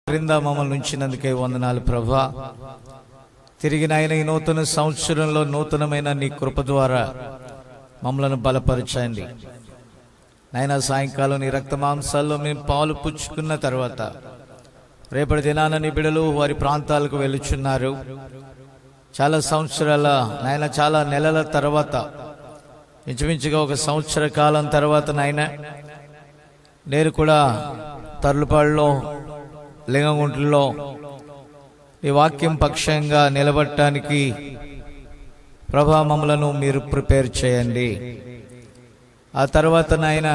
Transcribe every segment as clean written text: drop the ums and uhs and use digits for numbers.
క్రింద మమ్మల్ని ఉంచినందుకే వందనాలు ప్రభా. తిరిగి నాయన ఈ నూతన సంవత్సరంలో నూతనమైన నీ కృప ద్వారా మమ్మల్ని బలపరచండి నాయన. సాయంకాలం నీ రక్త మాంసాల్లో మేము పాలు పుచ్చుకున్న తర్వాత రేపటి దినాన నీ బిడ్డలు వారి ప్రాంతాలకు వెళ్ళుచున్నారు. చాలా సంవత్సరాల నాయన, చాలా నెలల తర్వాత, ఇంచుమించుగా 1 సంవత్సర కాలం తర్వాత నాయన నేను కూడా తర్లుపాడులో లింగగుంటలో ఈ వాక్యం పక్షంగా నిలబడటానికి ప్రభా మమ్మలను మీరు ప్రిపేర్ చేయండి. ఆ తర్వాత నాయన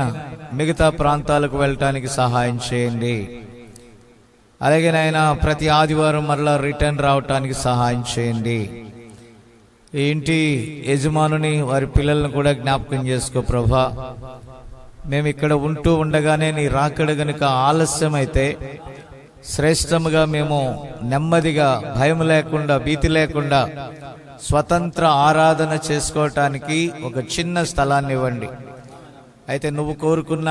మిగతా ప్రాంతాలకు వెళ్ళటానికి సహాయం చేయండి. అలాగే నాయన ప్రతి ఆదివారం మరలా రిటర్న్ రావటానికి సహాయం చేయండి. ఈ ఇంటి యజమానుని వారి పిల్లలను కూడా జ్ఞాపకం చేసుకో ప్రభా. మేము ఇక్కడ ఉంటూ ఉండగానే నీ రాకడ గనుక ఆలస్యం అయితే శ్రేష్టముగా మేము నెమ్మదిగా భయం లేకుండా భీతి లేకుండా స్వతంత్ర ఆరాధన చేసుకోవటానికి ఒక చిన్న స్థలాన్ని ఇవ్వండి. అయితే నువ్వు కోరుకున్న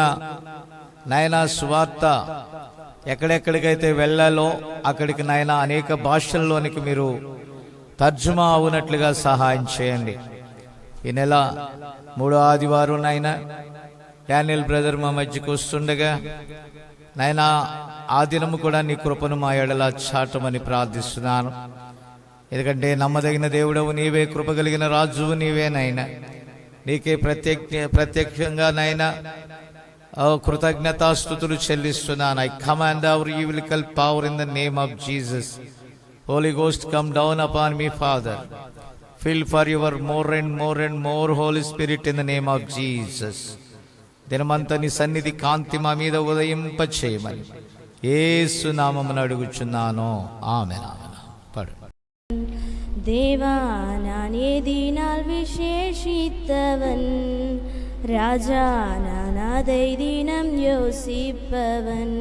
నాయన సువార్త ఎక్కడెక్కడికైతే వెళ్ళాలో అక్కడికి నాయన అనేక భాషల్లోనికి మీరు తర్జుమా అవునట్లుగా సహాయం చేయండి. ఈ నెల 3వ ఆదివారం నాయన డానియల్ బ్రదర్ మా మధ్యకు వస్తుండగా నాయన ఆ దినము కూడా నీ కృపను మా ఎడల చాటమని ప్రార్థిస్తున్నాను. ఎందుకంటే నమ్మదగిన దేవుడవు నీవే, కృప కలిగిన రాజువు నీవే నాయన. నీకే ప్రత్యక్షంగా నాయన కృతజ్ఞతాస్తుతులు చెల్లిస్తున్నాను. I command our evil power in the name of Jesus. Holy Ghost, come down upon me, Father. Fill for your more and more and more Holy Spirit in the name of Jesus. దినమంతా నీ సన్నిధి కాంతి మా మీద ఉదయింపచేయమని యేసు నామమున అడుగుచున్నాను. ఆమేన్. పడు. தேவா நான் ஏதினால் விசேஷித்தவன், ராஜா நான் அதை தினம் யோசிப்பவன்.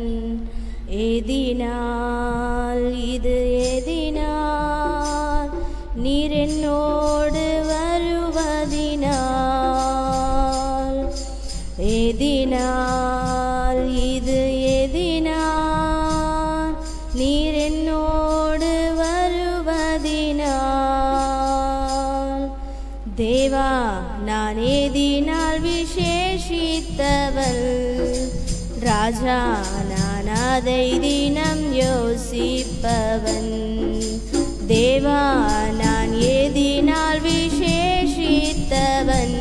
ஏதினால் இது ஏதினால் நீர் என்னோடு வருவதினால், ஏதினால் இது ஏதினால் நீர் என்னோடு வருவதினால். தேவா நான் ஏதினால் விசேஷித்தவள், ராஜா நான் அதை தினம் யோசிப்பவன். தேவா நான் ஏதினால் விசேஷித்தவன்,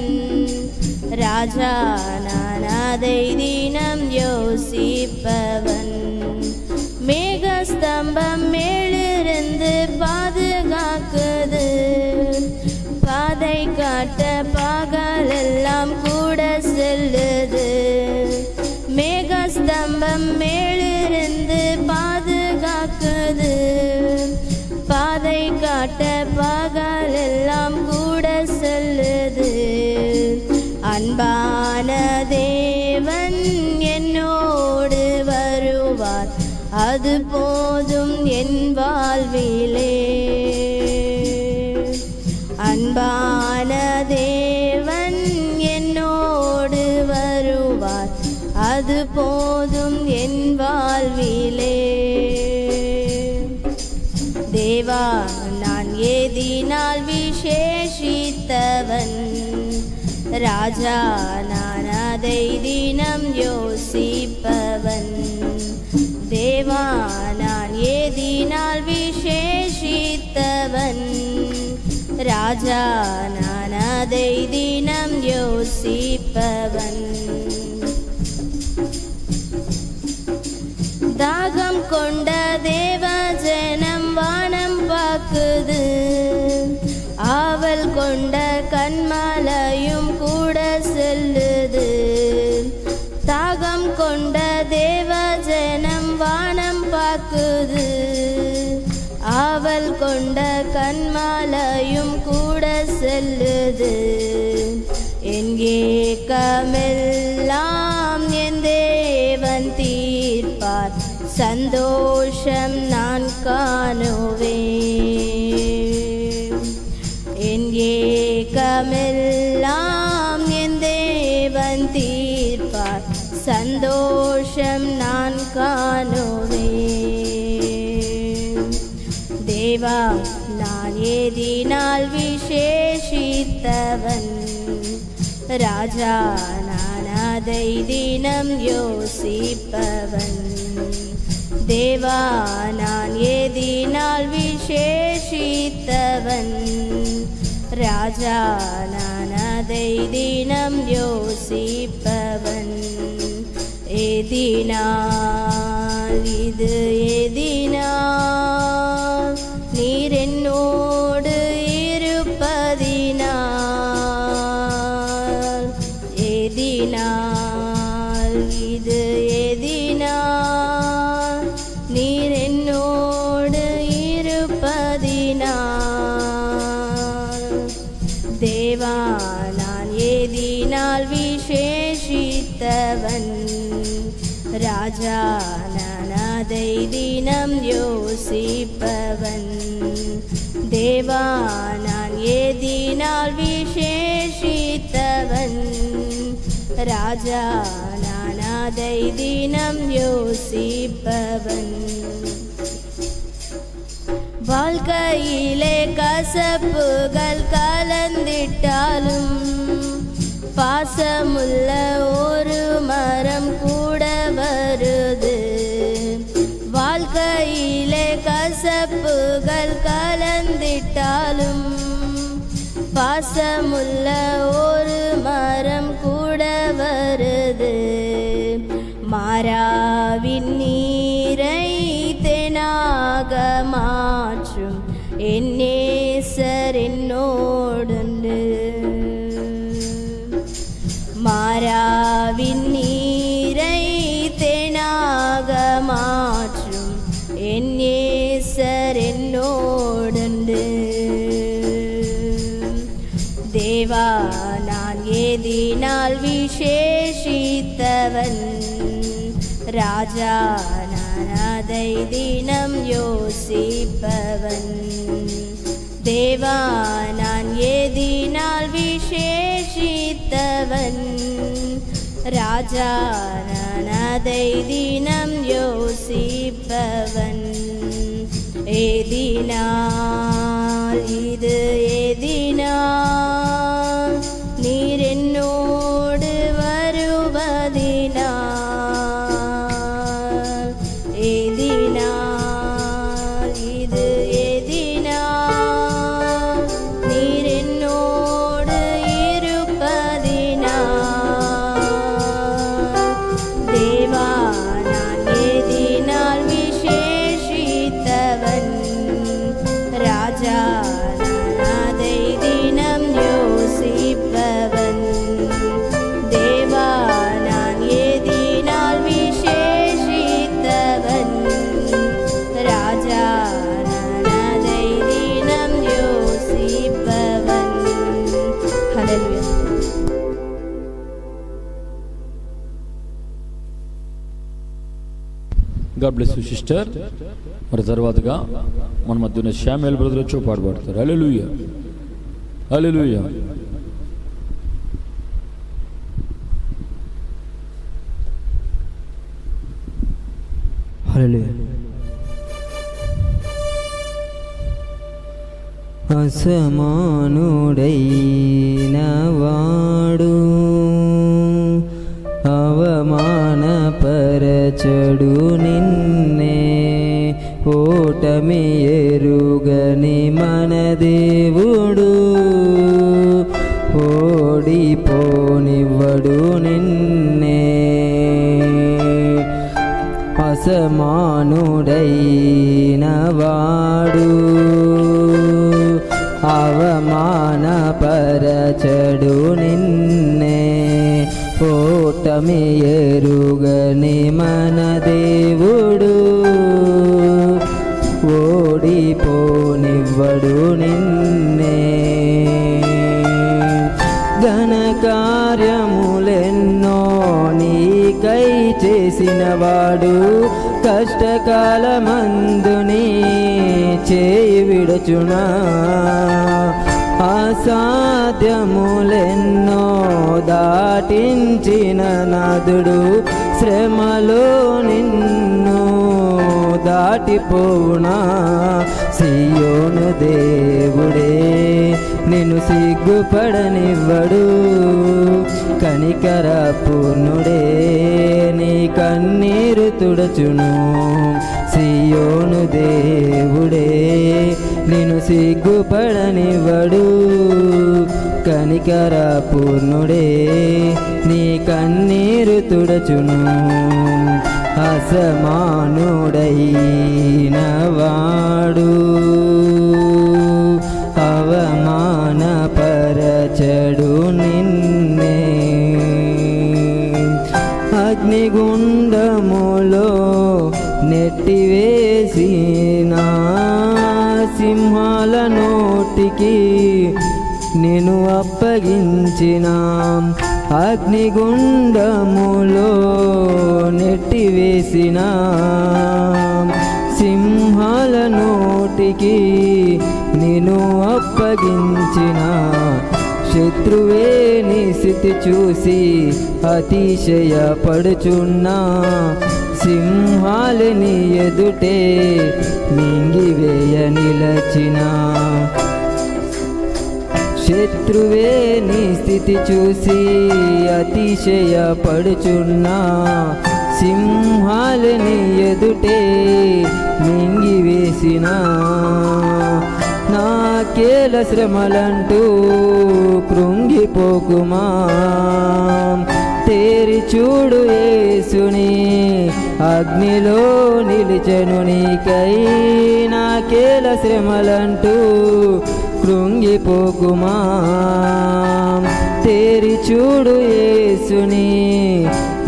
ராஜா நான் அதை தினம் யோசிப்பவன். மேகஸ்தம்பம் மேலிருந்து பாதுகாக்குது, பாதை காட்ட பகலெல்லாம் கூட செல்லுது. மேகஸ்தம்பம் மேலிருந்து பாதுகாக்குது, பாதை காட்ட பகலெல்லாம் கூட செல்லுது. அன்பான தேவன் என்னோடு வருவார், அது போதும் என் வாழ்விலே. அன்பான தேவன் என்னோடு வருவார், அது போதும் என் வாழ்விலே. தேவா நான் ஏதினால் விசேஷித்தவன், ராஜா நான் அதை தினம் யோசிப்பவன். தேவா நான் ஏதினால் விசேஷித்தவன், ராஜா நான் அதை தினம் யோசிப்பவன். தாகம் கொண்ட தேவ ஜனம் வானம் பாக்குது, ஆவல் கொண்ட கண்மலையும் கூட செல்லுது. தாகம் கொண்ட தேவ ஜனம் வானம் பாக்குது, ஆவல் கொண்ட கண்மலையும் கூட செல்லுது. என் ஏக்கமெல்லாம் என் தேவன் தீர்ப்பார், சந்தோஷம் நான் காணுவேன். என் ஏக்கமெல்லாம் என் தேவன் தீர்ப்பார், சந்தோஷம் நான் காணுவேன். தேவா நான் ஏதினால் விசேஷித்தவன், ராஜா நான் அதை தினம் யோசிப்பவன். தேவா நான் ஏதினால் விசேஷித்தவன், ராஜா நான் அதை தினம் யோசிப்பவன். ஏதினால் இது ஏதினால் நீர் என்னோடு இருப்பதினால், ஏதினால் இது ஏதினால் நீர் என்னோடு இருப்பதினால். தேவா நான் ஏதினால் விசேஷித்தவன், ராஜா நான் அதை தினம் யோசிப்பவன். தேவா நான் ஏதினால் விசேஷித்தவன், ராஜா நான் அதை தினம் யோசிப்பவன். வாழ்க்கையிலே கசப்புகள் கலந்திட்டாலும் பாசமுள்ள ஒரு மரம் கூட வருது. வாழ்க்கையிலே கசப்புகள் கலந்திட்டாலும் பாசமுள்ள ஒரு மரம் கூட வருது. மாறாவின் நீரை தேனாக மாற்றும் என் நேசர் என்னோடுண்டு. மாறாவின் நீரை தேனாக மாற்றும் என் நேசர் என்னோடுண்டு. தேவா நான் ஏதினால் விசேஷித்தவன், ராஜா நான் அதை தினம் யோசிப்பவன். தேவா நான் ஏதினால் விசேஷித்தவன், ராஜா நான் அதை தினம் யோசிப்பவன். ஏதினால் இது ஏதினால் நீர் என்னோடு வருவதினால், ஏதினால் இது ஏதினால் நீர் என்னோடு இருப்பதினால். தேவா நான் ஏதினால் விசேஷித்தவன், ராஜா நான் அதை தினம் யோசிப்பவன். தேவா நான் ஏதினால் விசேஷித்தவன், ராஜா நான் அதை தினம் யோசிப்பவன். Hallelujah. God bless you sister. మరి తర్వాతగా మన మధ్య ఉన్న శామ్యూయల్ బ్రదర్ వచ్చి పాడబడతారు. హల్లెలూయా హల్లెలూయా. హల్లెలూయా. అసమానుడైన వాడు అవమానపరచడు నిన్నే, ఓటమి ఎరుగని మన దేవుడు ఓడిపోనివ్వడు నిన్నే. అసమానుడైన వాడు అవమానపరచడు నిన్నే, ఓటమి ఎరుగని మన దేవుడు ఓడిపోనివ్వడు నిన్నే. ఘన కార్యములెన్నో నీకై చేసినవాడు కష్టకాలమందు నీ చేయి విడుచునా. అసాధ్యములెన్నో దాటించిన నాదుడు శ్రమలో నిన్ను దాటిపోవునా. సియోను దేవుడే నిన్ను సిగ్గుపడనివ్వడు. కనికర పూర్ణుడే నీ కన్నీరు తుడచును. సియోను దేవుడే నిన్ను సిగ్గుపడనివ్వడు. కనికర పూర్ణుడే నీ కన్నీరు తుడచును. అసమానుడైన వాడు అవమానపరచడు నిన్నే. అగ్నిగుండములో నెట్టివేసిన సింహాల నోటికి నిన్ను అప్పగించిన. అగ్నిగుండములో నెట్టివేసిన సింహాల నోటికి నిన్ను అప్పగించిన. శత్రువే నీ స్థితి చూసి అతిశయపడుచున్నా. సింహాలని ఎదుటే మింగివేయ నిలచిన. శత్రువే నీ స్థితి చూసి అతిశయపడుచున్నా. సింహాలని ఎదుటే మింగివేసిన. నాకేల శ్రమలంటూ కృంగిపోకుమా. తేరి చూడు యేసుని అగ్నిలో నిలిచెను నీకై. నాకేల శ్రమలంటూ కృంగిపోకుమా. తేరి చూడు యేసుని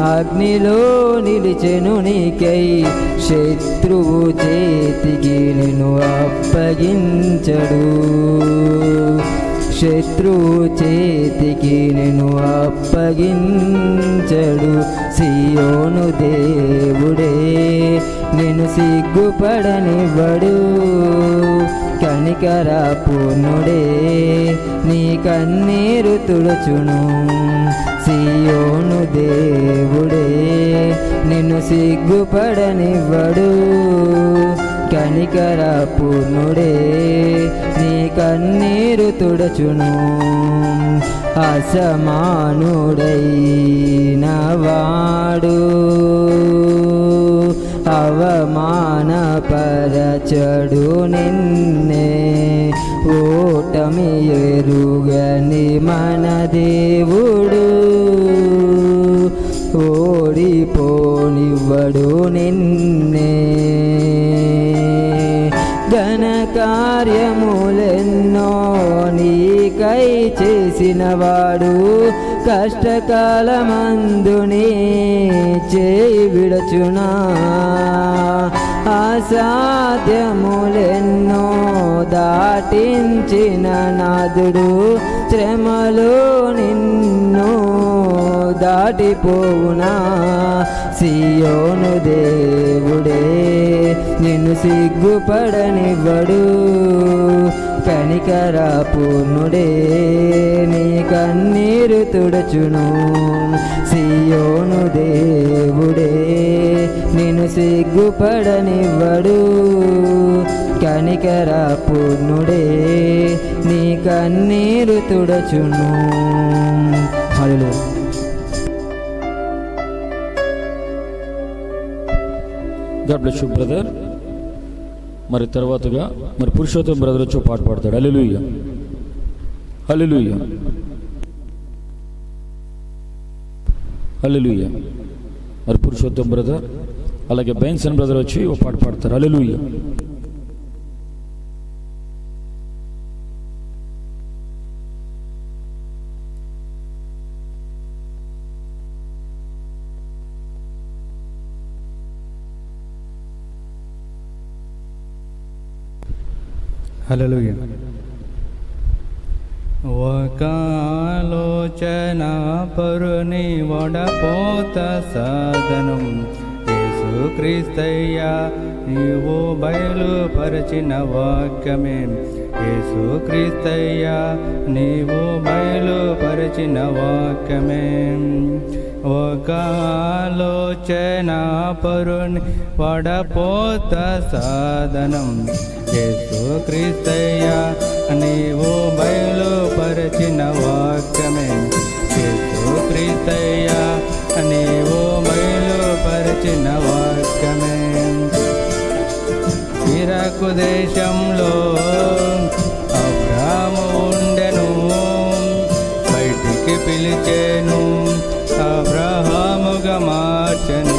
అగ్నిలో నిలిచెను నీకై. శత్రువు చేతికి నిన్ను అప్పగించడు. శత్రువు చేతికి నిన్ను అప్పగించడు. సియోను దేవుడే నిన్ను సిగ్గుపడనివ్వడు. కనికర పూర్ణుడే నీ కన్నీరు తుడుచును. సియోను దేవుడే నిన్ను సిగ్గుపడనివ్వడు. కనికర పూర్ణుడే నీ కన్నీరు తుడచును. అసమానుడైన వాడు అవమానపరచడు నిన్నే. ఓటమి ఎరుగని మన దేవుడు ఓడిపోనివ్వడు నిన్నే. ఘన కార్యములెన్నో నీకై చేసినవాడు. కష్టకాలమందుని చేయి విడచునా. అసాధ్యములెన్నో దాటించిన నాదుడు. శ్రమలో నిన్ను దాటిపోవునా. సియోను దేవుడే నిన్ను సిగ్గుపడనివ్వడు. కనికర పూర్ణుడే నీ కన్నీరు తుడచును. సియోను దేవుడే నిన్ను సిగ్గుపడనివ్వడు. కనికర పూర్ణుడే నీ కన్నీరు తుడచును. Hallelujah. God bless you brother. మరి తర్వాతగా మరి పురుషోత్తమ బ్రదర్ వచ్చి పాట పాడతాడు. హల్లెలూయా హల్లెలూయా హల్లెలూయా. మరి పురుషోత్తమ బ్రదర్ అలాగే బెన్సన్ బ్రదర్ వచ్చి ఓ పాట పాడతారు. హల్లెలూయా. హల్లెలూయా. ఒక ఆలోచన పరుని వడపోత సాధనం యేసుక్రీస్తయ్య నీవు బయలుపరచిన వాక్యమే. యేసుక్రీస్తయ్య నీవు బయలుపరచిన వాక్యమే. ఒక ఆలోచన పరుని వడపోత సాధనం యేసుక్రీస్తయ్య నీవు బయలుపరచిన వాక్యమే యేసుక్రీస్తయ్య నీవు బయలుపరచిన వాక్యమే ఇరాకు దేశంలో అబ్రాము ఉండెను బయటికి పిలిచేను అబ్రహాముగా మార్చెను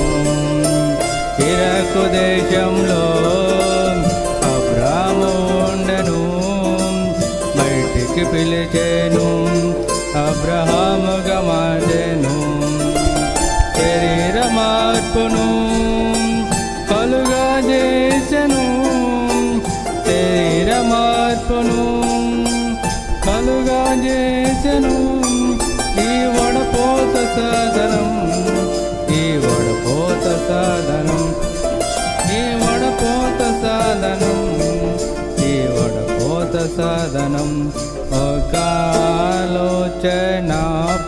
ఇరాకు దేశంలో అబ్రాము ఉండెను బయటికి పిలిచేను అబ్రహాముగా మార్చెను శరీర మార్పును కలుగా చేసెను శరీర మార్పును కలుగా చేసెను ఈ వడపోత సాధనం ఈ వడపోత సాధనం ఈ వడపోత సాధనం ఈ వడపోత సాధనం ఒక ఆలోచన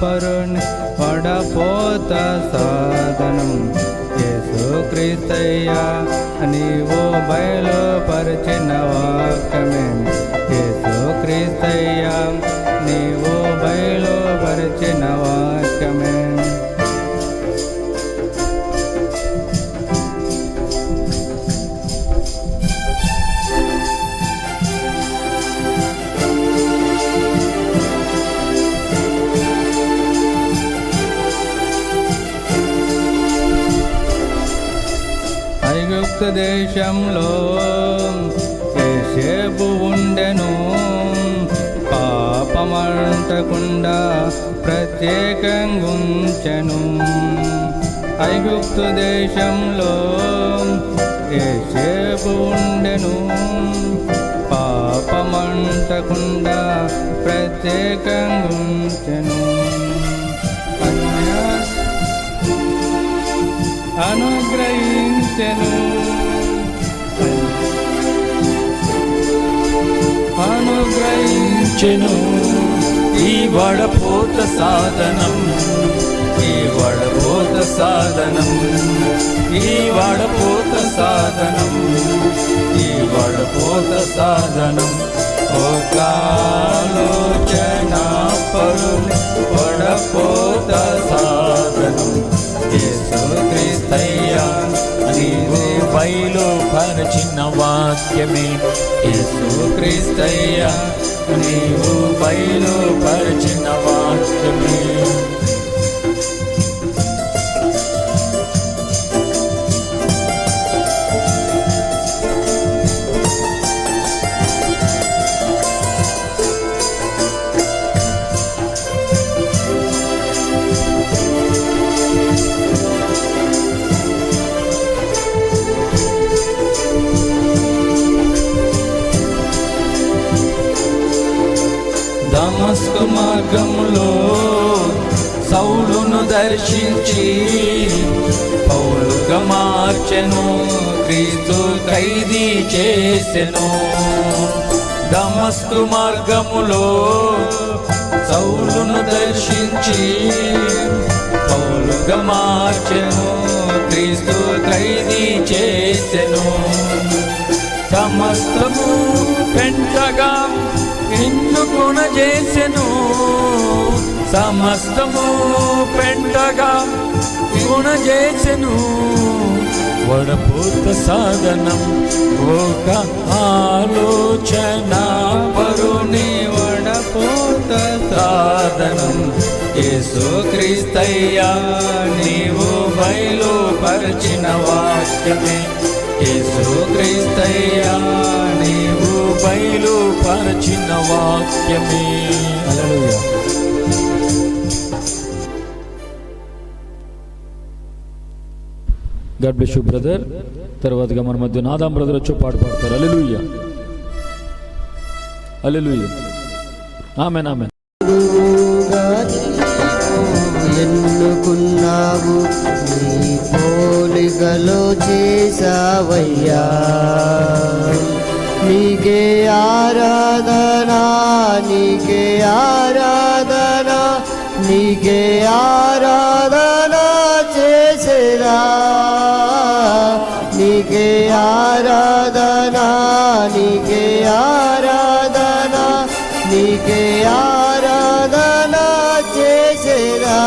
పరుని వడపోత సాధనం యేసుక్రీస్తయ్య నీవు బయలుపరచిన వాక్యమే యేసుక్రీస్తయ్య నీవు బయలుపరచిన వాక్యమే ఐగుప్తు దేశంలో యోసేపు ఉండెను పాపమంటకుండా ప్రత్యేకంగా ఉంచెను ఐగుప్తు దేశంలో యోసేపు ఉండెను పాపమంటకుండా ప్రత్యేకంగా ఉంచెను అనుగ్రహించెను అనుగ్రహించెను ఈ వడపోత సాధనం ఈ వడపోత సాధనం ఈ వడపోత సాధనం ఈ వడపోత సాధనం ఒక ఆలోచన పరుని వడపోత సాధనం యేసుక్రీస్తయ్య నీవు బయలుపరచిన వాక్యమే యేసుక్రీస్తయ్య నీవు బయలుపరచిన వాక్యమే దమస్కు మార్గములో సౌలును దర్శించి పౌలుగా మార్చెను క్రీస్తు ఖైదీ చేసెను దమస్కు మార్గములో సౌలును దర్శించి పౌలుగా మార్చెను క్రీస్తు ఖైదీ చేసెను సమస్తము పెంటగా నిన్ను గుణజేసెను సమస్తము పెంటగా గుణజేసెను వడపోత సాధనం ఒక ఆలోచన పరుని వడపోత సాధనం యేసుక్రీస్తయ్య నీవు బయలుపరచిన వాక్యమే యేసుక్రీస్తయ్య నీవు బయలుపరచిన వాక్యమే హల్లెలూయా గాడ్ బ్లెస్ యు బ్రదర్. తర్వాతగా మన మధ్య నాదాం బ్రదర్ వచ్చి పాట పాడతారు. హల్లెలూయా హల్లెలూయా ఆమేన్ ఆమేన్. ఎన్నుకున్నావు నీ పోలికలో చేసావయ్యా నీకే ఆరాధనా నీకే ఆరాధనా నీకే ఆరాధనా నీకే ఆరాధన నీకే ఆరాధన చేసేదా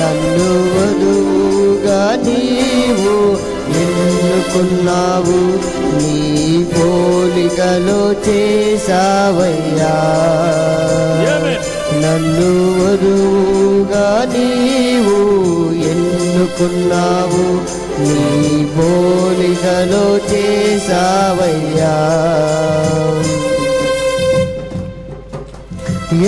నన్ను వధువుగా నీవు ఎన్నుకున్నావు నీ పోలికలో చేసావయ్యా నన్ను వధువుగా నీవు ఎన్నుకున్నావు నీ పోలికలో చేసావయ్యా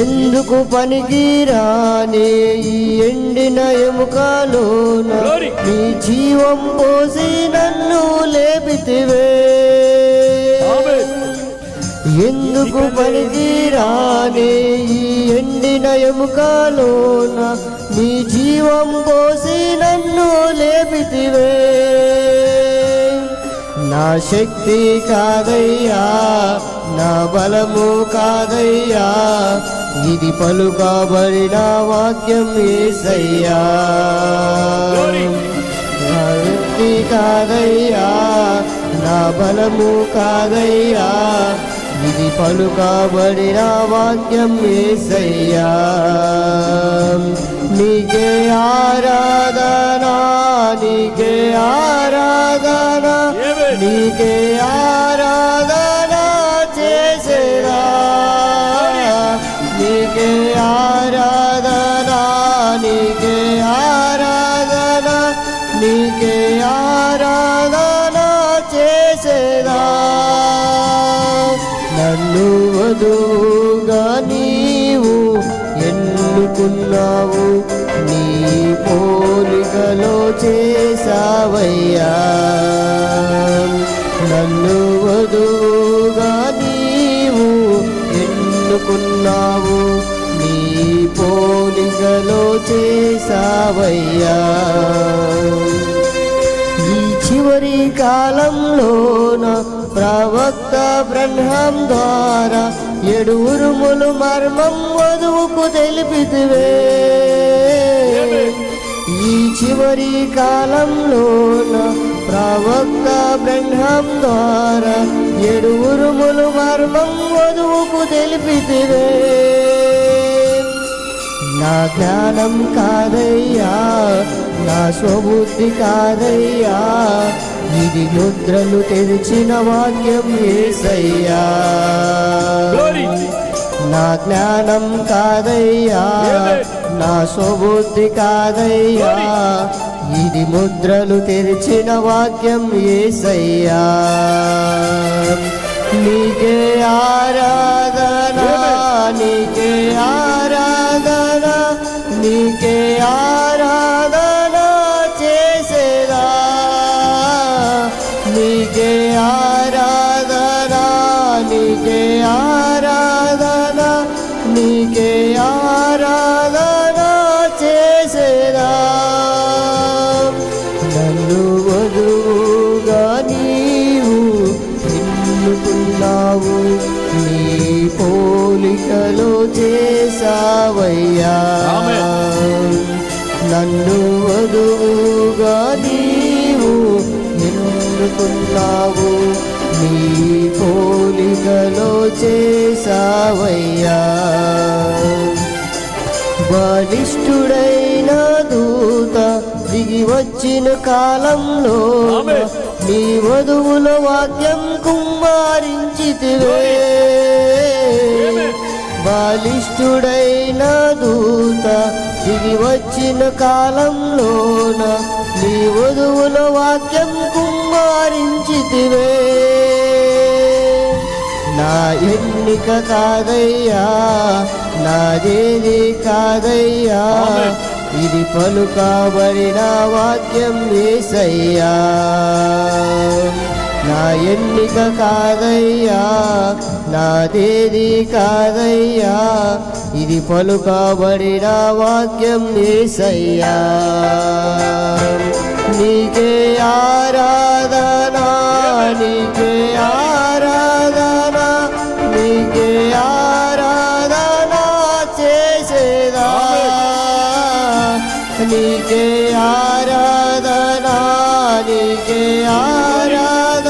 ఎందుకు పనికిరానే ఈ ఎండిన ఎముకలోన నీ జీవం పోసి నన్ను లేపితివే ఎందుకు పనికిరానే ఈ ఎండిన ఎముకలోన నీ జీవం పోసి నన్ను లేపితివే నా శక్తి కాదయ్యా నా బలము కాదయ్యా ఇది పలుకబడిన వాక్యం యేసయ్యా నా శక్తి కాదయ్యా నా బలము కాదయ్యా ఇది పలుకబడిన వాక్యం యేసయ్యా నీకే ఆరాధన నీకే ఆరాధన నీకే ఆరాధన చేసేదా నీకే ఆరాధన నీకే ఆరాధన నీకే ఆరాధన చేసేదా నన్ను వధువుగా నీవు ఎన్నుకున్నావు నీ పోలికలో చేసావయ్యా నన్ను వధువుగా నీవు ఎన్నుకున్నావు నీ పోలికలో చేసావయ్యా ఈ చివరి కాలంలోన ప్రవక్త బ్రహ్మం ద్వారా 7 ఉరుములు మర్మం వధువుకు తెలిపితివే ఈ చివరి కాలంలోన ప్రవక్త బ్రహ్మం ద్వారా 7 ఉరుములు మర్మం వధువుకు తెలిపితివే నా జ్ఞానం కాదయ్యా నా స్వబుద్ధి కాదయ్యా ఇది ముద్రలు తెరిచిన వాక్యం యేసయ్యా నా జ్ఞానం కాదయ్యా నా స్వబుద్ధి కాదయ్యా ఇది ముద్రలు తెరిచిన వాక్యం యేసయ్యా నీకే ఆరాధన నీకే ఆరాధన నీకే ఆరాధన చేసేదా నీకే ఆరాధన నీకే ఆరాధన నీకే ఆరాధన చేసేదా నన్ను వధువుగా నీవు ఎన్నుకున్నావు నీ పోలికలో చేసావయ్యా నన్ను వధువుగా నీవు ఎన్నుకున్నావు నీ పోలికలో చేసావయ్యా బలిష్ఠుడైన దూత దిగి వచ్చిన కాలంలో నీ వధువుల వాక్యం కుమ్మరించితివే బలిష్ఠుడైన దూత దిగి వచ్చిన కాలంలోన నీ వధువుల వాక్యం కుమ్మరించితివే నా ఎన్నిక కాదయ్యా నాదేది కాదయ్యా ఇది పలుకబడిన వాక్యం యేసయ్యా నా ఎన్నిక కాదయ్యా నాదేది కాదయ్యా ఇది పలుకబడిన వాక్యం యేసయ్యా నీకే ఆరాధన నీకే ఆరాధన నీకే ఆరాధన చేసేదా నీకే ఆరాధన నీకే ఆరాధన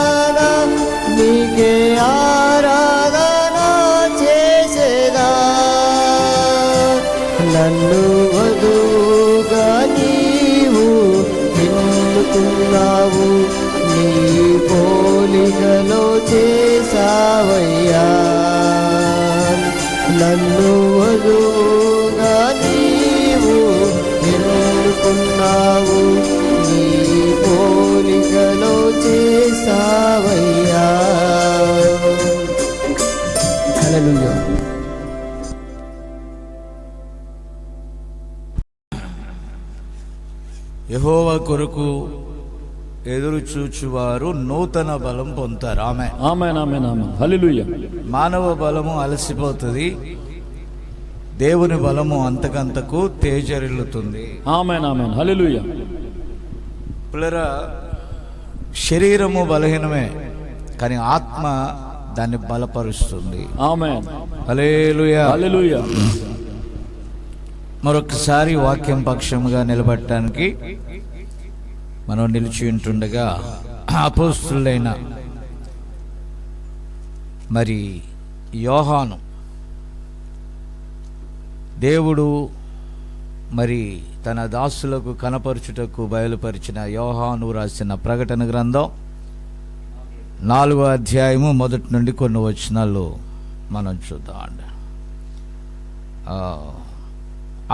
నన్ను వధువుగా నీవు ఎన్నుకున్నావు, నీ పోలికలో చేసావయ్యా. హల్లెలూయా. యెహోవా కొరకు ఎదురు చూచువారు నూతన బలం పొందుతారు. ఆమెన్. ఆమేన్, ఆమేన్, ఆమేన్. హల్లెలూయా. మానవ బలము అలసిపోతుంది, దేవుని బలము అంతకంతకు తేజరిల్లుతుంది. ఆమేన్, ఆమేన్. హల్లెలూయా. పిల్లరా, శరీరము బలహీనమే, కానీ ఆత్మ దాన్ని బలపరుస్తుంది. ఆమేన్. హల్లెలూయా. హల్లెలూయా. మరొకసారి వాక్యం పక్షముగా నిలబడటానికి మనం నిలిచి ఉంటుండగా అపోస్తులైన మరి యోహాను, దేవుడు మరి తన దాసులకు కనపరచుటకు బయలుపరిచిన యోహాను రాసిన ప్రకటన గ్రంథం 4వ అధ్యాయము మొదటి నుండి కొన్ని వచనాలు మనం చూద్దాం.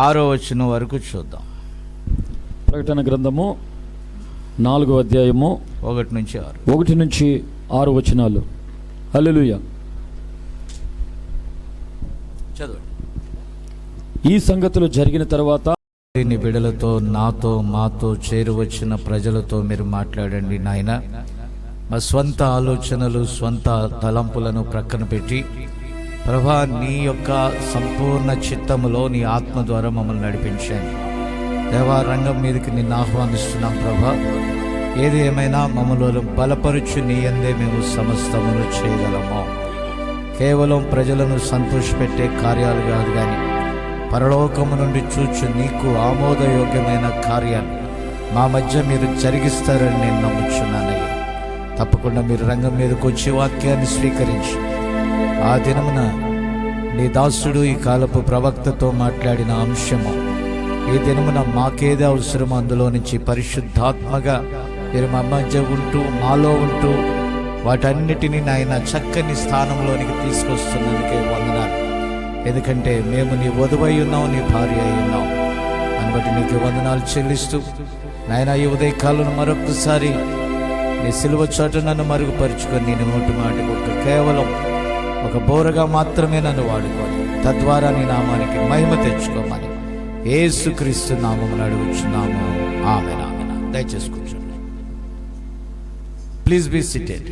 6వ వచనం వరకు చూద్దాం. ప్రకటన గ్రంథము 4వ అధ్యాయము 1 నుంచి 6. 1 నుంచి 6 వచనాలు. హల్లెలూయా. చదవండి. ఈ సంగతులు జరిగిన తర్వాత నీ బిడ్డలతో, నాతో, మాతో చేరువచ్చిన ప్రజలతో మీరు మాట్లాడండి నాయన. మా స్వంత ఆలోచనలు, స్వంత తలంపులను ప్రక్కన పెట్టి ప్రభా, నీ యొక్క సంపూర్ణ చిత్తములో నీ ఆత్మ ద్వారా మమ్మల్ని నడిపించండి. దేవా, రంగం మీదకి నిన్ను ఆహ్వానిస్తున్నాం ప్రభా. ఏది ఏమైనా మమ్మల్ని బలపరుచు, నీ యందే మేము సమస్తమును చేయగలము. కేవలం ప్రజలను సంతోషపెట్టే కార్యాలు కాదు, కానీ పరలోకము నుండి చూచు నీకు ఆమోదయోగ్యమైన కార్యాలు మా మధ్య మీరు జరిగిస్తారని నేను నమ్ముచున్నానయ్యా. తప్పకుండా మీరు రంగం మీదకి వచ్చి వాక్యాన్ని స్వీకరించి ఆ దినమున నీ దాసుడు ఈ కాలపు ప్రవక్తతో మాట్లాడిన అంశము ఈ దినమున మాకేది అవసరమో అందులో నుంచి పరిశుద్ధాత్మగా మీరు మా మధ్య ఉంటూ, మాలో ఉంటూ వాటన్నిటినీ నాయన చక్కని స్థానంలోనికి తీసుకొస్తున్నందుకే వందనాలు. ఎందుకంటే మేము నీ వధువై ఉన్నాం, నీ భార్య అయి ఉన్నాం. అని బట్టి నీకు వందనాలు చెల్లిస్తూ నాయన, ఈ ఉదయకాలను మరొకసారి నీ సిలువ చోట నన్ను మరుగుపరుచుకొని నేను నోటి మాటకు కేవలం ఒక బోరగా మాత్రమే నన్ను వాడుకొని తద్వారా నీ నామానికి మహిమ తెచ్చుకోమని యేసుక్రీస్తు నామమున అడుగుచున్నాము. ఆమేన్, ఆమేన్. దయచేసి కూర్చోండి. Please be seated.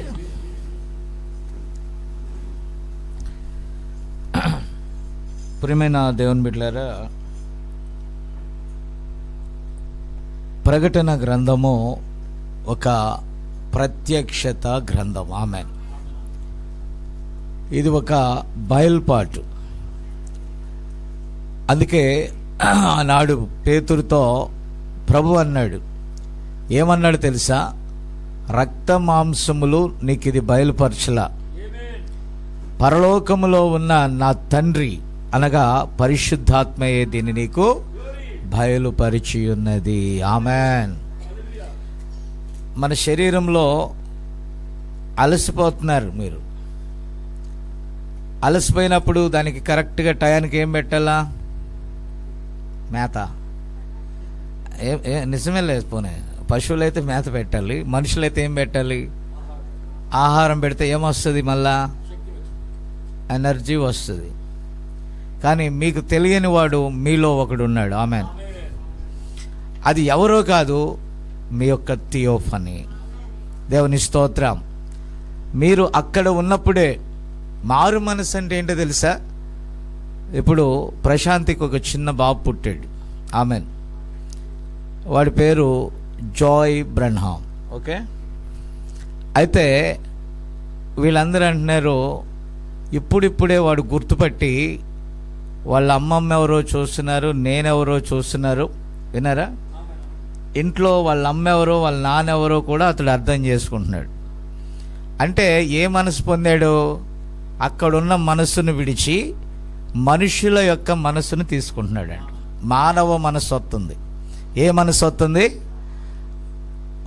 ప్రియమైన దేవుని బిడ్డలారా, ప్రకటన గ్రంథము ఒక ప్రత్యక్షత గ్రంథం. ఆమేన్. ఇది ఒక బయల్పాటు. అందుకే ఆనాడు పేతురుతో ప్రభు అన్నాడు, ఏమన్నాడు తెలుసా? రక్త మాంసములు నీకు ఇది బయలుపరచలా, పరలోకములో ఉన్న నా తండ్రి అనగా పరిశుద్ధాత్మయే దీన్ని నీకు బయలుపరిచి ఉన్నది. ఆమేన్. మన శరీరంలో అలసిపోతున్నారు మీరు. అలసిపోయినప్పుడు దానికి కరెక్ట్గా టయానికి ఏం పెట్టాలా? మేత. నిజమే లేదు, పోనీ పశువులైతే మేత పెట్టాలి, మనుషులైతే ఏం పెట్టాలి? ఆహారం పెడితే ఏమొస్తుంది? మళ్ళా ఎనర్జీ వస్తుంది. కానీ మీకు తెలియని వాడు మీలో ఒకడు ఉన్నాడు. ఆమేన్. అది ఎవరో కాదు, మీ యొక్క థియోఫనీ. దేవుని స్తోత్రం. మీరు అక్కడ ఉన్నప్పుడే మారు మనసు అంటే ఏంటో తెలుసా? ఇప్పుడు ప్రశాంతికి ఒక చిన్న బాబు పుట్టాడు. ఆమెన్. వాడి పేరు జాయ్ బ్రన్హామ్. ఓకే. అయితే వీళ్ళందరూ అంటున్నారు, ఇప్పుడిప్పుడే వాడు గుర్తుపట్టి వాళ్ళ అమ్మమ్మ ఎవరో చూస్తున్నారు, నేనెవరో చూస్తున్నారు. విన్నారా? ఇంట్లో వాళ్ళ అమ్మ ఎవరో వాళ్ళ నాన్నెవరో కూడా అతడు అర్థం చేసుకుంటున్నాడు. అంటే ఏ మనసు పొందాడు? అక్కడున్న మనస్సును విడిచి మనుషుల యొక్క మనస్సును తీసుకుంటున్నాడండి. మానవ మనస్సు వస్తుంది. ఏ మనస్సు వస్తుంది?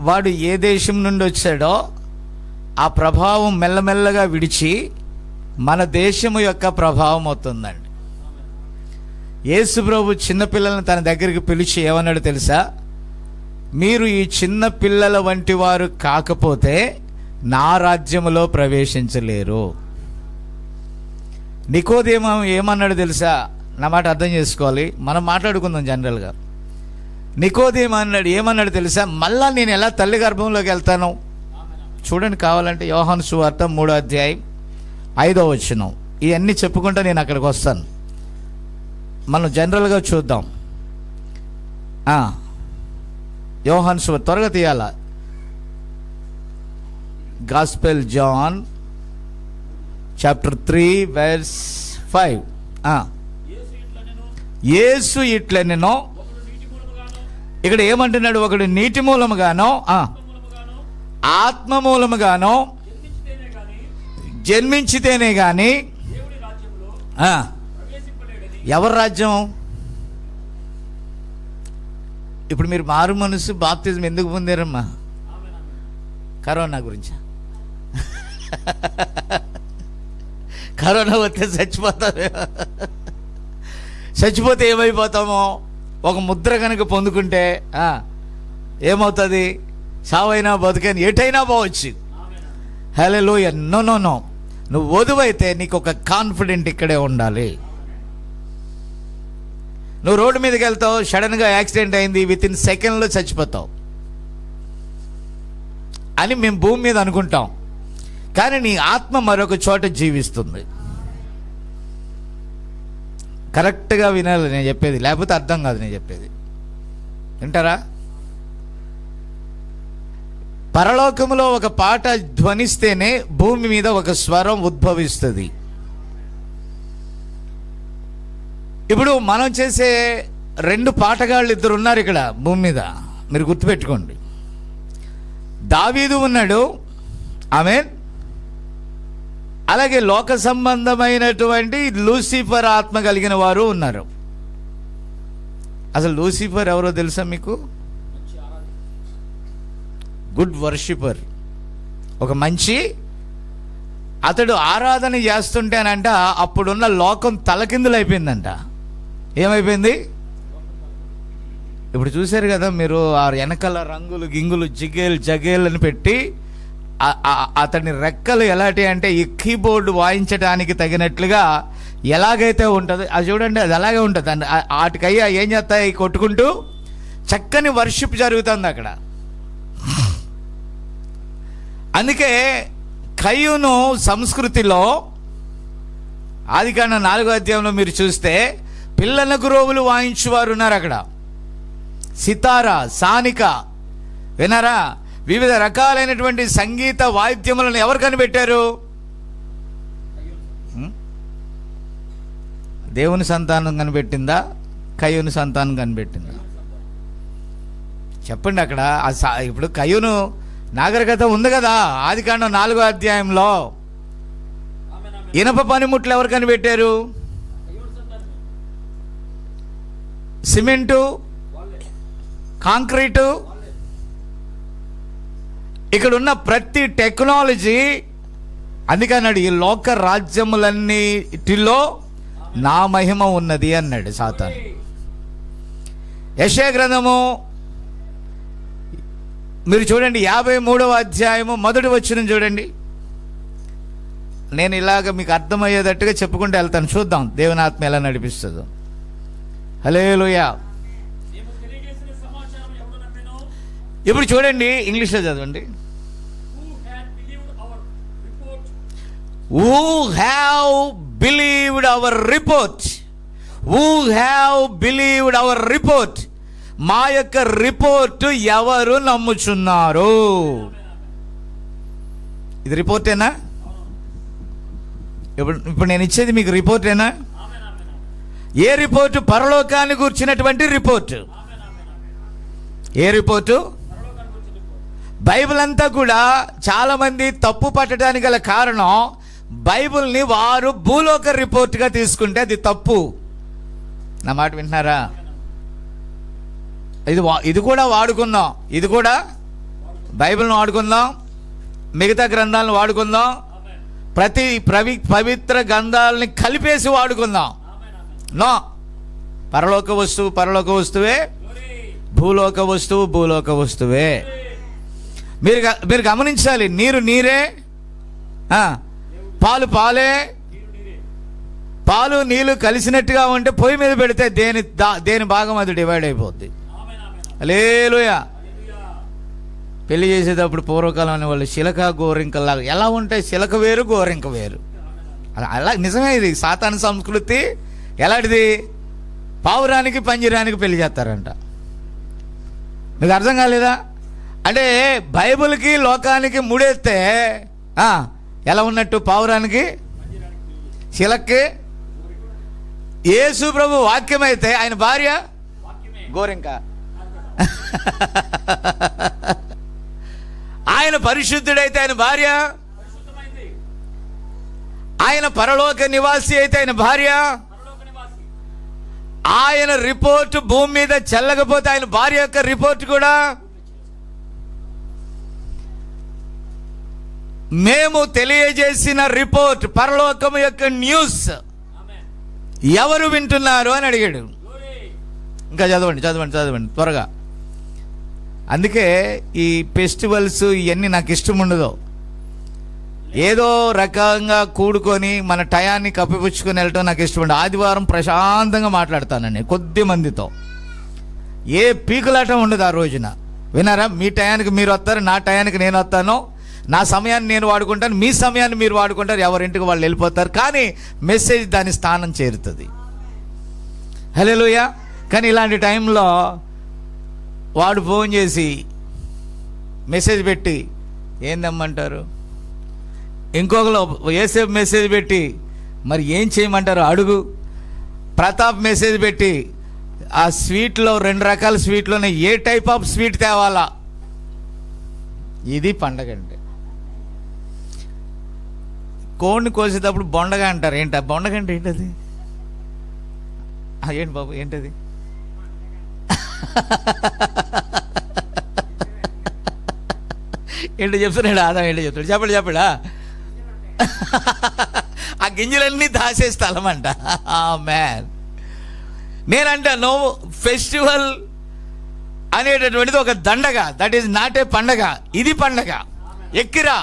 వాడు ఏ దేశం నుండి వచ్చాడో ఆ ప్రభావం మెల్లమెల్లగా విడిచి మన దేశము యొక్క ప్రభావం అవుతుందండి. యేసు ప్రభు చిన్నపిల్లలను తన దగ్గరికి పిలిచి ఏమన్నాడు తెలుసా? మీరు ఈ చిన్న పిల్లల వంటి వారు కాకపోతే నా రాజ్యములో ప్రవేశించలేరు. నికోదేము ఏమన్నాడు తెలుసా? నా మాట అర్థం చేసుకోవాలి, మనం మాట్లాడుకుందాం జనరల్గా. నికోదేము అన్నాడు, ఏమన్నాడు తెలుసా? మళ్ళా నేను ఎలా తల్లి గర్భంలోకి వెళ్తాను? చూడండి కావాలంటే యోహాను సువార్త 3:5. ఇవన్నీ చెప్పుకుంటా నేను అక్కడికి వస్తాను. మనం జనరల్గా చూద్దాం. యోహాను సువార్త త్వరగా తీయాల. Gospel John chapter 3:5. యేసు ఇట్లనెను. ఇక్కడ ఏమంటున్నాడు? ఒకడు నీటి మూలముగానో ఆత్మ మూలముగానో జన్మించితేనే గాని ఎవరి రాజ్యం? ఇప్పుడు మీరు మారు మనసు బాప్తిజం ఎందుకు పొందారమ్మా? కరోనా గురించి. కరోనా వస్తే చచ్చిపోతే ఏమైపోతామో? ఒక ముద్ర కనుక పొందుకుంటే ఏమవుతుంది? సావైనా బతుకైనా ఎటైనా పోవచ్చు. హల్లెలూయా. నో, నువ్వు వధువైతే నీకు ఒక కాన్ఫిడెంట్ ఇక్కడే ఉండాలి. నువ్వు రోడ్డు మీదకి వెళ్తావు, సడన్గా యాక్సిడెంట్ అయింది, వితిన్ సెకండ్లో చచ్చిపోతావు అని మేము భూమి మీద అనుకుంటాం. కానీ నీ ఆత్మ మరొక చోట జీవిస్తుంది. కరెక్ట్గా వినాలి నేను చెప్పేది, లేకపోతే అర్థం కాదు నేను చెప్పేది. వింటారా? పరలోకములో ఒక పాట ధ్వనిస్తేనే భూమి మీద ఒక స్వరం ఉద్భవిస్తుంది. ఇప్పుడు మనం చేసే 2 పాటగాళ్ళు ఇద్దరు ఉన్నారు ఇక్కడ భూమి మీద, మీరు గుర్తుపెట్టుకోండి. దావీదు ఉన్నాడు, ఆమేన్. అలాగే లోక సంబంధమైనటువంటి లూసిఫర్ ఆత్మ కలిగిన వారు ఉన్నారు. అసలు లూసిఫర్ ఎవరో తెలుసా మీకు? గుడ్ వర్షిపర్, ఒక మంచి. అతడు ఆరాధన చేస్తుంటేనంట అప్పుడున్న లోకం తలకిందులు అయిపోయిందంట. ఏమైపోయింది? ఇప్పుడు చూశారు కదా మీరు, ఆ వెనకాల రంగులు గింగులు జిగేల్ జగేల్ అని పెట్టి అతని రెక్కలు ఎలాంటి అంటే ఈ కీబోర్డు వాయించడానికి తగినట్లుగా ఎలాగైతే ఉంటుందో అది చూడండి, అది అలాగే ఉంటుంది. వాటికయ్యా ఏం చేస్తాయి? కొట్టుకుంటూ చక్కని వర్షిప్ జరుగుతుంది అక్కడ. అందుకే కయ్యూను సంస్కృతిలో ఆదికాండం 4వ అధ్యాయంలో మీరు చూస్తే పిల్లల గురోవులు వాయించువారు ఉన్నారు అక్కడ. సితారా, సానిక, వినరా, వివిధ రకాలైనటువంటి సంగీత వాయిద్యములను ఎవరు కనిపెట్టారు? దేవుని సంతానం కనిపెట్టిందా? కయ్యూను సంతానం కనిపెట్టిందా? చెప్పండి. అక్కడ ఇప్పుడు కయ్యూను నాగరికత ఉంది కదా. ఆదికాండం 4వ అధ్యాయంలో ఇనప పనిముట్లు ఎవరు కనిపెట్టారు? సిమెంటు, కాంక్రీటు, ఇక్కడ ఉన్న ప్రతి టెక్నాలజీ. అందుకన్నాడు ఈ లోక రాజ్యములన్నిటిలో నా మహిమ ఉన్నది అన్నాడు సాతాను. యెషయా గ్రంథము మీరు చూడండి 53వ అధ్యాయము 1వ వచనం చూడండి. నేను ఇలాగ మీకు అర్థమయ్యేటట్టుగా చెప్పుకుంటూ వెళ్తాను, చూద్దాం దేవుని ఆత్మ ఎలా నడిపిస్తుందో. హల్లెలూయా. ఇప్పుడు చూడండి, ఇంగ్లీష్లో చదవండి. Who have believed our report? Who have believed our report? మా యొక్క రిపోర్టు ఎవరు నమ్ముచున్నారు? ఇది రిపోర్టేనా? ఇప్పుడు నేను ఇచ్చేది మీకు రిపోర్టేనా? ఏ రిపోర్టు? పరలోకాన్ని కూర్చున్నటువంటి రిపోర్టు. ఏ రిపోర్టు? బైబిల్ అంతా కూడా చాలా మంది తప్పు పట్టడానికి గల కారణం, బైబిల్ని వారు భూలోక రిపోర్ట్గా తీసుకుంటే అది తప్పు. నా మాట వింటున్నారా? ఇది కూడా వాడుకుందాం, ఇది కూడా బైబిల్ని వాడుకుందాం, మిగతా గ్రంథాలను వాడుకుందాం, ప్రతి పవిత్ర గ్రంథాలని కలిపేసి వాడుకుందాం. నో, పరలోక వస్తువు పరలోక వస్తువే, భూలోక వస్తువు భూలోక వస్తువే. మీరు గమనించాలి, నీరు నీరే, పాలు పాలే. పాలు నీళ్ళు కలిసినట్టుగా ఉంటే పొయ్యి మీద పెడితే దేని భాగం అది డివైడ్ అయిపోద్ది. హల్లెలూయా. పెళ్లి చేసేటప్పుడు పూర్వకాలం అనే వాళ్ళు శిలక గోరింకలాగా ఎలా ఉంటాయి, శిలక వేరు గోరింక వేరు. అలా నిజమే, ఇది సాతాను సంస్కృతి. ఎలాంటిది? పావురానికి పంజరానికి పెళ్లి చేస్తారంట. మీకు అర్థం కాలేదా? అంటే బైబిల్కి లోకానికి ముడేస్తే ఎలా ఉన్నట్టు? పావురానికి శిలక్కి. యేసు ప్రభు వాక్యం అయితే ఆయన భార్య గోరింక. ఆయన పరిశుద్ధుడైతే ఆయన భార్య, ఆయన పరలోక నివాసి అయితే ఆయన భార్య, ఆయన రిపోర్టు భూమి మీద చెల్లకపోతే ఆయన భార్య యొక్క రిపోర్ట్ కూడా. మేము తెలియజేసిన రిపోర్ట్, పరలోకం యొక్క న్యూస్ ఎవరు వింటున్నారు అని అడిగాడు. ఇంకా చదవండి త్వరగా. అందుకే ఈ ఫెస్టివల్స్ ఇవన్నీ నాకు ఇష్టం ఉండదు. ఏదో రకంగా కూడుకొని మన టయాన్ని కప్పిపుచ్చుకొని వెళ్ళటం నాకు ఇష్టం ఉండదు. ఆదివారం ప్రశాంతంగా మాట్లాడతానండి కొద్ది మందితో. ఏ పీకులాటం ఉండదు ఆ రోజున. విన్నారా? మీ టయానికి మీరు వస్తారు, నా టయానికి నేను వస్తాను. నా సమయాన్ని నేను వాడుకుంటాను, మీ సమయాన్ని మీరు వాడుకుంటారు, ఎవరింటికి వాళ్ళు వెళ్ళిపోతారు. కానీ మెసేజ్ దాని స్థానం చేరుతుంది. హల్లెలూయా. కానీ ఇలాంటి టైంలో వాడు ఫోన్ చేసి మెసేజ్ పెట్టి ఏందమ్మంటారు, ఇంకొకరు ఏసేపు మెసేజ్ పెట్టి మరి ఏం చేయమంటారు అడుగు. ప్రతాప్ మెసేజ్ పెట్టి ఆ స్వీట్లో 2 రకాల స్వీట్లోనే ఏ టైప్ ఆఫ్ స్వీట్ తేవాలా. ఇది పండగ అంటే. కోడిని కోసేటప్పుడు బొండగా అంటారు. ఏంటి బొండగ అంటే? ఏంటది? ఏంటి బాబు ఏంటది? ఏంటో చెప్తున్నాడు ఆదా, ఏంటో చెప్తాడు, చెప్పడా? ఆ గింజలన్నీ దాసే స్థలం అంట. మ్యాన్, నేనంటాను ఫెస్టివల్ అనేటటువంటిది ఒక దండగ. దట్ ఈజ్ నాట్ ఏ పండగ. ఇది పండగ. ఎక్కిరా,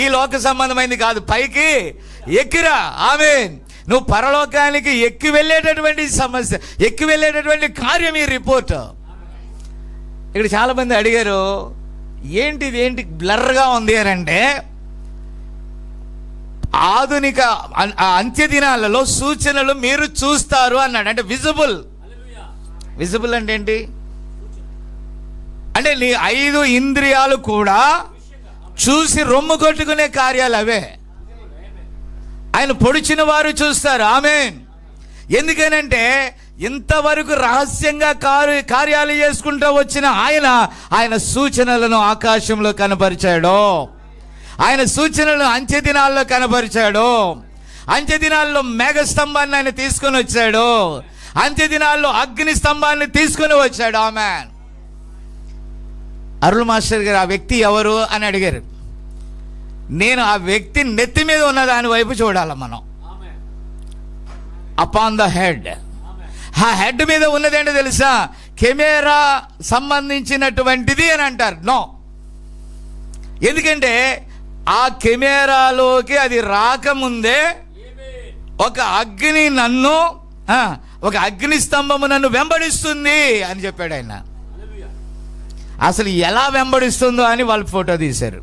ఈ లోక సంబంధమైంది కాదు, పైకి ఎక్కిరా. ఆమేన్. నువ్వు పరలోకానికి ఎక్కి వెళ్ళేటటువంటి సమస్య, ఎక్కి వెళ్ళేటటువంటి కార్యం ఈ రిపోర్ట్. ఇక్కడ చాలా మంది అడిగారు, ఏంటి బ్లర్గా ఉంది అని అంటే, ఆధునిక అంత్య దినాలలో సూచనలు మీరు చూస్తారు అన్నాడు. అంటే విజిబుల్ అంటే ఏంటి? అంటే నీ 5 ఇంద్రియాలు కూడా చూసి రొమ్ము కొట్టుకునే కార్యాలు అవే. ఆయన పొడిచిన వారు చూస్తారు. ఆమేన్. ఎందుకనంటే ఇంతవరకు రహస్యంగా కార్యాలు చేసుకుంటూ వచ్చిన ఆయన సూచనలను ఆకాశంలో కనపరిచాడు. ఆయన సూచనలను అంత్య దినాల్లో కనపరిచాడు. అంత్య దినాల్లో మేఘ స్తంభాన్ని ఆయన తీసుకొని వచ్చాడు. అంత్య దినాల్లో అగ్ని స్తంభాన్ని తీసుకొని వచ్చాడు. ఆమేన్. అరుళ్ మాస్టర్ గారు ఆ వ్యక్తి ఎవరు అని అడిగారు. నేను ఆ వ్యక్తి నెత్తి మీద ఉన్న దాని వైపు చూడాలి మనం. Upon the head. ఆ హెడ్ మీద ఉన్నదేంటో తెలుసా? కెమెరా సంబంధించినటువంటిది అని అంటారు. నో, ఎందుకంటే ఆ కెమెరాలోకి అది రాకముందే ఒక అగ్ని స్తంభము నన్ను వెంబడిస్తుంది అని చెప్పాడు ఆయన. అసలు ఎలా వెంబడిస్తుందో అని వాళ్ళు ఫోటో తీశారు.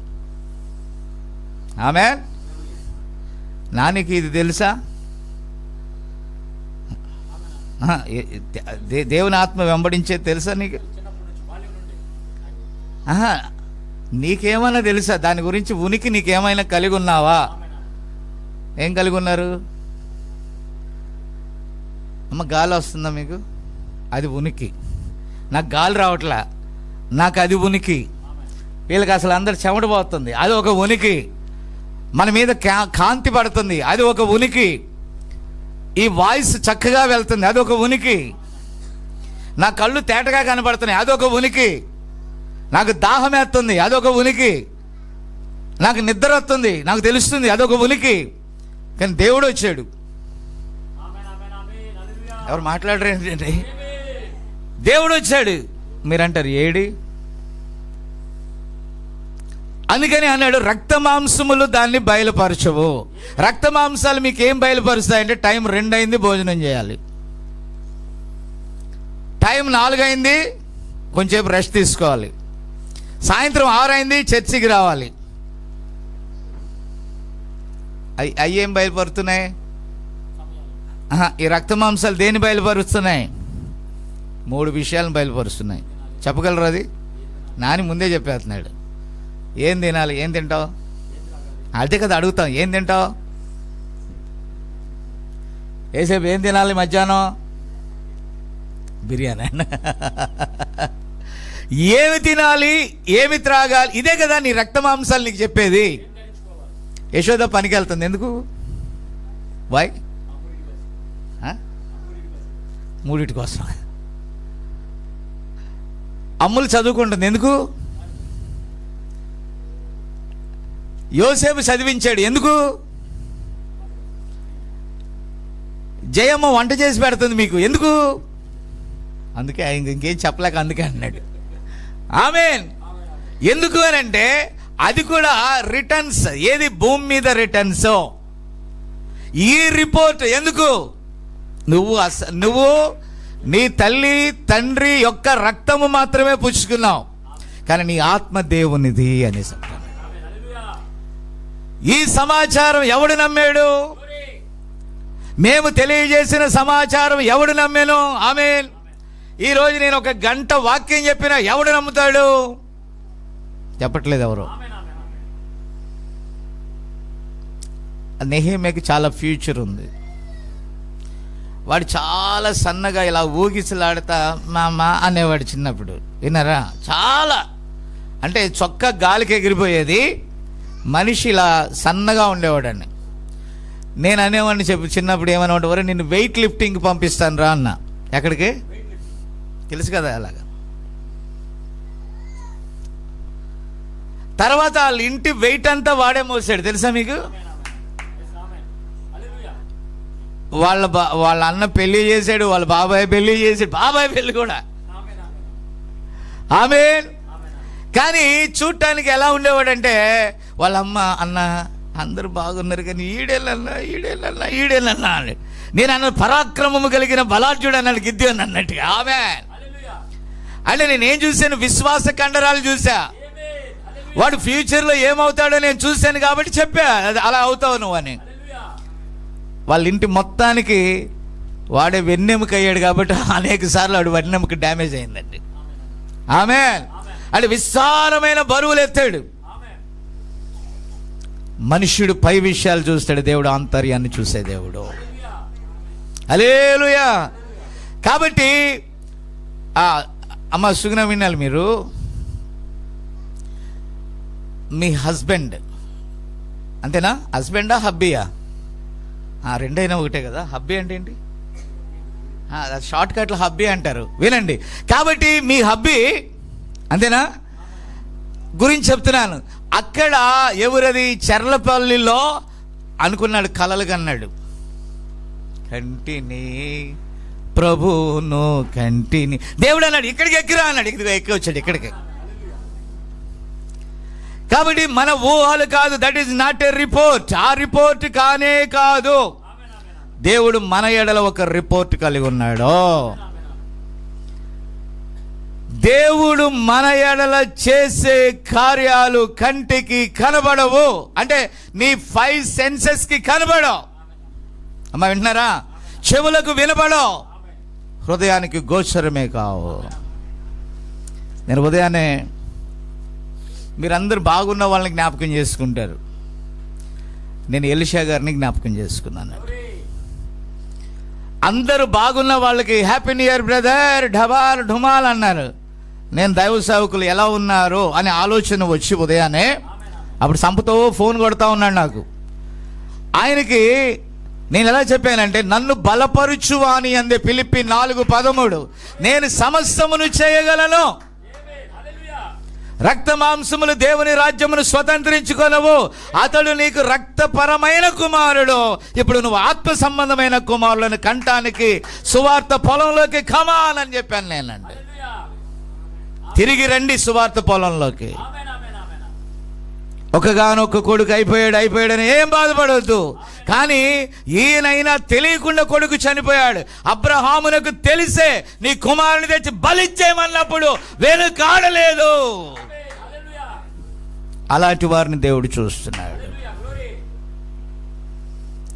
ఆమేన్. నానికి ఇది తెలుసా? దేవుని ఆత్మ వెంబడించేది తెలుసా నీకు? నీకేమైనా తెలుసా దాని గురించి? ఉనికి నీకేమైనా కలిగి ఉన్నావా? ఏం కలిగి ఉన్నారు? అమ్మ, గాలి వస్తుందా మీకు? అది ఉనికి. నాకు గాలి రావట్లా, నాకు అది ఉనికి. వీళ్ళకి అసలు అందరు చెమట పోతుంది, అది ఒక ఉనికి. మన మీద కాంతి పడుతుంది, అది ఒక ఉనికి. ఈ వాయిస్ చక్కగా వెళ్తుంది, అది ఒక ఉనికి. నా కళ్ళు తేటగా కనబడుతున్నాయి, అదొక ఉనికి. నాకు దాహం వేస్తుంది, అదొక ఉనికి. నాకు నిద్ర వస్తుంది, నాకు తెలుస్తుంది, అదొక ఉనికి. కానీ దేవుడు వచ్చాడు. ఎవరు మాట్లాడరు ఏంటండి? దేవుడు వచ్చాడు. మీరంటారు ఏడి? అందుకని అన్నాడు, రక్త మాంసములు దాన్ని బయలుపరచవు. రక్త మాంసాలు మీకు ఏం బయలుపరుస్తాయంటే, టైం 2 అయింది భోజనం చేయాలి, టైం 4 అయింది కొంచెంసేపు రెస్ట్ తీసుకోవాలి, సాయంత్రం 6 అయింది చర్చికి రావాలి. అవి ఏం బయలుపరుతున్నాయి? ఈ రక్త మాంసాలు దేన్ని బయలుపరుస్తున్నాయి? 3 విషయాలను బయలుపరుస్తున్నాయి. చెప్పగలరు అది? నాని ముందే చెప్పేస్తున్నాడు. ఏం తినాలి, ఏం తింటావు? అదే కదా అడుగుతాం, ఏం తింటావు? ఏసేపు ఏం తినాలి మధ్యాహ్నం? బిర్యానీ. ఏమి తినాలి, ఏమి త్రాగాలి, ఇదే కదా నీ రక్త మాంసాలు నీకు చెప్పేది. యశోద పనికి వెళ్తుంది ఎందుకు? వై? 3 కోసం. అమ్ములు చదువుకుంటుంది ఎందుకు? యోసేపు చదివించాడు ఎందుకు? జయమ్మ వంట చేసి పెడుతుంది మీకు ఎందుకు? అందుకే ఇంకేం చెప్పలేక అందుకే అన్నాడు. ఆమేన్. ఎందుకు అని అంటే అది కూడా రిటర్న్స్. ఏది? భూమి మీద రిటర్న్స్. ఈ రిపోర్ట్ ఎందుకు? నువ్వు నీ తల్లి తండ్రి యొక్క రక్తము మాత్రమే పుచ్చుకున్నావు, కానీ నీ ఆత్మ దేవునిది అనేసి. ఈ సమాచారం ఎవడు నమ్మాడు? మేము తెలియజేసిన సమాచారం ఎవడు నమ్మాను? ఆమేన్. ఈరోజు నేను 1 గంట వాక్యం చెప్పినా ఎవడు నమ్ముతాడు? చెప్పట్లేదు ఎవరు. నెహెమ్యాకి చాలా ఫ్యూచర్ ఉంది. వాడు చాలా సన్నగా ఇలా ఊగిసలాడుతా మామా అనేవాడు చిన్నప్పుడు. విన్నారా? చాలా అంటే చొక్కా గాలికి ఎగిరిపోయేది, మనిషి ఇలా సన్నగా ఉండేవాడని. నేను అనేవాడిని చిన్నప్పుడు ఏమనేవాడు, వరే నిన్ను వెయిట్ లిఫ్టింగ్కి పంపిస్తాను రా అన్న. ఎక్కడికి? తెలుసు కదా అలాగా. తర్వాత వాళ్ళ ఇంటి వెయిట్ అంతా వాడే మోసాడు, తెలుసా మీకు? వాళ్ళ అన్న పెళ్లి చేశాడు, వాళ్ళ బాబాయ్ పెళ్లి చేశాడు, బాబాయ్ పెళ్లి కూడా. ఆమేన్. కానీ చూడటానికి ఎలా ఉండేవాడంటే, వాళ్ళ అమ్మ అన్న అందరూ బాగున్నారు కానీ ఈడేళ్ళన్నా అని. నేను అన్న పరాక్రమము కలిగిన బలాఢ్యుడు అన్నాడు గిద్యోను అన్నట్టుగా. ఆమేన్. అంటే నేనేం చూశాను? విశ్వాస కండరాలు చూసా. వాడు ఫ్యూచర్లో ఏమవుతాడో నేను చూశాను కాబట్టి చెప్పా, అది అలా అవుతావు నువ్వు అని. వాళ్ళ ఇంటి మొత్తానికి వాడే వెన్నెముక అయ్యాడు కాబట్టి అనేక సార్లు వాడు వెన్నెముక డ్యామేజ్ అయిందండి. ఆమేన్. అంటే విస్తారమైన బరువులు ఎత్తాడు. మనుష్యుడు పై విషయాలు చూస్తాడు, దేవుడు ఆంతర్యాన్ని చూసే దేవుడు. హల్లెలూయా. కాబట్టి అమ్మ సుగుణ వినాలి మీరు. మీ హస్బెండ్ అంతేనా? హస్బెండా హబ్బీయా? రెండైనా ఒకటే కదా. హబ్బీ అంటే ఏంటి? షార్ట్ కట్లో హబ్బీ అంటారు. వినండి. కాబట్టి మీ హబ్బీ అంతేనా గురించి చెప్తున్నాను. అక్కడ ఎవరది? చెర్లపల్లిలో అనుకున్నాడు, కలలు కన్నాడు. కంటిని ప్రభును కంటిని. దేవుడు అన్నాడు ఇక్కడికి ఎక్కిరా అన్నాడు. ఎక్కి వచ్చాడు ఇక్కడికి. కాబట్టి మన ఊహలు కాదు. That is not a report. ఆ రిపోర్ట్ కానే కాదు. దేవుడు మన ఎడల ఒక రిపోర్ట్ కలిగి ఉన్నాడు. దేవుడు మన ఎడల చేసే కార్యాలు కంటికి కనబడవు. అంటే నీ 5 సెన్సెస్కి కనబడవు. అమ్మ వింటున్నారా? చెవులకు వినబడవు, హృదయానికి గోచరమే కావు. నేను ఉదయాన్నే మీరందరూ బాగున్న వాళ్ళని జ్ఞాపకం చేసుకుంటారు. నేను ఎలీషా గారిని జ్ఞాపకం చేసుకున్నాను. అందరూ బాగున్న వాళ్ళకి హ్యాపీ న్యూ ఇయర్ బ్రదర్ ఢబాల్ ఢుమాల్ అన్నారు. నేను దైవ సేవకులు ఎలా ఉన్నారు అనే ఆలోచన వచ్చి ఉదయాన్నే అప్పుడు సంపతో ఫోన్ కొడతా ఉన్నాడు నాకు. ఆయనకి నేను ఎలా చెప్పానంటే, నన్ను బలపరుచువా అని అందే ఫిలిప్పీ 4:13. నేను సమస్తమును చేయగలను. రక్త మాంసములు దేవుని రాజ్యమును స్వతంత్రించుకొనవు. అతడు నీకు రక్తపరమైన కుమారుడు. ఇప్పుడు నువ్వు ఆత్మ సంబంధమైన కుమారులను కంటానికి సువార్త పొలంలోకి కమాన్ అని చెప్పాను నేనండి. తిరిగి రండి సువార్త పొలంలోకి. ఒకగానొక్క కొడుకు అయిపోయాడని ఏం బాధపడవద్దు. కానీ ఈయనైనా తెలియకుండా కొడుకు చనిపోయాడు. అబ్రహామునకు తెలిసే నీ కుమారుని తెచ్చి బలిచ్చేయమన్నప్పుడు వెనుకాడలేదు. అలాంటి వారిని దేవుడు చూస్తున్నాడు.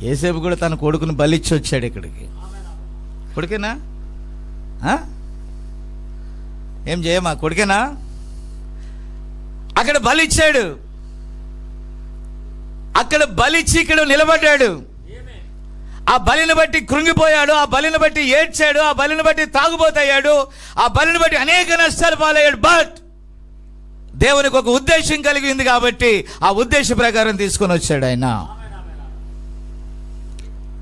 యేసేపు కూడా తన కొడుకుని బలిచ్చి వచ్చాడు ఇక్కడికి. కొడుకేనా? ఏం చేయమా? కొడుకేనా? అక్కడ బలిచ్చాడు. అక్కడ బలిచ్చి ఇక్కడ నిలబడ్డాడు. ఆ బలిని బట్టి కృంగిపోయాడు. ఆ బలిని బట్టి ఏడ్చాడు. ఆ బలిని బట్టి తాగుబోతయ్యాడు. ఆ బలిని బట్టి అనేక నష్టాలు పాలయ్యాడు. బట్ దేవునికి ఒక ఉద్దేశం కలిగింది కాబట్టి ఆ ఉద్దేశ ప్రకారం తీసుకొని వచ్చాడు ఆయన.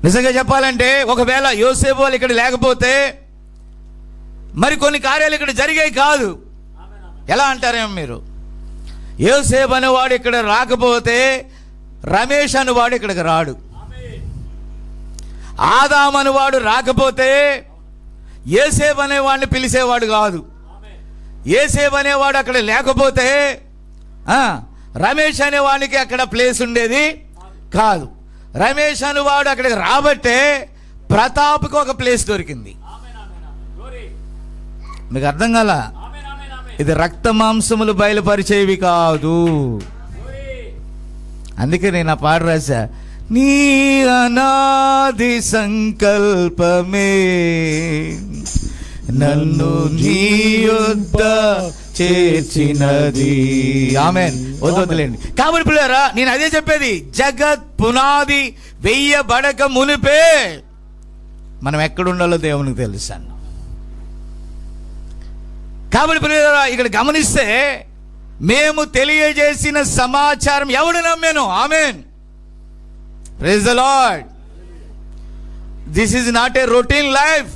నిజంగా చెప్పాలంటే ఒకవేళ యోసేపు వాళ్ళు ఇక్కడ లేకపోతే మరి కొన్ని కార్యాలు ఇక్కడ జరిగాయి కాదు. ఎలా అంటారేమో మీరు? యోసేపు అనేవాడు ఇక్కడ రాకపోతే రమేష్ అనేవాడు ఇక్కడికి రాడు. ఆదాం అనేవాడు రాకపోతే యేసేపు అనేవాడిని పిలిచేవాడు కాదు. యేసేపు అనేవాడు అక్కడ లేకపోతే రమేష్ అనేవాడికి అక్కడ ప్లేస్ ఉండేది కాదు. రమేష్ అనేవాడు అక్కడికి రాబట్టే ప్రతాప్కి ఒక ప్లేస్ దొరికింది. మీకు అర్థం కాల? ఇది రక్త మాంసములు బయలుపరిచేవి కాదు. అందుకే నేను ఆ పాట రాశా. నీ అనాది సంకల్పమే నన్ను నీ యొద్ద చేర్చినది. ఆమేన్. వదిలేండి. కాబట్టి పిల్లరా, నేను అదే చెప్పేది. జగత్ పునాది వెయ్యబడక మునిపే మనం ఎక్కడుండాలో దేవునికి తెలుసు అన్న. కాబట్టి పిల్లరా, ఇక్కడ గమనిస్తే మేము తెలియజేసిన సమాచారం ఎవడు నమ్మాను? Amen. Praise the Lord. This is not a routine life.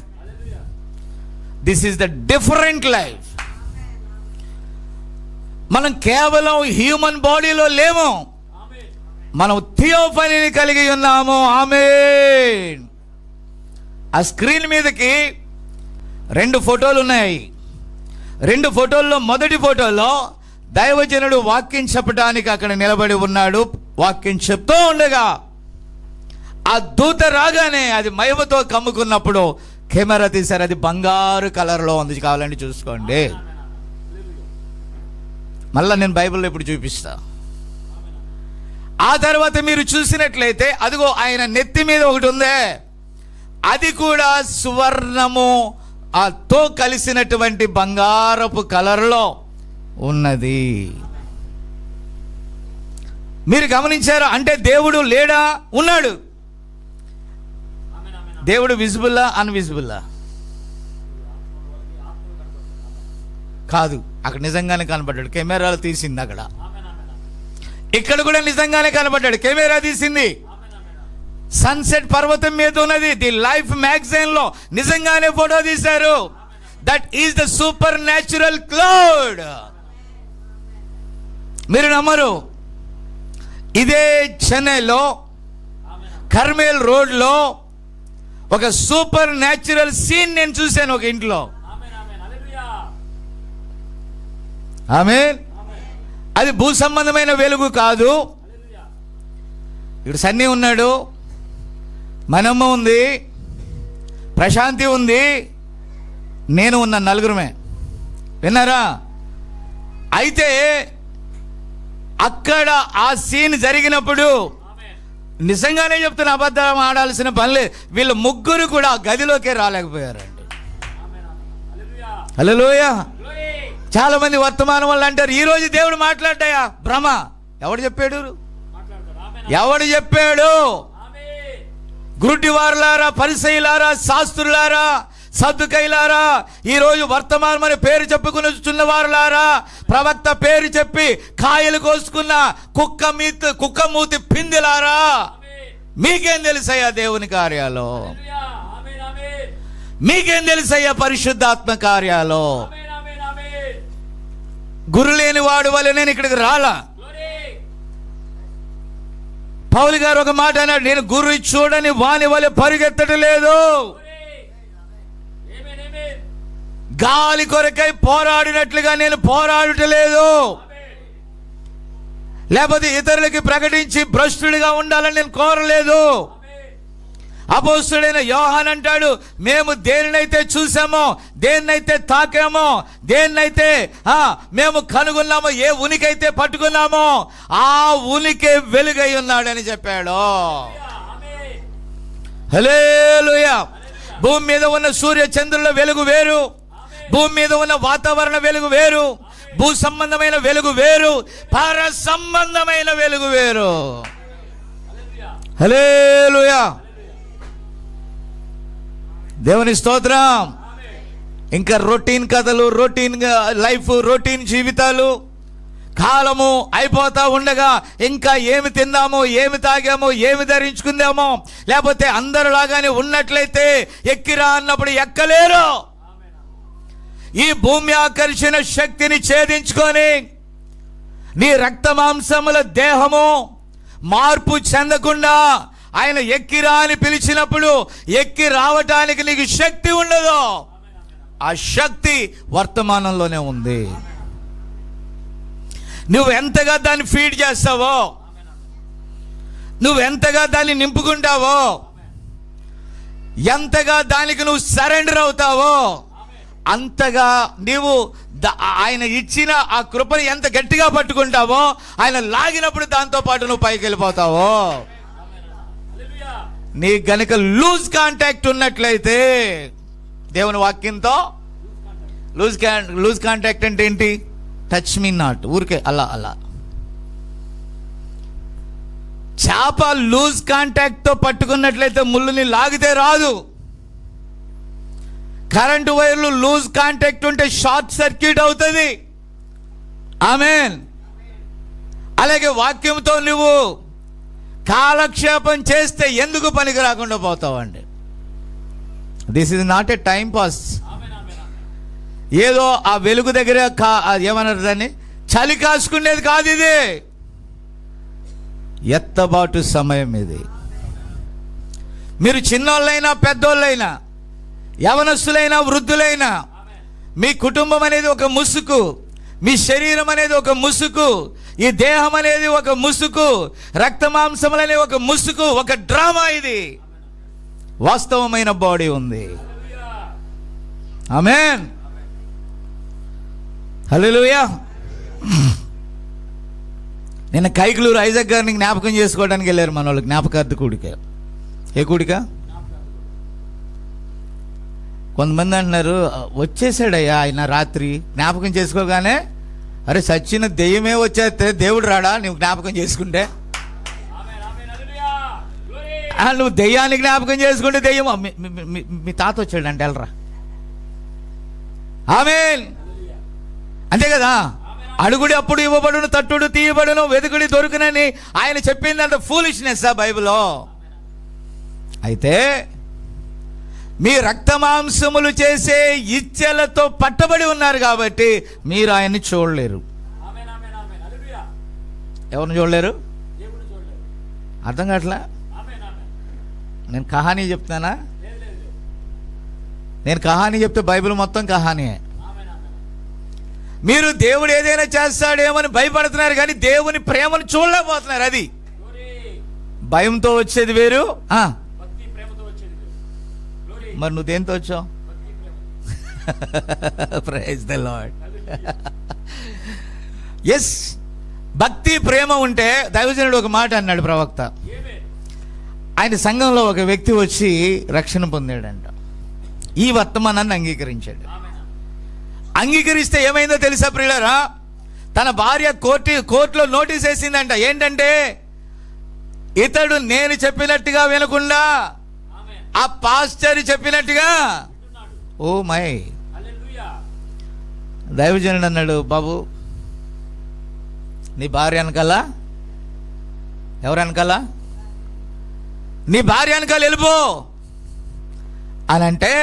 This is the different life. మనం కేవలం హ్యూమన్ బాడీలో లేము, మనం థియోఫనీని కలిగి ఉన్నాము. ఆమేన్. ఆ స్క్రీన్ మీదకి 2 ఫోటోలు ఉన్నాయి. 2 ఫోటోల్లో మొదటి ఫోటోలో దైవజనుడు వాక్యం చెప్పడానికి అక్కడ నిలబడి ఉన్నాడు. వాక్యం చెప్తూ ఉండగా ఆ దూత రాగానే అది మహిమతో కమ్ముకున్నప్పుడు కెమెరా తీశారు. అది బంగారు కలర్లో ఉంది. కావాలంటే చూసుకోండి. మళ్ళా నేను బైబిల్లో ఇప్పుడు చూపిస్తా. ఆ తర్వాత మీరు చూసినట్లయితే అదిగో ఆయన నెత్తి మీద ఒకటి ఉందే, అది కూడా సువర్ణము తో కలిసినటువంటి బంగారపు కలర్లో ఉన్నది. మీరు గమనించారా? అంటే దేవుడు లేడా? ఉన్నాడు. దేవుడు విజిబుల్లా అన్విజిబుల్లా? కాదు. అక్కడ నిజంగానే కనబడ్డాడు. కెమెరాలు తీసింది. అక్కడ ఇక్కడ కూడా నిజంగానే కనబడ్డాడు. కెమెరా తీసింది. సన్సెట్ పర్వతం మీద ఉన్నది. ది లైఫ్ మ్యాగజైన్ లో నిజంగానే ఫోటో తీశారు. That is the super natural cloud. మీరు నమ్మరు. ఇదే చెన్నైలో కర్మేల్ రోడ్లో ఒక సూపర్ న్యాచురల్ సీన్ నేను చూశాను ఒక ఇంట్లో. ఆమేన్. అది భూ సంబంధమైన వెలుగు కాదు. ఇక్కడ సన్నీ ఉన్నాడు, మనమ్మ ఉంది, ప్రశాంతి ఉంది, నేను ఉన్న నలుగురమే. విన్నారా? అయితే అక్కడ ఆ సీన్ జరిగినప్పుడు నిజంగానే చెప్తున్న, అబద్ధం ఆడాల్సిన పనిలే. వీళ్ళు ముగ్గురు కూడా గదిలోకే రాలేకపోయారండి. హల్లెలూయా. చాలా మంది వర్తమానం వాళ్ళు అంటారు, ఈ రోజు దేవుడు మాట్లాడ్డాయా? భ్రమ. ఎవడు చెప్పాడు? ఎవడు చెప్పాడు? గుడ్డివారులారా, పరిసయ్యులారా, శాస్త్రులారా, సద్దుకైలారా, ఈరోజు వర్తమానం అనే పేరు చెప్పుకుని వారులారా, ప్రవక్త పేరు చెప్పి కాయలు కోసుకున్న కుక్క మూతి పిందిలారా, మీకేం తెలుసయ్యా దేవుని కార్యాలు? మీకేం తెలుసయ్యా పరిశుద్ధాత్మ కార్యాలు? గురు లేని వాడు వల్ల నేను ఇక్కడికి రాలా. పౌలు గారు ఒక మాట అన్నాడు, నేను గురు చూడని వాని వల్ల పరిగెత్తడం లేదు. గాలి కొరకై పోరాడినట్లుగా నేను పోరాడటలేదు. లేకపోతే ఇతరులకి ప్రకటించి భ్రష్టుడిగా ఉండాలని నేను కోరలేదు. అపోస్తుడైన యోహాన్ అంటాడు, మేము దేనినైతే చూసామో, దేన్నైతే తాకామో, దేన్నైతే మేము కనుగొన్నామో, ఏ ఉనికైతే పట్టుకున్నామో ఆ ఉనికి వెలుగై ఉన్నాడని చెప్పాడు. హల్లెలూయా. భూమి మీద ఉన్న సూర్య చంద్రుల వెలుగు వేరు, భూమి మీద ఉన్న వాతావరణ వెలుగు వేరు, భూ సంబంధమైన వెలుగు వేరు, పర సంబంధమైన వెలుగు వేరు. హల్లెలూయా. దేవుని స్తోత్రం. ఇంకా రొటీన్ కథలు, రొటీన్ లైఫ్, రొటీన్ జీవితాలు, కాలము అయిపోతా ఉండగా ఇంకా ఏమి తిందామో, ఏమి తాగామో, ఏమి ధరించుకుందామో, లేకపోతే అందరిలాగానే ఉన్నట్లయితే ఎక్కిరా అన్నప్పుడు ఎక్కలేరు. ఈ భూమి ఆకర్షణ శక్తిని ఛేదించుకొని నీ రక్త మాంసముల దేహము మార్పు చెందకుండా ఆయన ఎక్కిరా అని పిలిచినప్పుడు ఎక్కి రావటానికి నీకు శక్తి ఉండదు. ఆ శక్తి వర్తమానంలోనే ఉంది. నువ్వు ఎంతగా దాన్ని ఫీడ్ చేస్తావో, నువ్వు ఎంతగా దాన్ని నింపుకుంటావో, ఎంతగా దానికి నువ్వు సరెండర్ అవుతావో, అంతగా నీవు ఆయన ఇచ్చిన ఆ కృపని ఎంత గట్టిగా పట్టుకుంటావో, ఆయన లాగినప్పుడు దాంతో పాటు నువ్వు పైకి వెళ్ళిపోతావో. నీ గనుక లూజ్ కాంటాక్ట్ ఉన్నట్లయితే దేవుని వాక్యంతో, లూజ్ కాంటాక్ట్ అంటే ఏంటి? టచ్ మీ నాట్, ఊరికే అలా అలా. చేప లూజ్ కాంటాక్ట్ తో పట్టుకున్నట్లయితే ముళ్ళుని లాగితే రాదు. కరెంటు వైర్లు లూజ్ కాంటాక్ట్ ఉంటే షార్ట్ సర్క్యూట్ అవుతుంది. ఆమేన్. అలాగే వాక్యంతో నువ్వు కాలక్షేపం చేస్తే ఎందుకు పనికి రాకుండా పోతావండి. This is not a time pass. ఏదో ఆ వెలుగు దగ్గర ఏమన్నారు దాన్ని, చలి కాసుకునేది కాదు ఇది. ఎత్తబాటు సమయం ఇది. మీరు చిన్నోళ్ళైనా పెద్దోళ్ళైనా, యవనస్తులైనా వృద్ధులైనా, మీ కుటుంబం అనేది ఒక ముసుగు, మీ శరీరం అనేది ఒక ముసుగు, ఈ దేహం అనేది ఒక ముసుగు, రక్త మాంసములనే ఒక ముసుగు, ఒక డ్రామా. ఇది వాస్తవమైన బాడీ ఉంది. ఆమేన్. హల్లెలూయా. నిన్న కైకులూరు ఐజాక్ గారిని జ్ఞాపకం చేసుకోవడానికి వెళ్ళారు మన వాళ్ళు, జ్ఞాపకార్థ కూడిక. ఏ కూడిక? కొంతమంది అంటున్నారు, వచ్చేసాడయ్యా ఆయన రాత్రి, జ్ఞాపకం చేసుకోగానే అరే సచ్చిన దెయ్యమే వచ్చేస్తే దేవుడు రాడా నువ్వు జ్ఞాపకం చేసుకుంటే? నువ్వు దెయ్యాన్ని జ్ఞాపకం చేసుకుంటే దెయ్యం మీ తాత వచ్చాడు అంటే వెళ్ళరా. ఆమేన్. అంతే కదా. అడుగుడి అప్పుడు ఇవ్వబడును, తట్టుడు తీయబడును, వెతుకుడి దొరుకునని ఆయన చెప్పింది. అంత ఫూలిష్నెస్ ఆ బైబిల్లో. అయితే మీ రక్త మాంసములు చేసే ఇచ్చలతో పట్టబడి ఉన్నారు కాబట్టి మీరు ఆయన్ని చూడలేరు. ఎవరిని చూడలేరు? అర్థం కావట్లా? నేను కహానీ చెప్తానా? నేను కహానీ చెప్తే బైబిల్ మొత్తం కహానీయే. మీరు దేవుడు ఏదైనా చేస్తాడేమని భయపడుతున్నారు కానీ దేవుని ప్రేమను చూడలేకపోతున్నారు. అది భయంతో వచ్చేది వేరు. మరి నువ్వు దేంతో వచ్చావు? Praise the lord. ఎస్, భక్తి ప్రేమ ఉంటే, దైవజనుడు ఒక మాట అన్నాడు ప్రవక్త. ఆయన సంఘంలో ఒక వ్యక్తి వచ్చి రక్షణ పొందాడంట. ఈ వర్తమానాన్ని అంగీకరించాడు. అంగీకరిస్తే ఏమైందో తెలుసా ప్రియులారా? తన భార్య కోర్టులో నోటీస్ వేసిందంట. ఏంటంటే ఇతడు నేను చెప్పినట్టుగా వినకుండా ఆ పాస్టర్ చెప్పినట్టుగా. Oh my. దైవజనుడు అన్నాడు, బాబు నీ భార్య అనకాల, ఎవరు అనకాల? నీ భార్య అనకాల వెళ్ళిపో అని అంటే,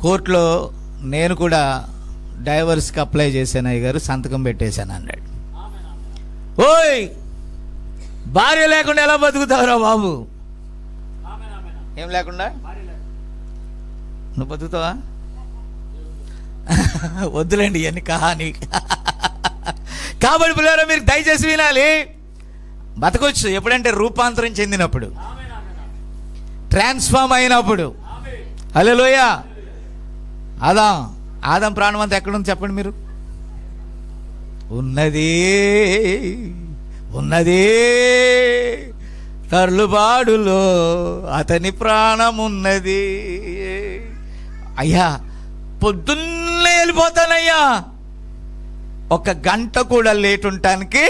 కోర్టులో నేను కూడా డైవర్స్కి అప్లై చేశాను అయ్య గారు, సంతకం పెట్టేశాను అన్నాడు. ఓయ్, భార్య లేకుండా ఎలా బతుకుతావురా బాబు? ఏం లేకుండా నువ్వు బతుకుతావా? వద్దులేండి ఇవన్నీ కహాని. కాబట్టి పిల్లరా, మీరు దయచేసి వినాలి. బతకొచ్చు ఎప్పుడంటే రూపాంతరం చెందినప్పుడు, ట్రాన్స్ఫార్మ్ అయినప్పుడు. హల్లెలూయా. ఆదాం ప్రాణం అంతా ఎక్కడుంది చెప్పండి మీరు? ఉన్నది తర్లుబాడులో అతని ప్రాణం ఉన్నది. అయ్యా, పొద్దున్నే వెళ్ళిపోతానయ్యా, 1 గంట కూడా లేట్ ఉండటానికి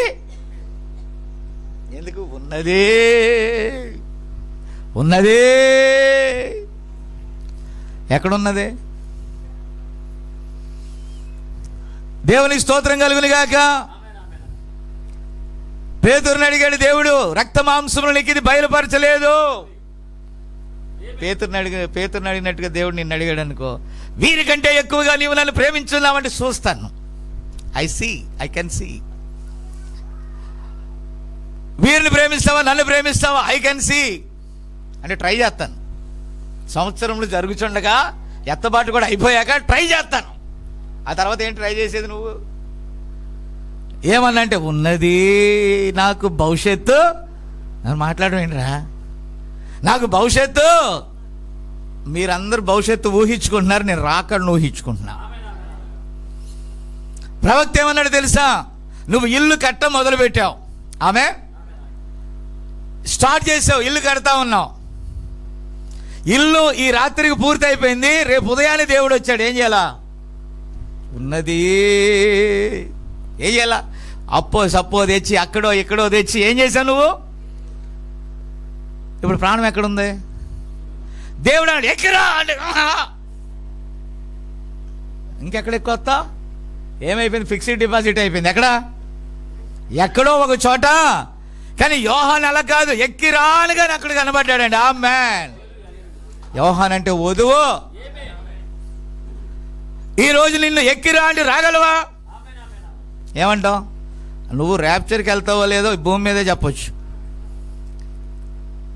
ఎందుకు? ఉన్నది ఎక్కడున్నది? దేవునికి స్తోత్రం కలుగును గాక. పేతురుని అడిగాడు దేవుడు, రక్త మాంసములు నీకు ఇది బయలుపరచలేదు. పేతురుని అడిగినట్టుగా దేవుడు నిన్ను అడిగాడు అనుకో, వీరికంటే ఎక్కువగా నీవు నన్ను ప్రేమించున్నావంటే చూస్తాను. I can see. వీరిని ప్రేమిస్తావా, నన్ను ప్రేమిస్తావా? I can see. అంటే ట్రై చేస్తాను. సంవత్సరంలో జరుగుతుండగా ఎత్తబాటు కూడా అయిపోయాక ట్రై చేస్తాను. ఆ తర్వాత ఏంటి ట్రై చేసేది నువ్వు? ఏమన్నా అంటే ఉన్నది నాకు భవిష్యత్తు. నన్ను మాట్లాడమేంట్రా, నాకు భవిష్యత్తు. మీరందరూ భవిష్యత్తు ఊహించుకుంటున్నారు, నేను రాకడను ఊహించుకుంటున్నా. ప్రవక్త ఏమన్నాడు తెలుసా? నువ్వు ఇల్లు కట్ట మొదలు పెట్టావు, ఆమె స్టార్ట్ చేసావు, ఇల్లు కడతా ఉన్నావు. ఇల్లు ఈ రాత్రికి పూర్తి అయిపోయింది, రేపు ఉదయాన్నే దేవుడు వచ్చాడు. ఏం చేయాలా? ఉన్నది ఏం చేయాలా? సప్పో తెచ్చి అక్కడో ఇక్కడో తెచ్చి ఏం చేశావు నువ్వు? ఇప్పుడు ప్రాణం ఎక్కడుంది? దేవుడు అన్నాడు ఎక్కరా అంటే ఇంకెక్కడ ఎక్కువ? ఏమైపోయింది? ఫిక్స్డ్ డిపాజిట్ అయిపోయింది. ఎక్కడో ఒక చోట. కానీ యోహాన్ అలా కాదు, ఎక్కిరానుగా అక్కడ కనబడ్డాడండి. ఆమేన్. యోహాన్ అంటే వధువు. ఈరోజు నిన్ను ఎక్కిరా అంటే రాగలవా? ఏమంటావు? నువ్వు ర్యాప్చర్కి వెళ్తావో లేదో భూమి మీదే చెప్పొచ్చు.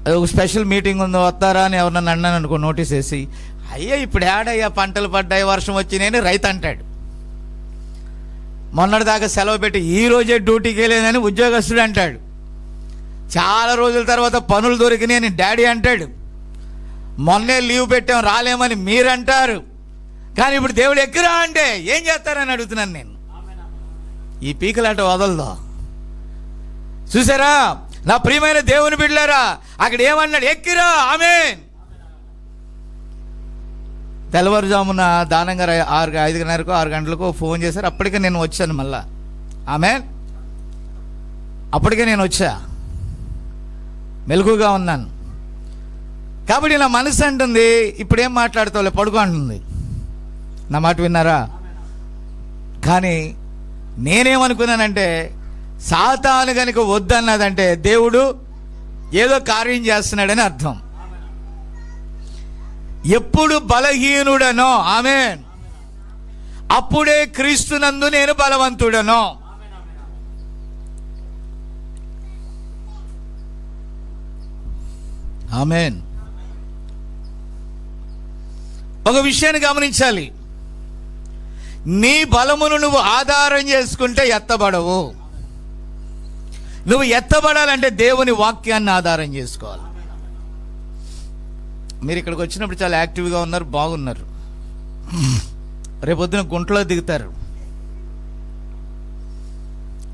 అది ఒక స్పెషల్ మీటింగ్ ఉందో, వస్తారా అని ఎవరన్నా అన్నాను అనుకో, నోటీస్ వేసి, అయ్యా ఇప్పుడు ఏడయ్యా పంటలు పడ్డాయి, వర్షం వచ్చినాయని రైతు అంటాడు. మొన్నటిదాకా సెలవు పెట్టి ఈ రోజే డ్యూటీకి వెళ్ళేదని ఉద్యోగస్తుడు అంటాడు. చాలా రోజుల తర్వాత పనులు దొరికినాయని డాడీ అంటాడు. మొన్నే లీవ్ పెట్టాం రాలేమని మీరంటారు. కానీ ఇప్పుడు దేవుడు ఎక్కిరా అంటే ఏం చేస్తారని అడుగుతున్నాను నేను. ఈ పీకలాట వదలదో. చూసారా నా ప్రియమైన దేవుని బిడ్డలారా, అక్కడ ఏమన్నాడు? ఎక్కిరా. ఆమేన్. తెల్లవారుజామున దానంగా 5:30కో 6 గంటలకో ఫోన్ చేశారు. అప్పటికే నేను వచ్చాను మళ్ళా. ఆమేన్. అప్పటికే నేను వచ్చా, మెలకుగా ఉన్నాను. కాబట్టి నా మనసు అంటుంది, ఇప్పుడేం మాట్లాడతావులే, పడుకో అంటుంది. నా మాట విన్నారా? కానీ నేనేమనుకున్నానంటే, సాతాను కనుక వద్దన్నదంటే దేవుడు ఏదో కార్యం చేస్తున్నాడని అర్థం. ఎప్పుడు బలహీనుడనో, ఆమేన్, అప్పుడే క్రీస్తునందు నేను బలవంతుడనో. ఆమేన్. ఒక విషయాన్ని గమనించాలి, నీ బలమును నువ్వు ఆధారం చేసుకుంటే ఎత్తబడవు. నువ్వు ఎత్తబడాలంటే దేవుని వాక్యాన్ని ఆధారం చేసుకోవాలి. మీరు ఇక్కడికి వచ్చినప్పుడు చాలా యాక్టివ్గా ఉన్నారు, బాగున్నారు. రేపొద్దున గుంటలో దిగుతారు.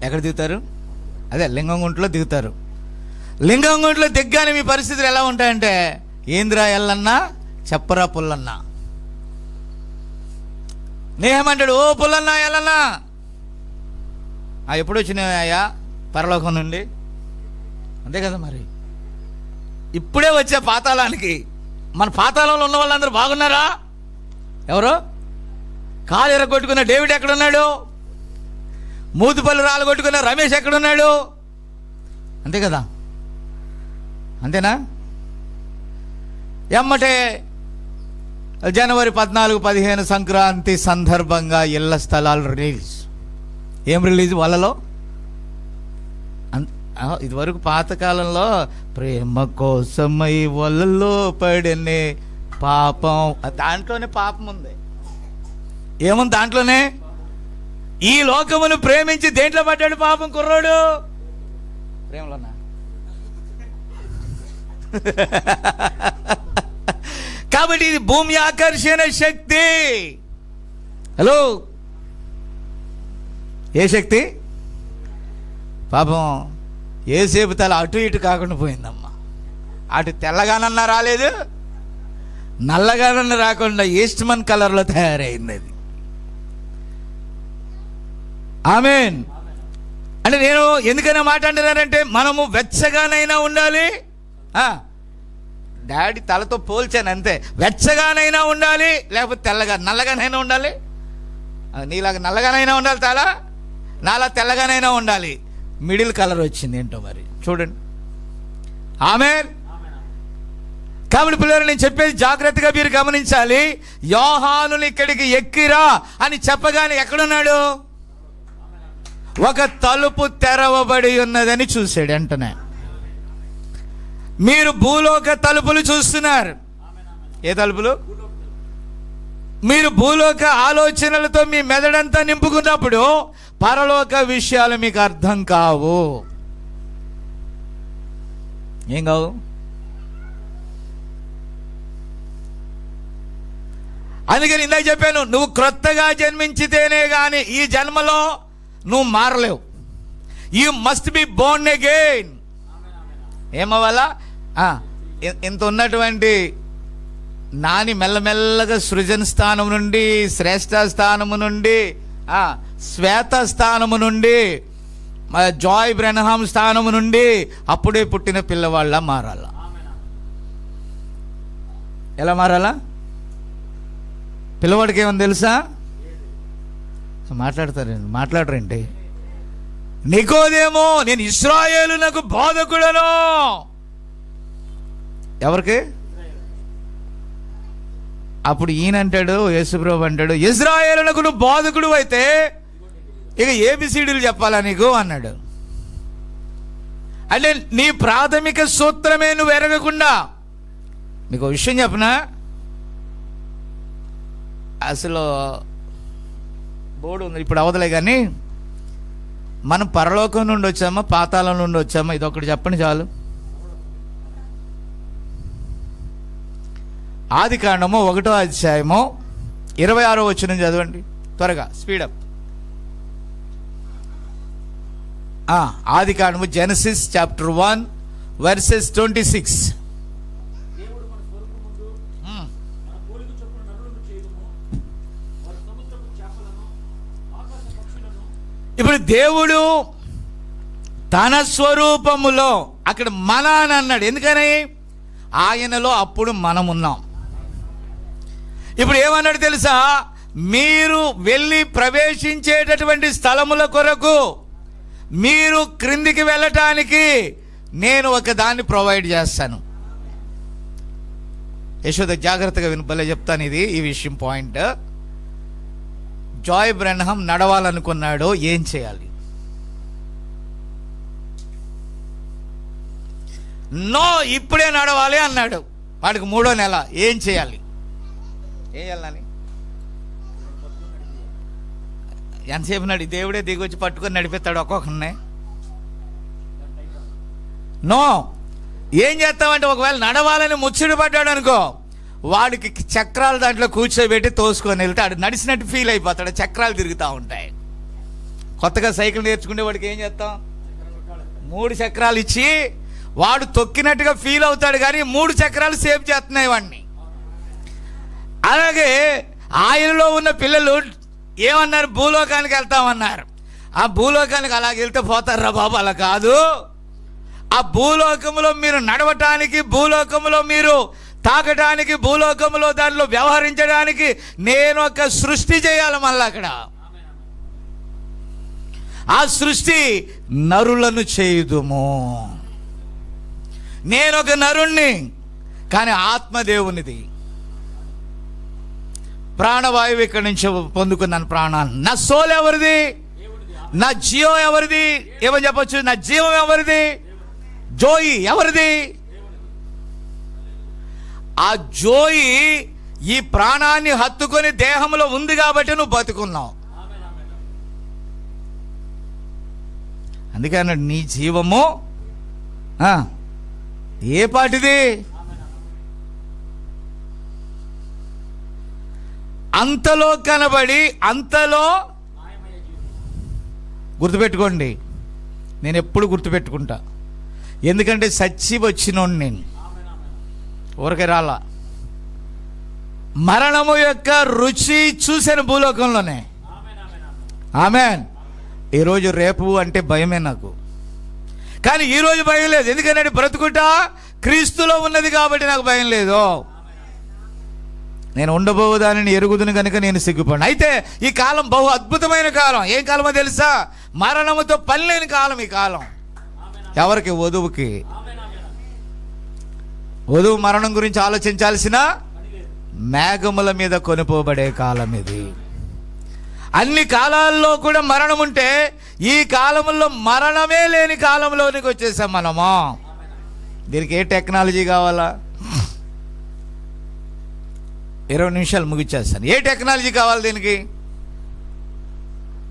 ఎక్కడ దిగుతారు? అదే లింగం గుంటలో దిగుతారు. లింగం గుంటలో దిగ్గానే మీ పరిస్థితులు ఎలా ఉంటాయంటే, ఏంద్రా ఎల్లన్నా, చెప్పరా పుల్లన్నా. నేనేమంటాడు? ఓ పుల్లన్నా ఎల్లన్నా. ఎప్పుడు వచ్చినాయా? పరలోకం నుండి. అంతే కదా మరి. ఇప్పుడే వచ్చే పాతాళానికి. మన పాతాళంలో ఉన్న వాళ్ళందరూ బాగున్నారా? ఎవరు? కాలు ఎరగొట్టుకున్న డేవిడ్ ఎక్కడున్నాడు? మూతుపల్లి రాలగొట్టుకున్న రమేష్ ఎక్కడున్నాడు? అంతే కదా, అంతేనా? ఎమ్మటే జనవరి 14, 15 సంక్రాంతి సందర్భంగా ఇళ్ల స్థలాలు రిలీజ్. ఏం రిలీజ్ వాళ్ళలో? ఇదివరకు పాతకాలంలో ప్రేమ కోసమై వలలో పడనే పాపం, దాంట్లోనే పాపం ఉంది. ఏముంది దాంట్లోనే? ఈ లోకమును ప్రేమించి దేంట్లో పడ్డాడు పాపం కుర్రోడు? ప్రేమలోనా? కాబట్టి ఇది భూమి ఆకర్షణ శక్తి. హలో, ఏ శక్తి? పాపం ఏసేపు తల అటు ఇటు కాకుండా పోయిందమ్మా. అటు తెల్లగానన్నా రాలేదు, నల్లగానన్నా రాకుండా ఈస్ట్మన్ కలర్లో తయారైంది అది. ఆమేన్. అంటే నేను ఎందుకైనా మాట అంటున్నానంటే, మనము వెచ్చగానైనా ఉండాలి. డాడీ తలతో పోల్చాను అంతే. వెచ్చగానైనా ఉండాలి, లేకపోతే నల్లగానైనా ఉండాలి. నీలాగా నల్లగానైనా ఉండాలి తల, నాలా తెల్లగానైనా ఉండాలి. మిడిల్ కలర్ వచ్చింది ఏంటో మరి చూడండి. ఆమేన్. కాబట్టి పిల్లలు, నేను చెప్పేది జాగ్రత్తగా మీరు గమనించాలి. యోహానుని ఇక్కడికి ఎక్కిరా అని చెప్పగానే ఎక్కడున్నాడు? ఒక తలుపు తెరవబడి ఉన్నదని చూశాడు వెంటనే. మీరు భూలోక తలుపులు చూస్తున్నారు. ఏ తలుపులు? మీరు భూలోక ఆలోచనలతో మీ మెదడంతా నింపుకున్నప్పుడు పరలోక విషయాలు మీకు అర్థం కావు. ఏం కావు? అందుకని ఇందాక చెప్పాను, నువ్వు క్రొత్తగా జన్మించితేనే గాని ఈ జన్మలో నువ్వు మారలేవు. You must be born again. ఏమవ్వాలా? ఇంత ఉన్నటువంటి నాని మెల్లమెల్లగా సృజన స్థానం నుండి, శ్రేష్ఠ స్థానము నుండి, శ్వేత స్థానము నుండి, జాయ్ బ్రెనహాం స్థానము నుండి అప్పుడే పుట్టిన పిల్లవాళ్ళ మారాలా. ఎలా మారాలా? పిల్లవాడికి ఏమని తెలుసా? మాట్లాడరండి. నికోదేమో, నేను ఇశ్రాయేలునకు బోధకుడను. ఎవరికి? అప్పుడు ఈయన అంటాడు, యేసుప్రభు అంటాడు, ఇశ్రాయేలునకు నువ్వు బోధకుడు అయితే ఇక ఏబిసిడీలు చెప్పాలా నీకు అన్నాడు. అంటే నీ ప్రాథమిక సూత్రమే నువ్వు ఎరగకుండా. మీకు ఒక విషయం చెప్పనా? అసలు బోర్డు ఉంది, ఇప్పుడు అవదలే, కానీ మనం పరలోకం నుండి వచ్చామా పాతాళం నుండి వచ్చామా? ఇదొకటి చెప్పండి చాలు. ఆదికాండము 1వ అధ్యాయము 26వ వచనం చదవండి త్వరగా, స్పీడప్. ఆదికాండము, జెనసిస్ చాప్టర్ 1 వర్సెస్ 26. ఇప్పుడు దేవుడు తన స్వరూపములో, అక్కడ మన అని అన్నాడు. ఎందుకని? ఆయనలో అప్పుడు మనం ఉన్నాం. ఇప్పుడు ఏమన్నాడు తెలుసా? మీరు వెళ్ళి ప్రవేశించేటటువంటి స్థలముల కొరకు, మీరు క్రిందికి వెళ్ళటానికి నేను ఒక దాన్ని ప్రొవైడ్ చేస్తాను. యశోద జాగ్రత్తగా వినపలే చెప్తాను ఇది, ఈ విషయం పాయింట్. జాయ్ బ్రెనహాం నడవాలనుకున్నాడు, ఏం చేయాలి? నో, ఇప్పుడే నడవాలి అన్నాడు. వాడికి 3వ నెల. ఏం చేయాలి? ఎంతసేపు నడి? దేవుడే దిగొచ్చి పట్టుకొని నడిపిస్తాడు ఒక్కొక్కరిని. నో, ఏం చేస్తామంటే ఒకవేళ నడవాలని ముచ్చడి పడ్డాడు అనుకో, వాడికి చక్రాలు దాంట్లో కూర్చోబెట్టి తోసుకొని వెళ్తే ఆడు నడిచినట్టు ఫీల్ అయిపోతాడు. చక్రాలు తిరుగుతూ ఉంటాయి. కొత్తగా సైకిల్ నేర్చుకునే వాడికి ఏం చేస్తాం? 3 చక్రాలు ఇచ్చి వాడు తొక్కినట్టుగా ఫీల్ అవుతాడు, కానీ 3 చక్రాలు సేవ్ చేస్తున్నాయి వాడిని. అలాగే ఆయనలో ఉన్న పిల్లలు ఏమన్నారు? భూలోకానికి వెళ్తామన్నారు. ఆ భూలోకానికి అలాగే వెళ్తే పోతారా బాబు? అలా కాదు. ఆ భూలోకములో మీరు నడవటానికి, భూలోకములో మీరు తాకడానికి, భూలోకములో దానిలో వ్యవహరించడానికి నేను ఒక సృష్టి చేయాలి. మళ్ళీ అక్కడ ఆ సృష్టి నరులను చేయుదుము. నేను ఒక నరుణ్ణి, కానీ ఆత్మదేవునిది. ప్రాణవాయువు ఇక్కడి నుంచి పొందుకున్నాను ప్రాణాన్ని. నా సోల్ ఎవరిది? నా జీవం ఎవరిది? ఏమని చెప్పొచ్చు? నా జీవం ఎవరిది? జోయి ఎవరిది? ఆ జోయి ఈ ప్రాణాన్ని హత్తుకొని దేహంలో ఉంది కాబట్టి నువ్వు బతుకున్నావు. అందుకే అన్నాడు, నీ జీవము ఏ పాటిది? అంతలో కనబడి అంతలో. గుర్తుపెట్టుకోండి, నేను ఎప్పుడు గుర్తుపెట్టుకుంటా, ఎందుకంటే సచ్చి వచ్చినోడు నేను, ఊరికే రాలా. మరణము యొక్క రుచి చూశాను భూలోకంలోనే. ఆమేన్. ఈరోజు రేపు అంటే భయమే నాకు, కానీ ఈరోజు భయం లేదు. ఎందుకంటే బ్రతుకుట క్రీస్తులో ఉన్నది కాబట్టి నాకు భయం లేదు. నేను ఉండబోదానని ఎరుగుదును కనుక నేను సిగ్గుపడిన. అయితే ఈ కాలం బహు అద్భుతమైన కాలం. ఏం కాలమో తెలుసా? మరణముతో పని లేని కాలం ఈ కాలం. ఎవరికి? వధువుకి. వధువు మరణం గురించి ఆలోచించాల్సిన మేఘముల మీద కొనిపోబడే కాలం ఇది. అన్ని కాలాల్లో కూడా మరణం ఉంటే ఈ కాలంలో మరణమే లేని కాలంలోనికి వచ్చేసాం మనము. దీనికి ఏ టెక్నాలజీ కావాలా? 20 నిమిషాలు ముగిచ్చేస్తాను. ఏ టెక్నాలజీ కావాలి దీనికి?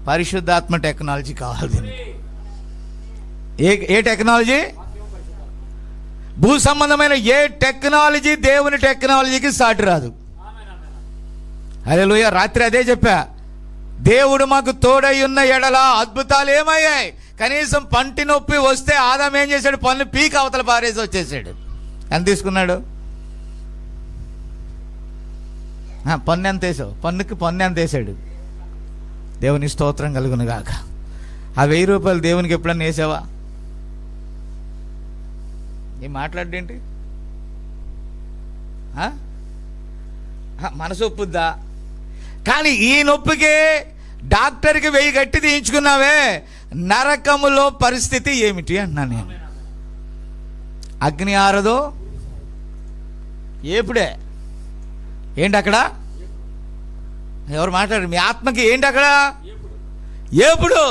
పరిశుద్ధాత్మ టెక్నాలజీ కావాలి దీనికి. ఏ టెక్నాలజీ? భూ సంబంధమైన ఏ టెక్నాలజీ దేవుని టెక్నాలజీకి సాటి రాదు. హల్లెలూయా. రాత్రి అదే చెప్పా, దేవుడు మాకు తోడై ఉన్న ఎడల అద్భుతాలు ఏమయ్యాయి? కనీసం పంటి నొప్పి వస్తే ఆదాం ఏం చేశాడు? పన్ను పీక్ అవతల పారేసి వచ్చేసాడు. ఎంత తీసుకున్నాడు? పన్ను ఎంత వేసావు? పన్నుకి పన్ను ఎంత వేసాడు? దేవుని స్తోత్రం కలుగును గాక. ఆ 1000 రూపాయలు దేవునికి ఎప్పుడన్నా వేసావా? ఏం మాట్లాడేంటి? మనసు ఒప్పుద్దా? కానీ ఈ నొప్పికి డాక్టర్కి 1000 గట్టి తీయించుకున్నావే, నరకములో పరిస్థితి ఏమిటి అన్నా నేను. అగ్ని ఆరదో ఏపుడే. ఏంటి అక్కడ? ఎవరు మాట్లాడారు? మీ ఆత్మకి ఏంటి అక్కడ? ఏపుడు.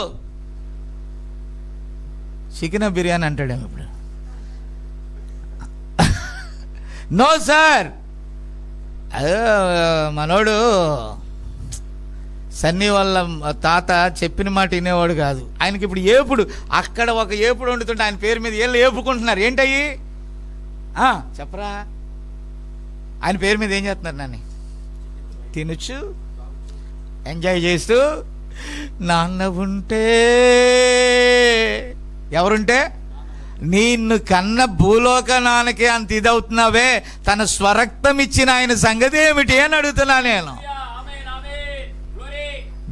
చికెన్ బిర్యానీ అంటాడేమో ఇప్పుడు. నో సార్, అదే మనోడు సన్నీ వాళ్ళ తాత చెప్పిన మాట వినేవాడు కాదు. ఆయనకి ఇప్పుడు ఏపుడు. అక్కడ ఒక ఏపుడు వండుతుంటే ఆయన పేరు మీద ఏళ్ళు ఏపుకుంటున్నారు. ఏంటయ్యి? చెప్పరా. ఆయన పేరు మీద ఏం చేస్తున్నారు? నన్ను తినచ్చు, ఎంజాయ్ చేస్తూ. నాన్న ఉంటే, ఎవరుంటే? నిన్ను కన్న భూలోక నాన్నకి అంత ఇదవుతున్నావే, తన స్వరక్తం ఇచ్చిన ఆయన సంగతి ఏమిటి అని అడుగుతున్నా నేను.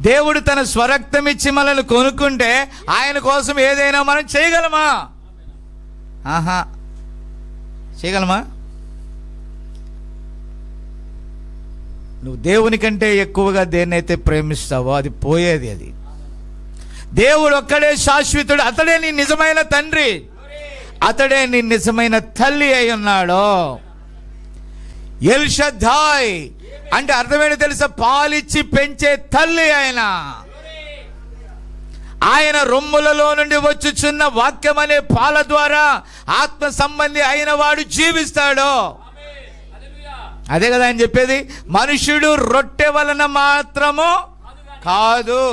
దేవుడు తన స్వరక్తం ఇచ్చి మనల్ని కొనుక్కుంటే ఆయన కోసం ఏదైనా మనం చేయగలమా? చేయగలమా? నువ్వు దేవుని కంటే ఎక్కువగా దేన్నైతే ప్రేమిస్తావో అది పోయేది. అది దేవుడు ఒక్కడే శాశ్వతుడు. అతడే నీ నిజమైన తండ్రి, అతడే నీ నిజమైన తల్లి అయి ఉన్నాడు. ఎల్ షద్దాయ్ అంటే అర్థమేంటో తెలుసా? పాలిచ్చి పెంచే తల్లి ఆయన రొమ్ములలో నుండి వచ్చుచున్న వాక్యం అనే పాల ద్వారా ఆత్మ సంబంధి అయిన వాడు జీవిస్తాడు. అదే కదా ఆయన చెప్పేది. మనుష్యుడు రొట్టె వలన మాత్రము కాదు,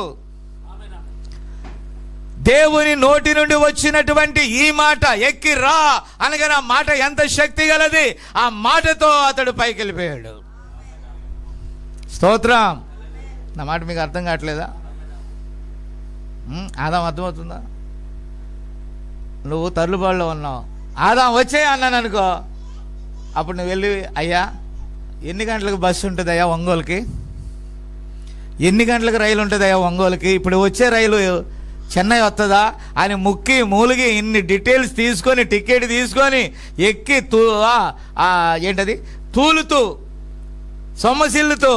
దేవుని నోటి నుండి వచ్చినటువంటి ఈ మాట ఎక్కి రా అనగానే ఆ మాట ఎంత శక్తి గలది. ఆ మాటతో అతడు పైకి వెళ్ళిపోయాడు. స్తోత్రం. నా మాట మీకు అర్థం కావట్లేదా? ఆదాం అర్థమవుతుందా? నువ్వు తల్లుబాడులో ఉన్నావు, ఆదాం వచ్చే అన్నాను అనుకో, అప్పుడు నువ్వు వెళ్ళి, అయ్యా ఎన్ని గంటలకు బస్సు ఉంటుంది అయ్యా ఒంగోలుకి? ఎన్ని గంటలకు రైలు ఉంటుంది అయ్యా ఒంగోలుకి? ఇప్పుడు వచ్చే రైలు చెన్నై వస్తుందా అని ముక్కి మూలిగి ఇన్ని డీటెయిల్స్ తీసుకొని టికెట్ తీసుకొని ఎక్కి ఏంటది తూలుతూ సొమ్మసిల్లుతూ,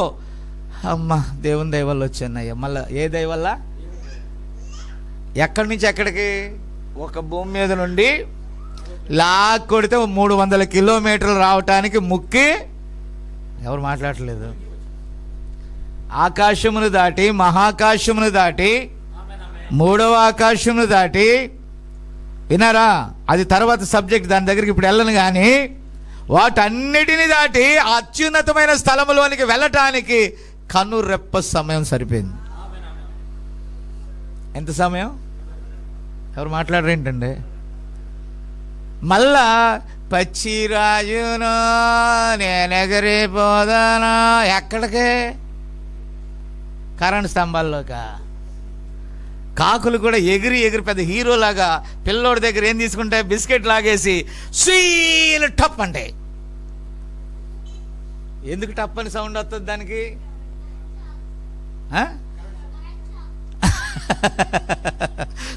అమ్మ దేవుని దయవల్ల వచ్చానయ్యా. మళ్ళీ ఏ దయవల్ల? ఎక్కడి నుంచి ఎక్కడికి? ఒక భూమి మీద నుండి లాక్ కొడితే 300 కిలోమీటర్లు రావటానికి ముక్కి. ఎవరు మాట్లాడట్లేదు? ఆకాశమును దాటి, మహాకాశమును దాటి, మూడవ ఆకాశమును దాటి, వినారా, అది తర్వాత సబ్జెక్ట్, దాని దగ్గరికి ఇప్పుడు వెళ్ళను. కానీ వాటన్నిటిని దాటి అత్యున్నతమైన స్థలములోనికి వెళ్ళటానికి కన్ను రెప్ప సమయం సరిపోయింది. ఎంత సమయం? ఎవరు మాట్లాడరేంటండి? మళ్ళా పచ్చిరాజును నేనెగరిపోదానా, ఎక్కడికే? కరెంట్ స్తంభాల్లోక. కాకులు కూడా ఎగిరి ఎగిరి పెద్ద హీరోలాగా పిల్లోడి దగ్గర ఏం తీసుకుంటే బిస్కెట్ లాగేసి సీలు టప్ అంటే. ఎందుకు టప్ అని సౌండ్ వస్తుంది దానికి?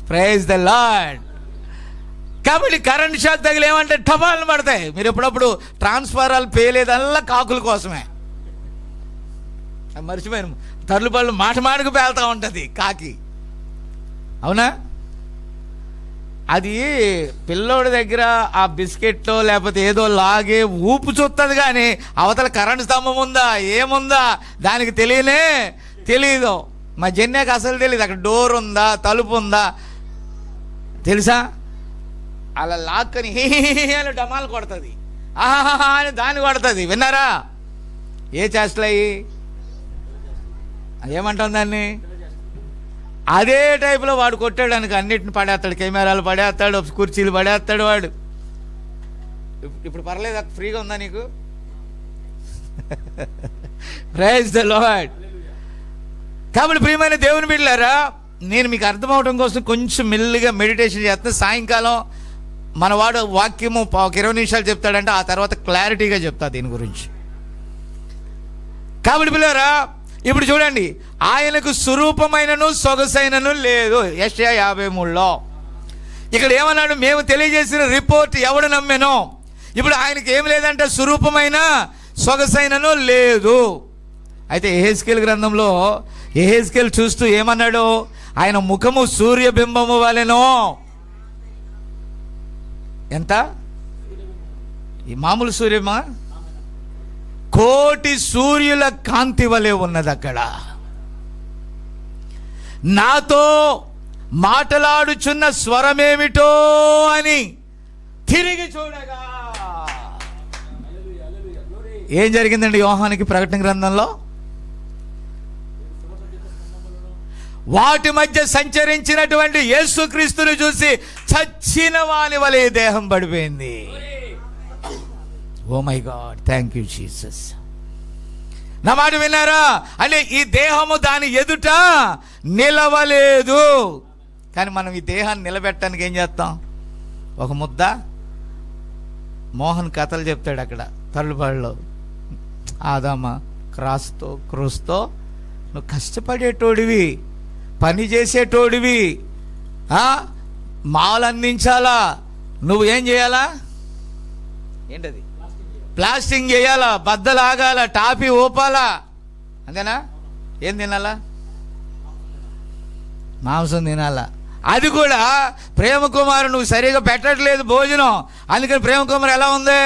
Praise the lord. కాబట్టి కరెంట్ షాక్ తగిలి ఏమంటే టపాలను పడతాయి. మీరు ఎప్పుడప్పుడు ట్రాన్స్ఫారాలు పేలేదల్లా కాకుల కోసమే. మర్చిపోయాను, తరులుపళ్ళు మాట మాటకు పేలుతూ ఉంటుంది కాకి, అవునా? అది పిల్లోడి దగ్గర ఆ బిస్కెట్లో లేకపోతే ఏదో లాగే ఊపు చూస్తుంది, కానీ అవతల కరెంట్ స్తంభం ఉందా ఏముందా దానికి తెలియదు. మా జన్యాకి అసలు తెలియదు అక్కడ డోర్ ఉందా తలుపు ఉందా తెలుసా. అలా లాక్కని అని డమాలు కొడుతుంది, ఆహా అని దాన్ని కొడుతుంది. విన్నారా? ఏ చేష్టలయ్యి ఏమంటాం దాన్ని? అదే టైపులో వాడు కొట్టాడానికి అన్నిటిని పడేస్తాడు, కెమెరాలు పడేస్తాడు, కుర్చీలు పడేస్తాడు వాడు. ఇప్పుడు పర్లేదు, ఫ్రీగా ఉందా నీకు? Praise the lord. కాబట్టి ప్రియమైన దేవుని బిడ్డలారా, నేను మీకు అర్థమవడం కోసం కొంచెం మెల్లిగా మెడిటేషన్ చేస్తాను. సాయంకాలం మనవాడు వాక్యము 20 నిమిషాలు చెప్తాడంటే ఆ తర్వాత క్లారిటీగా చెప్తా దీని గురించి. కాబట్టి పిల్లరా, ఇప్పుడు చూడండి, ఆయనకు స్వరూపమైనను సొగసైనను లేదు. యెషయా 53లో ఇక్కడ ఏమన్నాడు? మేము తెలియజేసిన రిపోర్ట్ ఎవడు నమ్మెనో. ఇప్పుడు ఆయనకి ఏం లేదంటే స్వరూపమైన సొగసైనను లేదు. అయితే యెహెజ్కేలు గ్రంథంలో యెహెజ్కేలు చూస్తూ ఏమన్నాడు? ఆయన ముఖము సూర్యబింబము వలెనో. ఎంత? ఈ మామూలు సూర్యమా? కోటి సూర్యుల కాంతి వలె ఉన్నది అక్కడ. నాతో మాటలాడుచున్న స్వరమేమిటో అని తిరిగి చూడగా ఏం జరిగిందండి యోహానికి ప్రకటన గ్రంథంలో? వాటి మధ్య సంచరించినటువంటి యేసుక్రీస్తుని చూసి చచ్చిన వాని వలె దేహం పడిపోయింది. Oh my god, thank you Jesus. నా మాట విన్నారా? అంటే ఈ దేహము దాని ఎదుట నిలవలేదు. కానీ మనం ఈ దేహాన్ని నిలబెట్టడానికి ఏం చేస్తాం? ఒక ముద్ద మోహన్ కథలు చెప్తాడు అక్కడ తల్లుబాడులో. ఆదామా క్రూస్తో నువ్వు కష్టపడేటోడివి, పని చేసేటోడివి, మాలు అందించాలా, నువ్వు ఏం చేయాలా? ఏంటది? ప్లాస్టింగ్ చేయాలా, బద్దలాగాల, టాపీ ఊపాలా, అంతేనా? ఏం తినాలా? మాంసం తినాలా. అది కూడా ప్రేమ కుమారు నువ్వు సరిగా పెట్టట్లేదు భోజనం, అందుకని ప్రేమ కుమారు ఎలా ఉంది?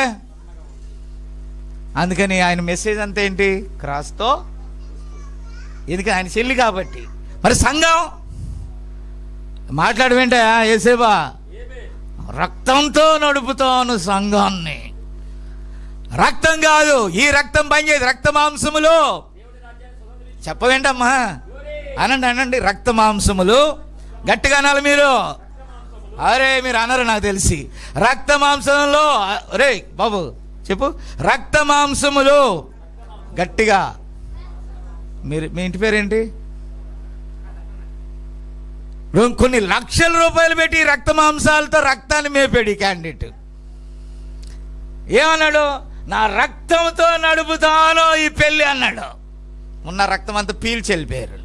అందుకని ఆయన మెసేజ్ అంతా ఏంటి? క్రాస్తో. ఎందుకని ఆయన చెల్లి కాబట్టి. మరి సంఘం మాట్లాడవేంటా? ఏసేబా రక్తంతో నడుపుతాను సంఘాన్ని. రక్తం కాదు, ఈ రక్తం పనిచేది రక్త మాంసములు. చెప్పవేంటమ్మా? అనండి రక్త మాంసములు. గట్టిగా అనాలి మీరు. అరే మీరు అనరు నాకు తెలిసి. రక్త మాంసంలో, రే బాబు చెప్పు, రక్త మాంసములు. గట్టిగా. మీరు మీ ఇంటి పేరేంటి? కొన్ని లక్షల రూపాయలు పెట్టి రక్త మాంసాలతో రక్తాన్ని మేపాడు ఈ క్యాండిడేట్. ఏమన్నాడు? నా రక్తంతో నడుపుతాను ఈ పెళ్ళి అన్నాడు. ఉన్న రక్తం అంతా పీల్చి వెళ్ళిపోయారు.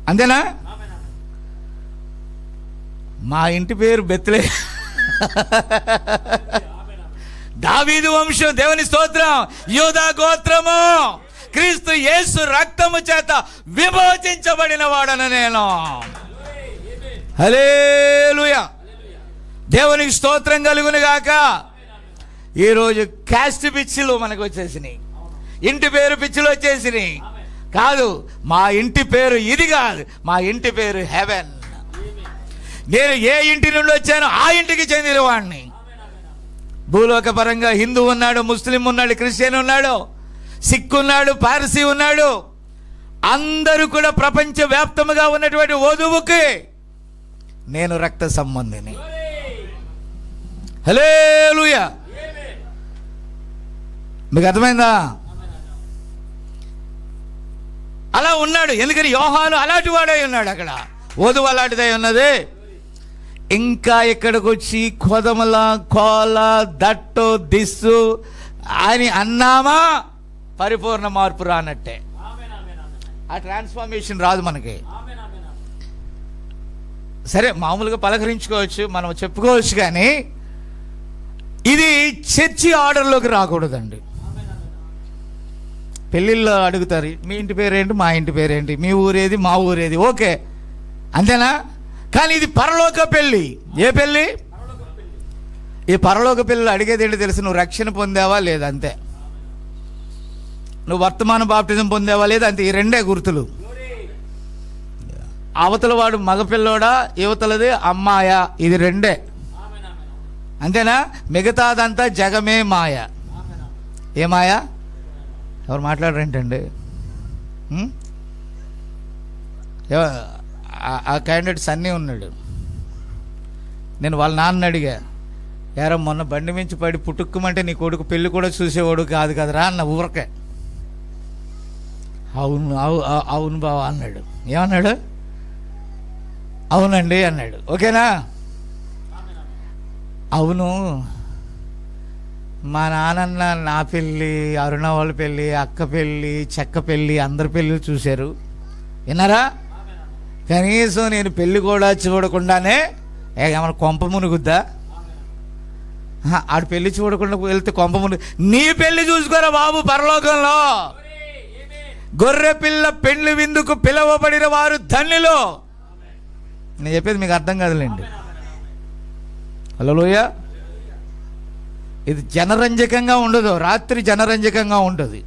అంతేనా? మా ఇంటి పేరు బెత్లే, దావీదు వంశం, దేవుని స్తోత్రం, యూదా గోత్రము, క్రీస్తు యేసు రక్తము చేత విమోచించబడిన వాడను నేను. హల్లెలూయా, దేవునికి స్తోత్రం కలుగును గాక. ఈరోజు క్యాస్ట్ పిచ్చిలు మనకు వచ్చేసినాయి. ఇంటి పేరు పిచ్చిలో వచ్చేసినాయి. కాదు, మా ఇంటి పేరు ఇది కాదు, మా ఇంటి పేరు హెవెన్. నేను ఏ ఇంటి నుండి వచ్చానో ఆ ఇంటికి చెందిన వాడిని. భూలోక పరంగా హిందూ ఉన్నాడు, ముస్లిం ఉన్నాడు, క్రిస్టియన్ ఉన్నాడు, సిక్ ఉన్నాడు, పార్సీ ఉన్నాడు. అందరూ కూడా ప్రపంచవ్యాప్తముగా ఉన్నటువంటి వధువుకి నేను రక్త సంబంధిని. హల్లెలూయా. మీకు అర్థమైందా? అలా ఉన్నాడు. ఎందుకని యోహాను అలాంటి వాడై ఉన్నాడు. అక్కడ వధువు అలాంటిదై ఉన్నది. ఇంకా ఇక్కడికి వచ్చి కొదమల కోల దట్టు దిస్సు అని అన్నామా పరిపూర్ణ మార్పు రానట్టే. ఆ ట్రాన్స్ఫర్మేషన్ రాదు మనకి. సరే, మామూలుగా పలకరించుకోవచ్చు, మనం చెప్పుకోవచ్చు, కానీ ఇది చర్చి ఆర్డర్లోకి రాకూడదండి. పెళ్ళిళ్ళు అడుగుతారు, మీ ఇంటి పేరేంటి, మా ఇంటి పేరేంటి, మీ ఊరేది, మా ఊరేది, ఓకే అంతేనా? కానీ ఇది పరలోక పెళ్ళి. ఏ పెళ్ళి? ఈ పరలోక పెళ్ళి అడిగేది ఏంటి తెలుసు? నువ్వు రక్షణ పొందావా లేదా, అంతే. నువ్వు వర్తమాన బాప్టిజం పొందావా లేదా, అంతే. ఈ రెండే గుర్తులు. అవతల వాడు మగపిల్లోడా, యువతలది అమ్మాయా, ఇది రెండే, అంతేనా? మిగతాదంతా జగమే మాయ. ఏ మాయ? ఎవరు మాట్లాడరేంటండి? ఆ క్యాండిడేట్ సన్నీ ఉన్నాడు. నేను వాళ్ళ నాన్న అడిగా, యారా మొన్న బండి మించి పడి పుట్టుక్కుమంటే నీ కొడుకు పెళ్ళి కూడా చూసేవాడు కాదు కదరా అన్న. ఊరకే అవును అవును బావా అన్నాడు. ఏమన్నాడు? అవునండి అన్నాడు. ఓకేనా? అవును, మా నాన్న నా పెళ్ళి, అరుణ వాళ్ళ పెళ్ళి, అక్క పెళ్ళి, చెక్క పెళ్ళి, అందరి పెళ్ళి చూశారు, విన్నారా? కనీసం నేను పెళ్ళి కూడా చూడకుండానే ఏమన్నా కొంప మునుగుద్దా? ఆడు పెళ్లి చూడకుండా వెళ్తే కొంప మునుగు. నీ పెళ్లి చూసుకోరా బాబు పరలోకంలో. గొర్రె పిల్ల పెళ్లి విందుకు పిలవబడిన వారు ధన్యులు. నేను చెప్పేది మీకు అర్థం కాదులేండి. హల్లెలూయా. ఇది జనరంజకంగా ఉండదు, రాత్రి జనరంజకంగా ఉంటుంది.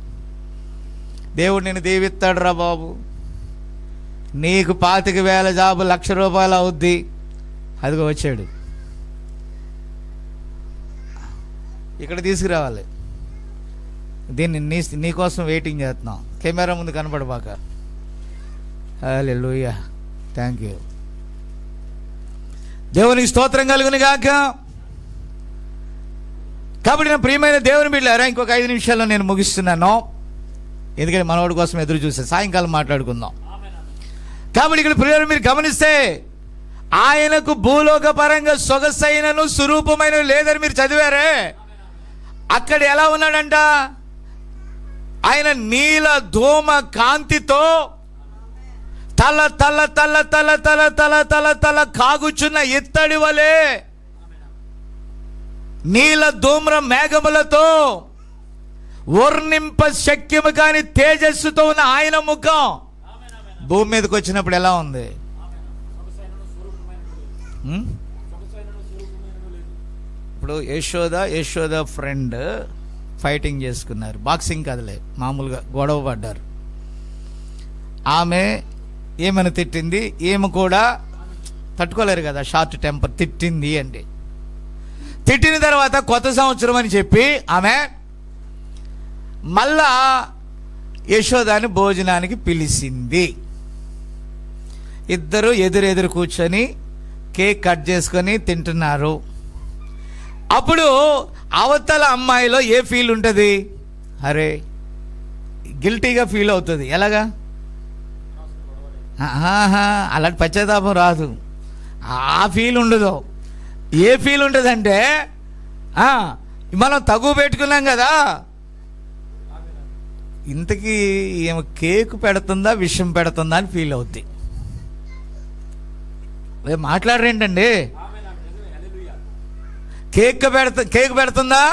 దేవుడు నేను దీవిస్తాడు రా బాబు, నీకు 25,000 జాబు, ₹1,00,000 అవుద్ది. అదిగో వచ్చాడు, ఇక్కడ తీసుకురావాలి. దీన్ని నీకోసం వెయిటింగ్ చేస్తున్నాం. కెమెరా ముందు కనపడబాక. హల్లెలూయా. Thank you. దేవునికి స్తోత్రం కలుగును గాక. కాబట్టి నా ప్రియమైన దేవుని బిడ్డలారా, ఇంకొక 5 నిమిషాల్లో నేను ముగిస్తున్నాను. ఎందుకంటే మనవాడి కోసం ఎదురు చూస్తే సాయంకాలం మాట్లాడుకుందాం. కాబట్టి ఇక్కడ ప్రియులు మీరు గమనిస్తే, ఆయనకు భూలోక పరంగా సొగసైనను స్వరూపమైన లేదని మీరు చదివారే. అక్కడ ఎలా ఉన్నాడంట? ఆయన నీల ధూమ కాంతితో తల తల తల తల తల తల తల తల కాగుచున్న ఇత్తడి వలె, నీల ధూమ్ర మేఘములతో వర్ణింప శక్యము కాని తేజస్సుతో ఉన్న ఆయన ముఖం భూమి మీదకి వచ్చినప్పుడు ఎలా ఉంది? ఇప్పుడు యశోద ఫ్రెండ్ ఫైటింగ్ చేసుకున్నారు, బాక్సింగ్ కదలే, మామూలుగా గొడవ పడ్డారు. ఆమె ఏమని తిట్టింది, ఏమి కూడా తట్టుకోలేరు కదా, షార్ట్ టెంపర్, తిట్టింది అండి. తిట్టిన తర్వాత కొత్త సంవత్సరం అని చెప్పి ఆమె మళ్ళా యశోదాని భోజనానికి పిలిచింది. ఇద్దరు ఎదురెదురు కూర్చొని కేక్ కట్ చేసుకొని తింటున్నారు. అప్పుడు అవతల అమ్మాయిలో ఏ ఫీల్ ఉంటుంది? అరే, గిల్టీగా ఫీల్ అవుతుంది. ఎలాగా? అలాంటి పశ్చాత్తాపం రాదు, ఆ ఫీల్ ఉండదు. ఏ ఫీల్ ఉంటుందంటే, మనం తగువ పెట్టుకున్నాం కదా, ఇంతకీ ఏమో కేక్ పెడుతుందా విషం పెడుతుందా అని ఫీల్ అవుద్ది. మాట్లాడరేంటండి? కేక్ పెడుతుందా?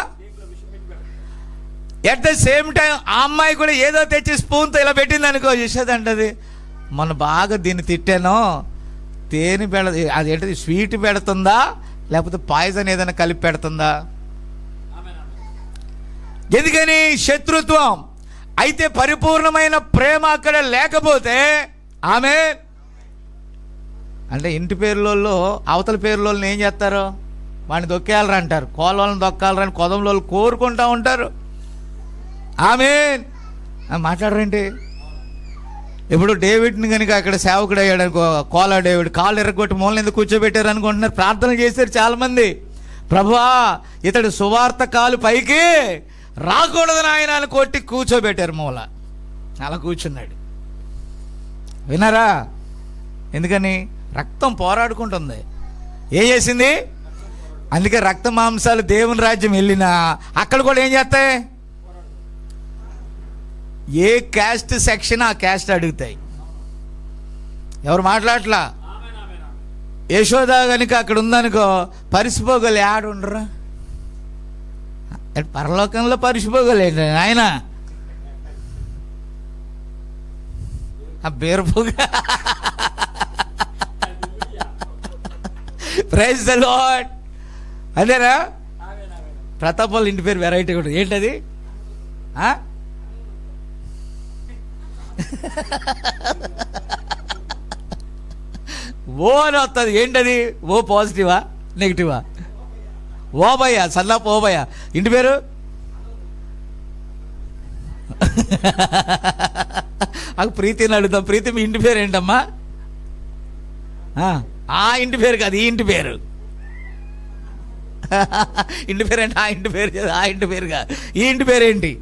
ఎట్ ద సేమ్ టైం ఆ అమ్మాయి కూడా ఏదో తెచ్చి స్పూన్తో ఇలా పెట్టింది అనుకో, చూసేదంటది, మొన్న బాగా దీన్ని తిట్టాను, తేనె అదేంటది స్వీట్ పెడుతుందా లేకపోతే పాయిజన్ ఏదైనా కలిపి పెడుతుందా? ఎందుకని? శత్రుత్వం. అయితే పరిపూర్ణమైన ప్రేమ అక్కడ లేకపోతే ఆమె అంటే ఇంటి పేర్లలో అవతల పేర్లోని ఏం చేస్తారు, వాడిని దొక్కేయాలరా అంటారు, కోళ్ళని దొక్కాలరా అని కొదంలో కోరుకుంటూ ఉంటారు. ఆమె మాట్లాడరేంటి? ఇప్పుడు డేవిడ్ని కనుక అక్కడ సేవకుడు అయ్యాడు అనుకో, కోలా డేవిడ్ కాళ్ళు ఎరగొట్టి మూలని ఎందుకు కూర్చోబెట్టారు అనుకుంటున్నారు. ప్రార్థన చేశారు చాలామంది, ప్రభువా ఇతడు సువార్త కాలు పైకి రాకూడదు నాయన అని కొట్టి కూర్చోబెట్టారు మూల. అలా కూర్చున్నాడు. విన్నారా? ఎందుకని? రక్తం పోరాడుకుంటుంది. ఏం చేసింది? అందుకే రక్త మాంసాలు దేవుని రాజ్యం వెళ్ళినా అక్కడ కూడా ఏం చేస్తాయి? ఏ క్యాస్ట్ సెక్షన్ ఆ క్యాస్ట్ అడుగుతాయి. ఎవరు మాట్లాడట్లా. యశోద కనుక అక్కడ ఉందనుకో, పరిసిపోగలు ఆడుండరు. పరలోకంలో పరిసిపోగలేండి ఆయన. ఆ బేర్పుగా ప్రైజ్ ద లార్డ్. అదేనా? ప్రతాప్ వాళ్ళ ఇంటి పేరు వెరైటీ కూడా. ఏంటది? ఓ అని వస్తుంది. ఏంటది? ఓ పాజిటివా నెగిటివా? ఓబయ్య, సన్నాపు ఓబయ్య. ఇంటి పేరు ప్రీతిని అడుగుతాం. ప్రీతి మీ ఇంటి పేరు ఏంటమ్మా? ఆ ఇంటి పేరు కాదు, ఈ ఇంటి పేరు. ఇంటి పేరు అంటే ఆ ఇంటి పేరు, ఆ ఇంటి పేరు కాదు, ఈ ఇంటి పేరేంటి?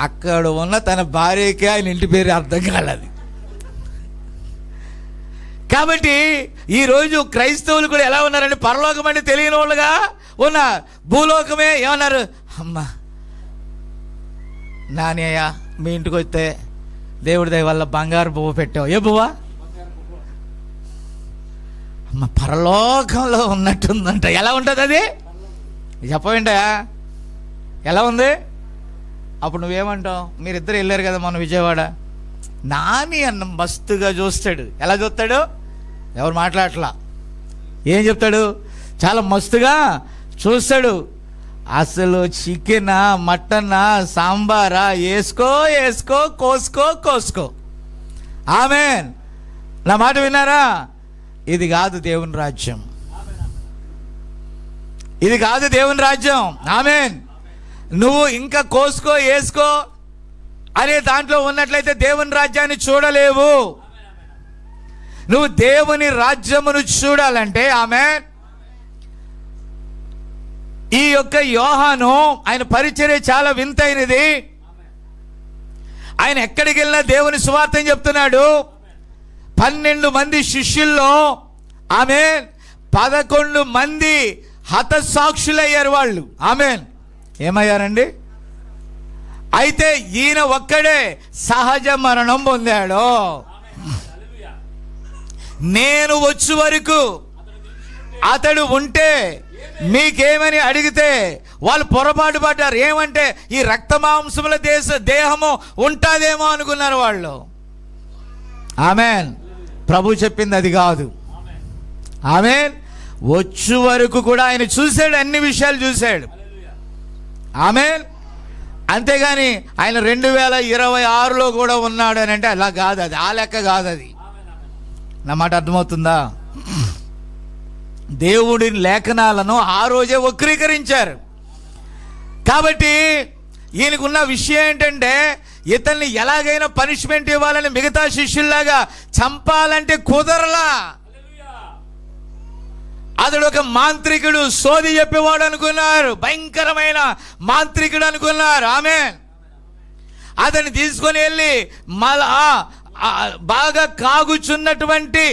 అక్కడ ఉన్న తన భార్యకి ఆయన ఇంటి పేరు అర్థం కాలేదు. కాబట్టి ఈరోజు క్రైస్తవులు కూడా ఎలా ఉన్నారంటే, పరలోకం అంటే తెలియని వాళ్ళుగా ఉన్నారు. భూలోకమే ఏమన్నారు? అమ్మా నానయ్య మీ ఇంటికి వస్తే దేవుడి దయ వల్ల బంగారు బువ్వ పెట్టావు. ఏ బువ్వ? అమ్మ పరలోకంలో ఉన్నట్టుందంట. ఎలా ఉంటుంది అది? చెప్పవేంటయా ఎలా ఉంది? అప్పుడు నువ్వేమంటావు? మీరిద్దరు వెళ్ళారు కదా మన విజయవాడ. నాని అన్న మస్తుగా చూస్తాడు. ఎలా చూస్తాడు? ఎవరు మాట్లాడట్లా. ఏం చెప్తాడు? చాలా మస్తుగా చూస్తాడు. అసలు చికెనా మటనా సాంబారా వేసుకో వేసుకో, కోసుకో కోసుకో. ఆమెన్. నా మాట విన్నారా? ఇది కాదు దేవుని రాజ్యం. ఇది కాదు దేవుని రాజ్యం. ఆమెన్. నువ్వు ఇంకా కోసుకో వేసుకో అనే దాంట్లో ఉన్నట్లయితే దేవుని రాజ్యాన్ని చూడలేవు. నువ్వు దేవుని రాజ్యమును చూడాలంటే ఆమెన్. ఈ యొక్క యోహాను ఆయన పరిచర్య చాలా వింతైనది. ఆయన ఎక్కడికి వెళ్ళినా దేవుని సువార్తని చెప్తున్నాడు. 12 మంది శిష్యుల్లో ఆమెన్ 11 మంది హతసాక్షులయ్యారు వాళ్ళు. ఆమెన్. ఏమయ్యారండి? అయితే ఈయన ఒక్కడే సహజ మరణం పొందాడు. నేను వచ్చే వరకు అతడు ఉంటే మీకేమని అడిగితే వాళ్ళు పొరపాటు పడ్డారు. ఏమంటే ఈ రక్త మాంసముల దేహము ఉంటాదేమో అనుకున్నారు వాళ్ళు. ఆమెన్. ప్రభు చెప్పింది అది కాదు. ఆమెన్. వచ్చే వరకు కూడా ఆయన చూశాడు, అన్ని విషయాలు చూశాడు. ఆమెన్. అంతేగాని ఆయన 2026లో కూడా ఉన్నాడు అని అంటే అలా కాదు. అది ఆ లెక్క కాదు. అది నా మాట అర్థమవుతుందా? దేవుడి లేఖనాలను ఆ రోజే వక్రీకరించారు. కాబట్టి ఈయనకున్న విషయం ఏంటంటే, ఇతన్ని ఎలాగైనా పనిష్మెంట్ ఇవ్వాలని మిగతా శిష్యుల్లాగా చంపాలంటే కుదరలా. అతడు ఒక మాంత్రికుడు, సోది చెప్పేవాడు అనుకున్నారు. భయంకరమైన మాంత్రికుడు అనుకున్నారు. ఆమె అతన్ని తీసుకొని వెళ్ళి మళ్ళా బాగా కాగుచున్నటువంటి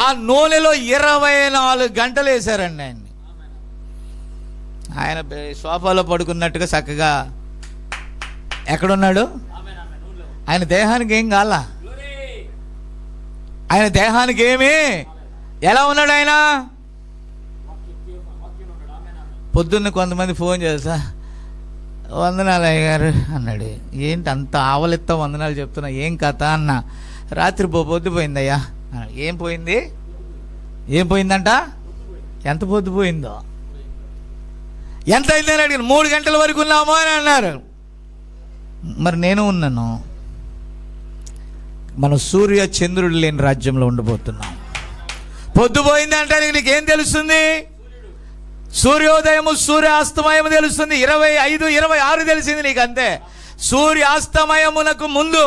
ఆ నూనెలో 24 గంటలు వేశారండి ఆయన్ని. ఆయన సోఫాలో పడుకున్నట్టుగా చక్కగా ఎక్కడున్నాడు? ఆయన దేహానికి ఏం కాల. ఆయన దేహానికి ఏమి, ఎలా ఉన్నాడు ఆయన? పొద్దున్న కొంతమంది ఫోన్ చేస్తా, వందనాలు అయ్యగారు అన్నాడు. ఏంటి అంత ఆవలిత్తా వందనాలు చెప్తున్నా, ఏం కథ అన్న. రాత్రి పొద్దుపోయిందయ్యా. ఏం పోయింది? ఏం పోయిందంట? ఎంత పొద్దుపోయిందో. ఎంత అయిందని అడిగాను. 3 గంటల వరకు ఉన్నాము అని అన్నారు. మరి నేను ఉన్నాను. మనం సూర్య చంద్రుడు లేని రాజ్యంలో ఉండబోతున్నాం. పొద్దుపోయింది అంటే నీకేం తెలుస్తుంది? సూర్యోదయము సూర్యాస్తమయము తెలుస్తుంది. 25, 26 తెలిసింది నీకు, అంతే. సూర్యాస్తమయమునకు ముందు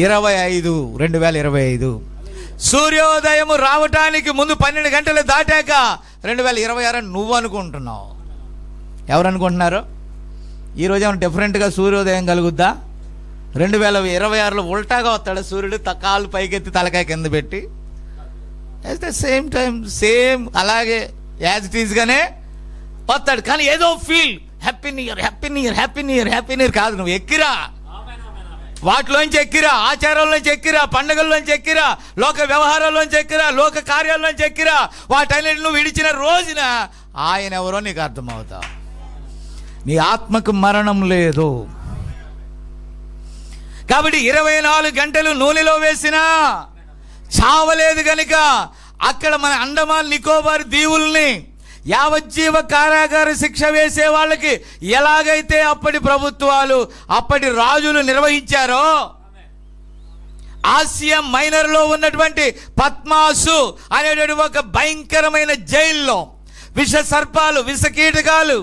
25, 2025. సూర్యోదయము రావటానికి ముందు 12 గంటలు దాటాక 2026 నువ్వు అనుకుంటున్నావు. ఎవరు అనుకుంటున్నారు? ఈరోజు ఏమైనా డిఫరెంట్గా సూర్యోదయం కలుగుద్దా? 2026లో ఉల్టాగా వస్తాడు సూర్యుడు, కాళ్ళు పైకెత్తి తలకాయ కింద పెట్టి. At the same time same అలాగే యాజ్ ఇట్ ఈజ్గానే వస్తాడు. కానీ ఏదో feel happy new year, happy new year, happy new year, happy new year కాదు. నువ్వు ఎక్కిరా, వాటిలోంచి ఎక్కిరా, ఆచారాల్లోంచి ఎక్కిరా, పండుగల్లోంచి ఎక్కిరా, లోక వ్యవహారాల్లోంచి ఎక్కిరా, లోక కార్యాల్లోంచి ఎక్కిరా. వాటన్నిటి నువ్వు విడిచిన రోజున ఆయన ఎవరో నీకు అర్థమవుతావు. నీ ఆత్మకు మరణం లేదు. కాబట్టి 24 గంటలు నూనెలో వేసినా చావలేదు గనుక అక్కడ మన అండమాన్ నికోబార్ దీవుల్ని యావజ్జీవ కారాగార శిక్ష వేసే వాళ్ళకి ఎలాగైతే అప్పటి ప్రభుత్వాలు, అప్పటి రాజులు నిర్వహించారో, ఆసియా మైనర్లో ఉన్నటువంటి పద్మాసు అనేటువంటి ఒక భయంకరమైన జైల్లో విష సర్పాలు, విష కీటకాలు,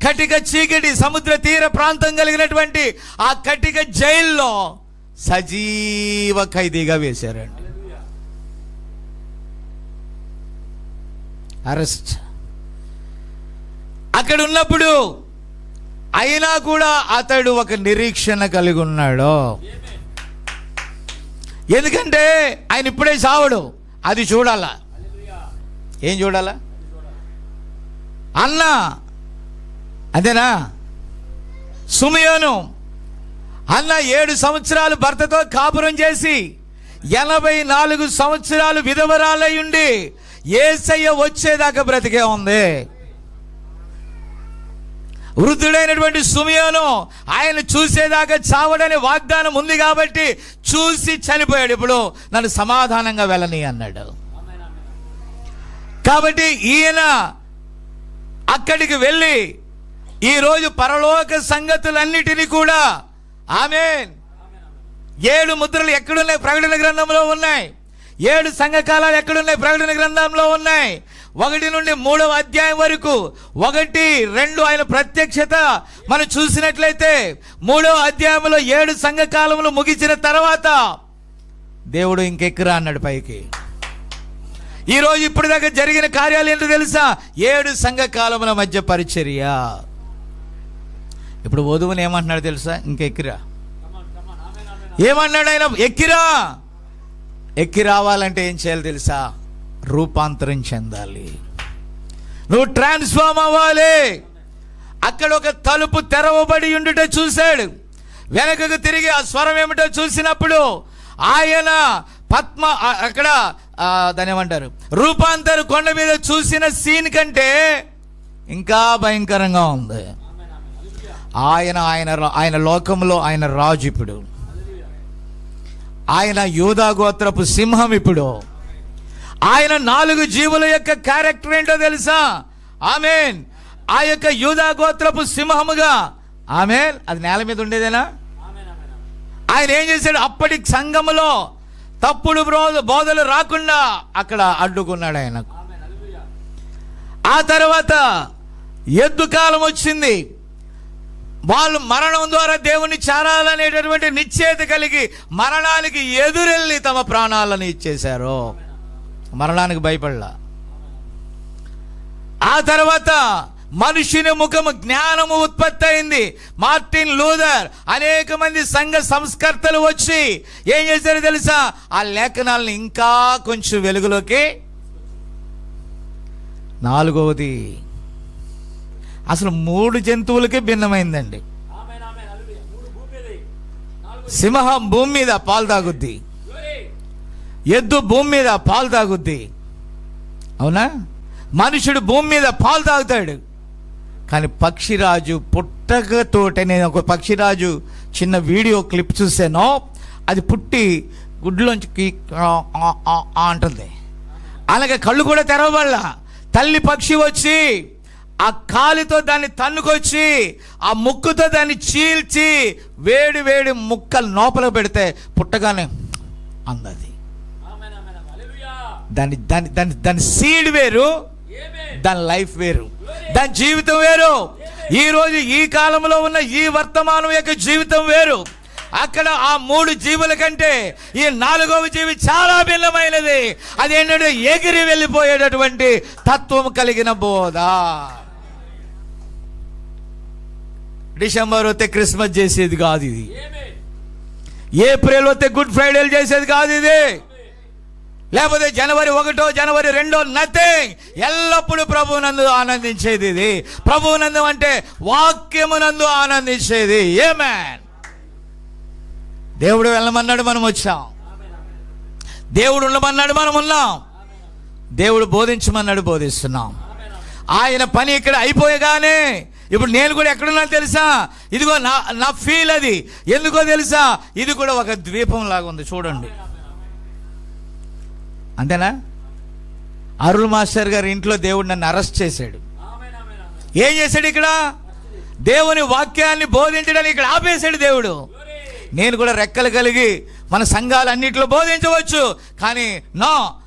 కటిక చీకటి సముద్ర తీర ప్రాంతం కలిగినటువంటి ఆ కటిక జైల్లో సజీవ ఖైదీగా వేశారండి. అరెస్ట్. అక్కడ ఉన్నప్పుడు అయినా కూడా అతడు ఒక నిరీక్షణ కలిగి ఉన్నాడు. ఎందుకంటే ఆయన ఇప్పుడే చావడు, అది చూడాలా. ఏం చూడాలా? అన్న అదేనా సుమియోను అన్న 7 సంవత్సరాలు భర్తతో కాపురం చేసి 84 సంవత్సరాలు విధవరాలై ఉండి యేసయ్య వచ్చేదాకా బ్రతికే ఉంది. వృద్ధుడైనటువంటి సుమియోను ఆయన చూసేదాకా చావడని వాగ్దానం ఉంది కాబట్టి చూసి చనిపోయాడు. ఇప్పుడు నన్ను సమాధానంగా వెళ్ళని అన్నాడు. కాబట్టి ఈయన అక్కడికి వెళ్ళి ఈరోజు పరలోక సంగతులన్నిటినీ కూడా ఆమేన్ 7 ముద్రలు ఎక్కడున్నాయి? ప్రకటన గ్రంథంలో ఉన్నాయి. 7 సంఘకాలాలు ఎక్కడున్నాయి? ప్రకటన గ్రంథంలో ఉన్నాయి. 1 నుండి 3వ అధ్యాయం వరకు 1, 2 ఆయన ప్రత్యక్షత మనం చూసినట్లయితే 3వ అధ్యాయంలో 7 సంఘకాలములు ముగిసిన తర్వాత దేవుడు ఇంకెక్కురా అన్నాడు పైకి. ఈరోజు ఇప్పటిదాకా జరిగిన కార్యాలు ఏంటో తెలుసా? 7 సంఘకాలముల మధ్య పరిచర్య. ఇప్పుడు వధువుని ఏమంటున్నాడు తెలుసా? ఇంకెక్కిరా. ఏమన్నాడు ఆయన? ఎక్కిరా. ఎక్కి రావాలంటే ఏం చేయాలి తెలుసా? రూపాంతరం చెందాలి. నువ్వు ట్రాన్స్ఫార్మ్ అవ్వాలి. అక్కడ ఒక తలుపు తెరవబడి ఉండుట చూశాడు. వెనకకు తిరిగి ఆ స్వరం ఏమిటో చూసినప్పుడు ఆయన అక్కడ దాని ఏమంటారు, రూపాంతర కొండ మీద చూసిన సీన్ కంటే ఇంకా భయంకరంగా ఉంది. ఆయన లోకంలో ఆయన రాజు. ఇప్పుడు ఆయన యూదా గోత్రపు సింహం. ఇప్పుడు ఆయన 4 జీవుల యొక్క క్యారెక్టర్ ఏంటో తెలుసా? ఆమేన్. ఆ యొక్క యూదా గోత్రపు సింహముగా ఆమేన్. అది నేల మీద ఉండేదేనా? ఆయన ఏం చేశాడు? అప్పటి సంఘములో తప్పుడు బోధలు రాకుండా అక్కడ అడ్డుకున్నాడు ఆయన. ఆ తర్వాత ఎద్దు కాలం వచ్చింది. వాళ్ళు మరణం ద్వారా దేవుని చేరాలనేటటువంటి నిశ్చయిత కలిగి మరణానికి ఎదురెళ్ళి తమ ప్రాణాలను ఇచ్చేశారు. మరణానికి భయపడలా. ఆ తర్వాత మనుషుని ముఖము జ్ఞానము ఉత్పత్తి అయింది. మార్టిన్ లూథర్ అనేక మంది సంఘ సంస్కర్తలు వచ్చి ఏం చేశారో తెలుసా? ఆ లేఖనాలను ఇంకా కొంచెం వెలుగులోకి. 4వది అసలు 3 జంతువులకే భిన్నమైందండి. సింహం భూమి మీద పాలు తాగుద్ది, ఎద్దు భూమి మీద పాలు తాగుద్ది, అవునా? మనుషుడు భూమి మీద పాలు తాగుతాడు. కానీ పక్షిరాజు పుట్టకతోటే, నేను ఒక పక్షిరాజు చిన్న వీడియో క్లిప్ చూసాను. అది పుట్టి గుడ్లోంచి అంటుంది. అలాగే కళ్ళు కూడా తెరవబడలా. తల్లి పక్షి వచ్చి ఆ కాలితో దాన్ని తన్నుకొచ్చి ఆ ముక్కుతో దాన్ని చీల్చి వేడి వేడి ముక్కలు లోపల పెడితే పుట్టగానే అందది. దాని దాని దాని దాని సీడ్ వేరు, దాని లైఫ్ వేరు, దాని జీవితం వేరు. ఈరోజు ఈ కాలంలో ఉన్న ఈ వర్తమానం యొక్క జీవితం వేరు. అక్కడ ఆ 3 జీవుల కంటే ఈ 4వ జీవి చాలా భిన్నమైనది. అదేంటంటే ఎగిరి వెళ్ళిపోయేటటువంటి తత్వం కలిగిన బోధ. డిసెంబర్ వస్తే క్రిస్మస్ చేసేది కాదు ఇది. ఏప్రిల్ వస్తే గుడ్ ఫ్రైడేలు చేసేది కాదు ఇది. లేకపోతే జనవరి 1, జనవరి 2 నథింగ్. ఎల్లప్పుడూ ప్రభువునందు ఆనందించేది ఇది. ప్రభువునందు అంటే వాక్యమునందు ఆనందించేది. ఆమేన్. దేవుడు వెళ్ళమన్నాడు, మనం వచ్చాం. దేవుడు ఉండమన్నాడు, మనం ఉన్నాం. దేవుడు బోధించమన్నాడు, బోధిస్తున్నాం. ఆయన పని ఇక్కడ అయిపోయగానే ఇప్పుడు నేను కూడా ఎక్కడున్నా తెలుసా? ఇదిగో నా ఫీల్ అది. ఎందుకో తెలుసా? ఇది కూడా ఒక ద్వీపం లాగా ఉంది, చూడండి. అంతేనా? అరుల్ మాస్టర్ గారి ఇంట్లో దేవుడు నన్ను అరెస్ట్ చేశాడు. ఏం చేశాడు? ఇక్కడ దేవుని వాక్యాన్ని బోధించడానికి ఇక్కడ ఆపేశాడు దేవుడు. నేను కూడా రెక్కలు కలిగి మన సంఘాలన్నింటిలో బోధించవచ్చు, కానీ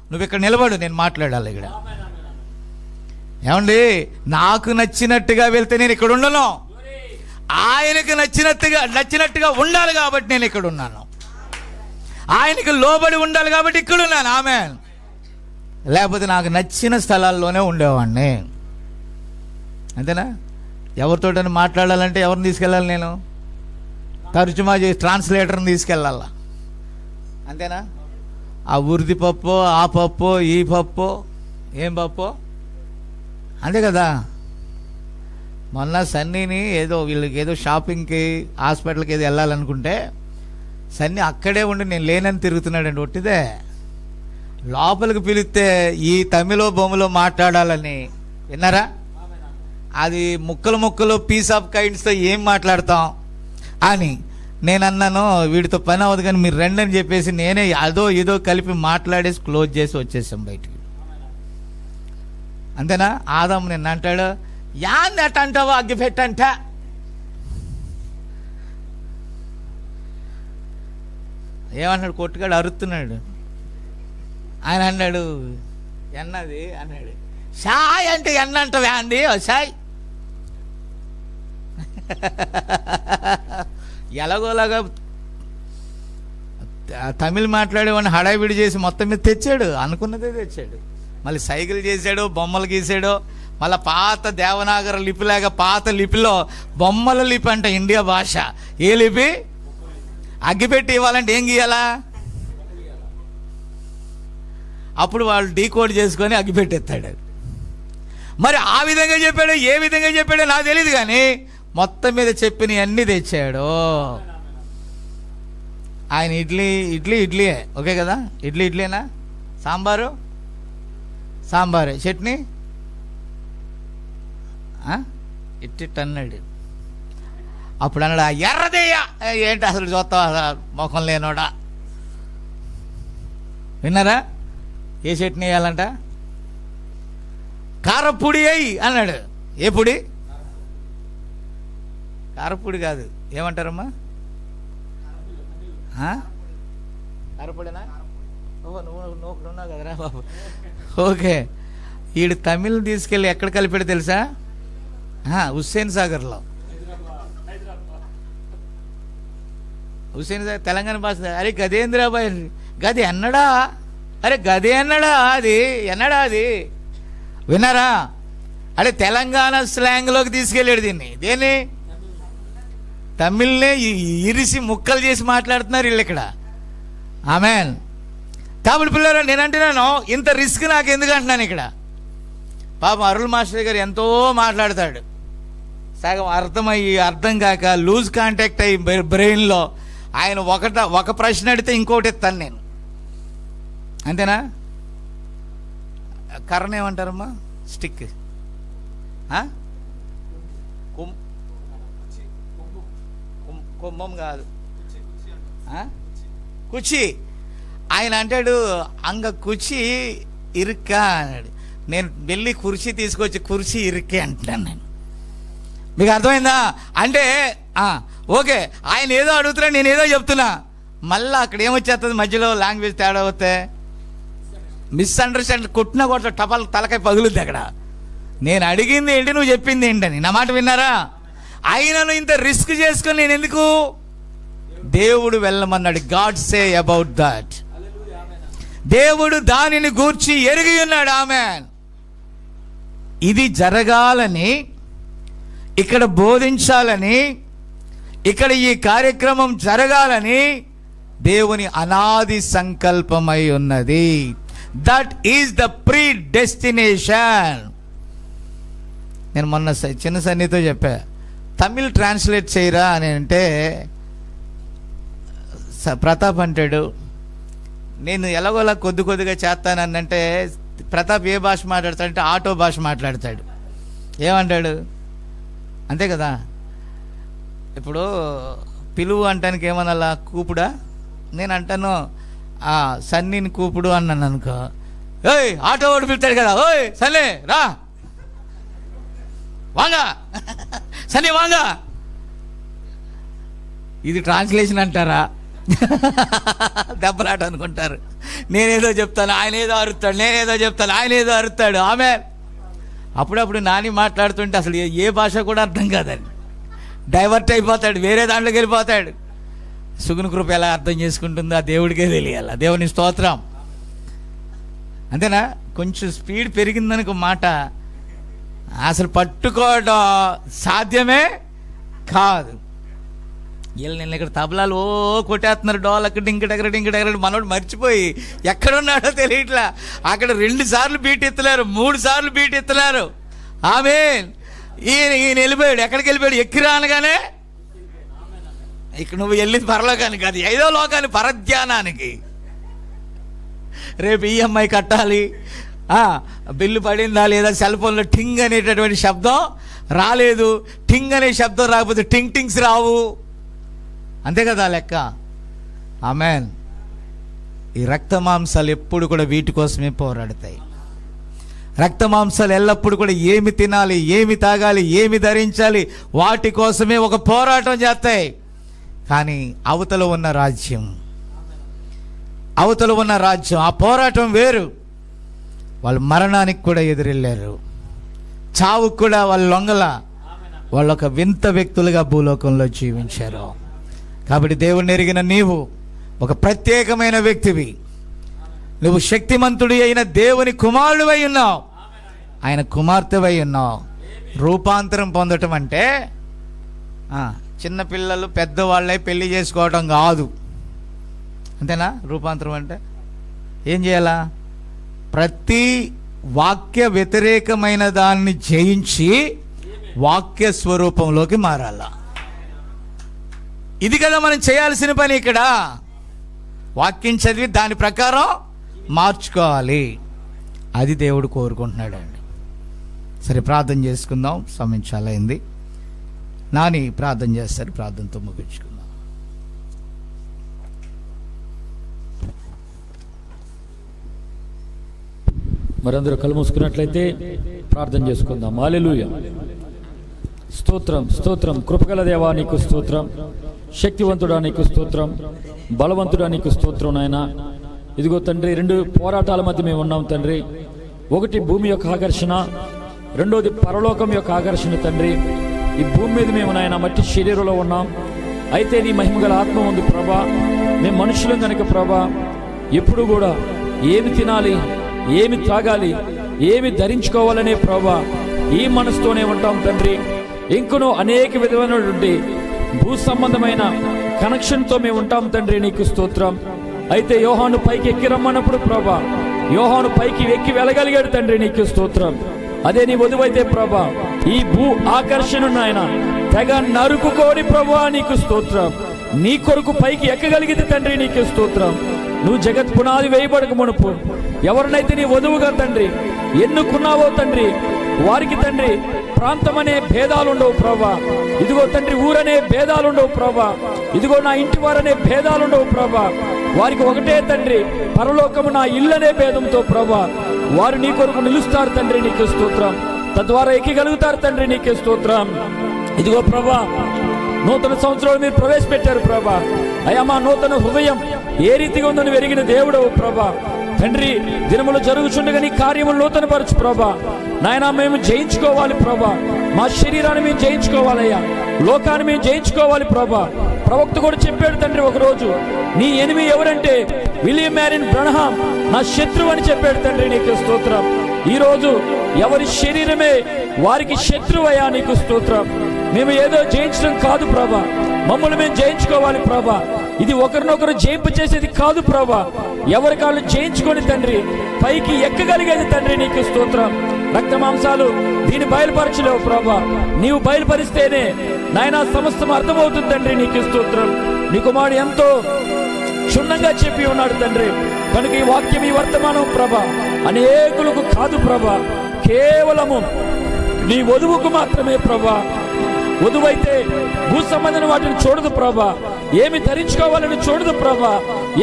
నువ్వు ఇక్కడ నిలబడు, నేను మాట్లాడాలి ఇక్కడ. ఏమండి, నాకు నచ్చినట్టుగా వెళ్తే నేను ఇక్కడ ఉండను. ఆయనకు నచ్చినట్టుగా ఉండాలి కాబట్టి నేను ఇక్కడ ఉన్నాను. ఆయనకు లోబడి ఉండాలి కాబట్టి ఇక్కడ ఉన్నాను. ఆమేన్. లేకపోతే నాకు నచ్చిన స్థలాల్లోనే ఉండేవాడిని. అంతేనా? ఎవరితోటని మాట్లాడాలంటే ఎవరిని తీసుకెళ్ళాలి? నేను తర్జుమా చేసి ట్రాన్స్లేటర్ని తీసుకెళ్ళాలా. అంతేనా? ఆ ఉర్ది పప్పు, ఆ పప్పు, ఈ పప్పు, ఏం పప్పు, అంతే కదా. మొన్న సన్నీని వీళ్ళకి ఏదో షాపింగ్కి, హాస్పిటల్కి ఏదో వెళ్ళాలనుకుంటే సన్నీ అక్కడే ఉండి నేను లేనని తిరుగుతున్నాడండి. ఒట్టిదే. లోపలికి పిలిస్తే ఈ తమిళ బొమ్మలో మాట్లాడాలని, విన్నారా? అది ముక్కలు పీస్ ఆఫ్ కైండ్స్తో ఏం మాట్లాడతాం అని నేను అన్నాను. వీడితో పని అవ్వదు కానీ మీరు రండి అని చెప్పేసి నేనే ఇదో కలిపి మాట్లాడేసి క్లోజ్ చేసి వచ్చేసాం బయటికి. అంతేనా? ఆదాము నిన్న అంటాడు, యాంది అట్ట అంటావో అగ్గి పెట్టంట. ఏమన్నాడు? కొట్టుగాడు అరుస్తున్నాడు. ఆయన అన్నాడు, ఎన్నది అన్నాడు. షాయ్ అంటే ఎన్న అంటావా అండి? షాయ్ ఎలాగోలాగా తమిళ్ మాట్లాడేవాడిని హడావిడి చేసి మొత్తం మీద తెచ్చాడు. అనుకున్నదే తెచ్చాడు. మళ్ళీ సైకిల్ చేశాడు, బొమ్మలు గీసాడు. మళ్ళీ పాత దేవనాగర లిపిలాగా పాత లిపిలో బొమ్మల లిపి అంట ఇండియా భాష. ఏ లిపి? అగ్గిపెట్టి ఇవ్వాలంటే ఏం గీయాలా? అప్పుడు వాళ్ళు డీకోడ్ చేసుకొని అగ్గిపెట్టేస్తాడు. మరి ఆ విధంగా చెప్పాడో ఏ విధంగా చెప్పాడో నాకు తెలియదు, కానీ మొత్తం మీద చెప్పిన అన్నీ తెచ్చాడు. ఆయన ఇడ్లీయే ఓకే కదా? ఇడ్లీనా? సాంబారు చట్నీ ఇట్టిట్ అన్నాడు. అప్పుడు అన్నాడు, ఎర్రదేయ్యా ఏంటి అసలు చూస్తావా ముఖం లేనోడా. విన్నారా? ఏ చట్నీ వేయాలంట? కారపొడి అయ్యి అన్నాడు. ఏ పొడి? కారపొడి కాదు, ఏమంటారమ్మా? కారపొడినా? ఓహో, నువ్వు ఉన్నావు కదరా బాబు. ఓకే. ఈడు తమిళ్ తీసుకెళ్ళి ఎక్కడ కలిపాడు తెలుసా? హుస్సేన్ సాగర్లో. హుస్సేన్ సాగర్ తెలంగాణ భాష. అరే గదేంద్రాబాయ్, గది ఎన్నడా? అరే గది ఎన్నడా? అది ఎన్నడా? అది విన్నారా? అంటే తెలంగాణ స్లాంగ్లోకి తీసుకెళ్ళాడు దీన్ని. దేన్ని? తమిళ్నే ఇరిసి ముక్కలు చేసి మాట్లాడుతున్నారు వీళ్ళు ఇక్కడ. ఆమెన్. కాబట్టి పిల్లరా, నేను అంటున్నాను, ఇంత రిస్క్ నాకు ఎందుకు అంటున్నాను ఇక్కడ. పాపం అరుల్ మాస్టర్ గారు ఎంతో మాట్లాడతాడు, సగం అర్థం కాక లూజ్ కాంటాక్ట్ అయ్యి బ్రెయిన్లో ఆయన ఒక ప్రశ్న అడిగితే ఇంకోటి ఎత్తాను నేను. అంతేనా? కర్రన ఏమంటారమ్మా? స్టిక్. కొమ్మం కాదు, కుచి. ఆయన అంటాడు, అంగ కుచి ఇరుక్క అన్నాడు. నేను వెళ్ళి కుర్చీ తీసుకొచ్చి కుర్చీ ఇరికే అంటున్నాను నేను. మీకు అర్థమైందా? అంటే ఓకే, ఆయన ఏదో అడుగుతున్నా, నేను ఏదో చెప్తున్నా, మళ్ళీ అక్కడ ఏమొచ్చేస్తుంది, మధ్యలో లాంగ్వేజ్ తేడా వస్తే మిస్అండర్స్టాండ్, కొట్టినా కొట్ట టపాల్ తలకాయ పగులుద్ది అక్కడ. నేను అడిగింది ఏంటి, నువ్వు చెప్పింది ఏంటని. నా మాట విన్నారా? అయినను ఇంత రిస్క్ చేసుకొని నేను ఎందుకు? దేవుడు వెళ్ళమన్నాడు. God say about that. దేవుడు దానిని గూర్చి ఎరిగి ఉన్నాడు. ఆమేన్. ఇది జరగాలని, ఇక్కడ బోధించాలని, ఇక్కడ ఈ కార్యక్రమం జరగాలని దేవుని అనాది సంకల్పమై ఉన్నది. That is the pre destination. నేను మొన్న చిన్న సన్నితో చెప్పా, తమిళ్ ట్రాన్స్లేట్ చేయరా అని అంటే ప్రతాప్ అంటాడు, నేను ఎలాగోలా కొద్దిగా చేస్తానంటే ప్రతాప్ ఏ భాష మాట్లాడతాడంటే ఆటో భాష మాట్లాడతాడు. ఏమంటాడు? అంతే కదా. ఇప్పుడు పిలువు అంటానికి ఏమనాలా? కూపుడా? నేను అంటాను సన్నీని కూపుడు అన్నాను అనుకో, ఓయ్ ఆటో వాడు పిలుతాడు కదా, ఓయ్ సన్నే రా, వాంగా సన్నీ వాంగా. ఇది ట్రాన్స్లేషన్ అంటారా? దెబ్బలాట అనుకుంటారు. నేనేదో చెప్తాను, ఆయన ఏదో అరుస్తాడు, నేనేదో చెప్తాను, ఆయన ఏదో అరుస్తాడు. ఆమె అప్పుడప్పుడు నాని మాట్లాడుతుంటే అసలు ఏ భాష కూడా అర్థం కాదండి, డైవర్ట్ అయిపోతాడు, వేరే దాంట్లోకి వెళ్ళిపోతాడు. సుగుణ కృప ఎలా అర్థం చేసుకుంటుందో ఆ దేవుడికే తెలియాలి. దేవుని స్తోత్రం. అంతేనా? కొంచెం స్పీడ్ పెరిగిందనుకో మాట అసలు పట్టుకోవడం సాధ్యమే కాదు. వీళ్ళు నేను ఇక్కడ తబలాలు కొట్టేస్తున్నారు, డోలకి డింకడగర మనోడు మర్చిపోయి ఎక్కడున్నాడో తెలియట్లా. అక్కడ 2 సార్లు బీట్ ఎత్తున్నారు, 3 సార్లు బీట్ ఎత్తున్నారు. ఆమేన్. ఈయన వెళ్ళిపోయాడు. ఎక్కడికి వెళ్ళిపోయాడు? ఎక్కిరా అనగానే ఇక్కడ నువ్వు వెళ్ళింది పరలోకానికి కాదు, ఏదో లోకాన్ని, పరధ్యానానికి. రేపు ఈఎంఐ కట్టాలి, బిల్లు పడిందా లేదా, సెల్ ఫోన్లో టింగ్ అనేటటువంటి శబ్దం రాలేదు, టింగ్ అనే శబ్దం రాకపోతే టింగ్స్ రావు. అంతే కదా లెక్క. ఆమేన్. ఈ రక్త మాంసాలు ఎప్పుడు కూడా వీటి కోసమే పోరాడతాయి. రక్త మాంసాలు ఎల్లప్పుడు కూడా ఏమి తినాలి, ఏమి తాగాలి, ఏమి ధరించాలి, వాటి కోసమే ఒక పోరాటం చేస్తాయి. కానీ అవతల ఉన్న రాజ్యం, ఆ పోరాటం వేరు. వాళ్ళు మరణానికి కూడా ఎదురెళ్ళారు, చావుకు కూడా వాళ్ళు లొంగల. వాళ్ళు ఒక వింత వ్యక్తులుగా భూలోకంలో జీవించారు. కాబట్టి దేవుణ్ణి ఎరిగిన నీవు ఒక ప్రత్యేకమైన వ్యక్తివి. నువ్వు శక్తిమంతుడి అయిన దేవుని కుమారుడివై ఉన్నావు, ఆయన కుమార్తెవై ఉన్నావు. రూపాంతరం పొందటం అంటే చిన్నపిల్లలు పెద్దవాళ్ళై పెళ్లి చేసుకోవటం కాదు. అంతేనా? రూపాంతరం అంటే ఏం చేయాలా? ప్రతి వాక్య వ్యతిరేకమైన దాన్ని జయించి వాక్య స్వరూపంలోకి మారాలా. ఇది కదా మనం చేయాల్సిన పని. ఇక్కడ వాక్యం చదివి దాని ప్రకారం మార్చుకోవాలి. అది దేవుడు కోరుకుంటున్నాడండి. సరే, ప్రార్థన చేసుకుందాం. సమయం చాలా అయింది. నాని ప్రార్థన చేస్తారు, ప్రార్థనతో ముగించుకుందాం. మరందరూ కళ్ళు మూసుకున్నట్లయితే ప్రార్థన చేసుకుందాం. హల్లెలూయా. స్తోత్రం, స్తోత్రం. కృపగల దేవా నీకు స్తోత్రం, శక్తివంతుడా నీకు స్తోత్రం, బలవంతుడా నీకు స్తోత్రం నాయన. ఇదిగో తండ్రి, 2 పోరాటాల మధ్య మేము ఉన్నాం తండ్రి. ఒకటి భూమి యొక్క ఆకర్షణ, రెండోది పరలోకం యొక్క ఆకర్షణ తండ్రి. ఈ భూమి మీద మేము నాయన మట్టి శరీరంలో ఉన్నాం, అయితే నీ మహిమగల ఆత్మ ఉంది ప్రభా. మేము మనుషులం కనుక ప్రభా ఎప్పుడు కూడా ఏమి తినాలి, ఏమి త్రాగాలి, ఏమి ధరించుకోవాలనే ప్రభా ఈ మనసుతోనే ఉంటాం తండ్రి. ఇంకనూ అనేక విధమైనటువంటి భూ సంబంధమైన కనెక్షన్తో మేము ఉంటాం తండ్రి, నీకు స్తోత్రం. అయితే యోహాను పైకి ఎక్కి రమ్మన్నప్పుడు ప్రభా యోహాను పైకి ఎక్కి వెళ్ళగలిగాడు తండ్రి, నీకు స్తోత్రం. అదే నీ వధువైతే ప్రభా ఈ భూ ఆకర్షణ నాయన తెగ నరుకుకోడి ప్రభా నీకు స్తోత్రం. నీ కొరకు పైకి ఎక్కగలిగితే తండ్రి నీకు స్తోత్రం. నువ్వు జగత్ పునాది వేయబడక మునుపు ఎవరినైతే నీ వధువుగా తండ్రి ఎన్నుకున్నావో తండ్రి, వారికి తండ్రి ప్రాంతం అనే భేదాలు ఉండవు ప్రభా. ఇదిగో తండ్రి ఊరనే భేదాలు ఉండవు ప్రభా. ఇదిగో నా ఇంటి వారనే భేదాలు ఉండవు ప్రభా. వారికి ఒకటే తండ్రి పరలోకము నా ఇల్లనే భేదంతో ప్రభా వారు నీ కొరకు నిలుస్తారు తండ్రి, నీకు స్తోత్రం. తద్వారా ఎక్కగలుగుతారు తండ్రి, నీకే స్తోత్రం. ఇదిగో ప్రభా, నూతన సంవత్సరాలు మీరు ప్రవేశపెట్టారు ప్రభా. అయ్యా, మా నూతన హృదయం ఏ రీతిగా ఉందని ఎరిగిన దేవుడవు ప్రభా. తండ్రి, దినములు జరుగుచుండగా నీ కార్యములు నూతన పరచు ప్రభా. నాయనా, మేము జయించుకోవాలి ప్రభా. మా శరీరాన్ని మేము జయించుకోవాలయ్యా, లోకాన్ని మేము జయించుకోవాలి ప్రభా. ప్రవక్త కూడా చెప్పాడు తండ్రి ఒకరోజు, నీ ఎనిమి ఎవరంటే విలియం మ్యారిన్ బ్రహ్మాం నా శత్రువు అని చెప్పాడు తండ్రి, నీకు స్తోత్రం. ఈరోజు ఎవరి శరీరమే వారికి శత్రువయ్యా, నీకు స్తోత్రం. మేము ఏదో జయించడం కాదు ప్రభా, మమ్మల్ని మేము జయించుకోవాలి ప్రభా. ఇది ఒకరినొకరు జయింపు చేసేది కాదు ప్రభా. ఎవరి కాళ్ళు జయించుకొని తండ్రి పైకి ఎక్కగలిగేది తండ్రి, నీకు స్తోత్రం. రక్త మాంసాలు దీన్ని బయలుపరచలేవు ప్రభా. నీవు బయలుపరిస్తేనే నాయనా సమస్తం అర్థమవుతుంది తండ్రి, నీకు స్తోత్రం. నీ కుమారుడు ఎంతో క్షుణ్ణంగా చెప్పి ఉన్నాడు తండ్రి. కనుక ఈ వాక్యం, ఈ వర్తమానం ప్రభా అనేకులకు కాదు ప్రభా, కేవలము నీ వధువుకు మాత్రమే ప్రభా. వధువైతే భూ సంబంధమైన వాటిని చూడదు ప్రభా, ఏమి ధరించుకోవాలని చూడదు ప్రభా,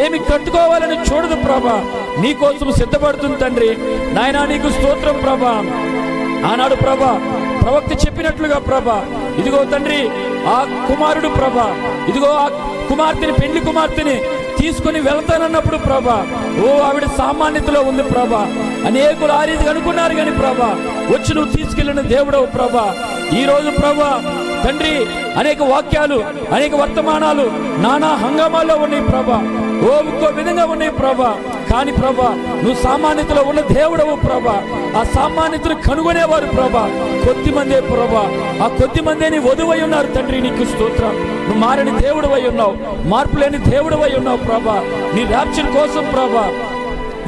ఏమి కట్టుకోవాలని చూడదు ప్రభా. నీ కోసం సిద్ధపడుతుంది తండ్రి. నాయనా, నీకు స్తోత్రం ప్రభా. ఆనాడు ప్రభా ప్రవక్త చెప్పినట్లుగా ప్రభా, ఇదిగో తండ్రి ఆ కుమారుడు ప్రభా, ఇదిగో ఆ కుమార్తెని, పెళ్లి కుమార్తెని తీసుకుని వెళ్తానన్నప్పుడు ప్రభా, ఓ ఆవిడ సామాన్యతలో ఉంది ప్రభా. అనేకులు ఆ రీతిగా అనుకున్నారు కానీ ప్రభా, వచ్చి నువ్వు తీసుకెళ్లిన దేవుడవు ప్రభా. ఈ రోజు ప్రభా తండ్రి అనేక వాక్యాలు, అనేక వర్తమానాలు నానా హంగామాల్లో ఉన్నాయి ప్రభా. ఓ ఇంకో విధంగా ఉన్నాయి ప్రభా. కానీ ప్రభా, నువ్వు సామాన్యతలో ఉన్న దేవుడవు ప్రభా. ఆ సామాన్యతను కనుగొనేవారు ప్రభా కొద్ది మందే ప్రభా. ఆ కొద్ది మందే నీ వధువై ఉన్నారు తండ్రి, నీకు స్తోత్రం. నువ్వు మారని దేవుడవై ఉన్నావు, మార్పు లేని దేవుడవై ఉన్నావు ప్రభా. నీ ర్యాప్చర్ కోసం ప్రభా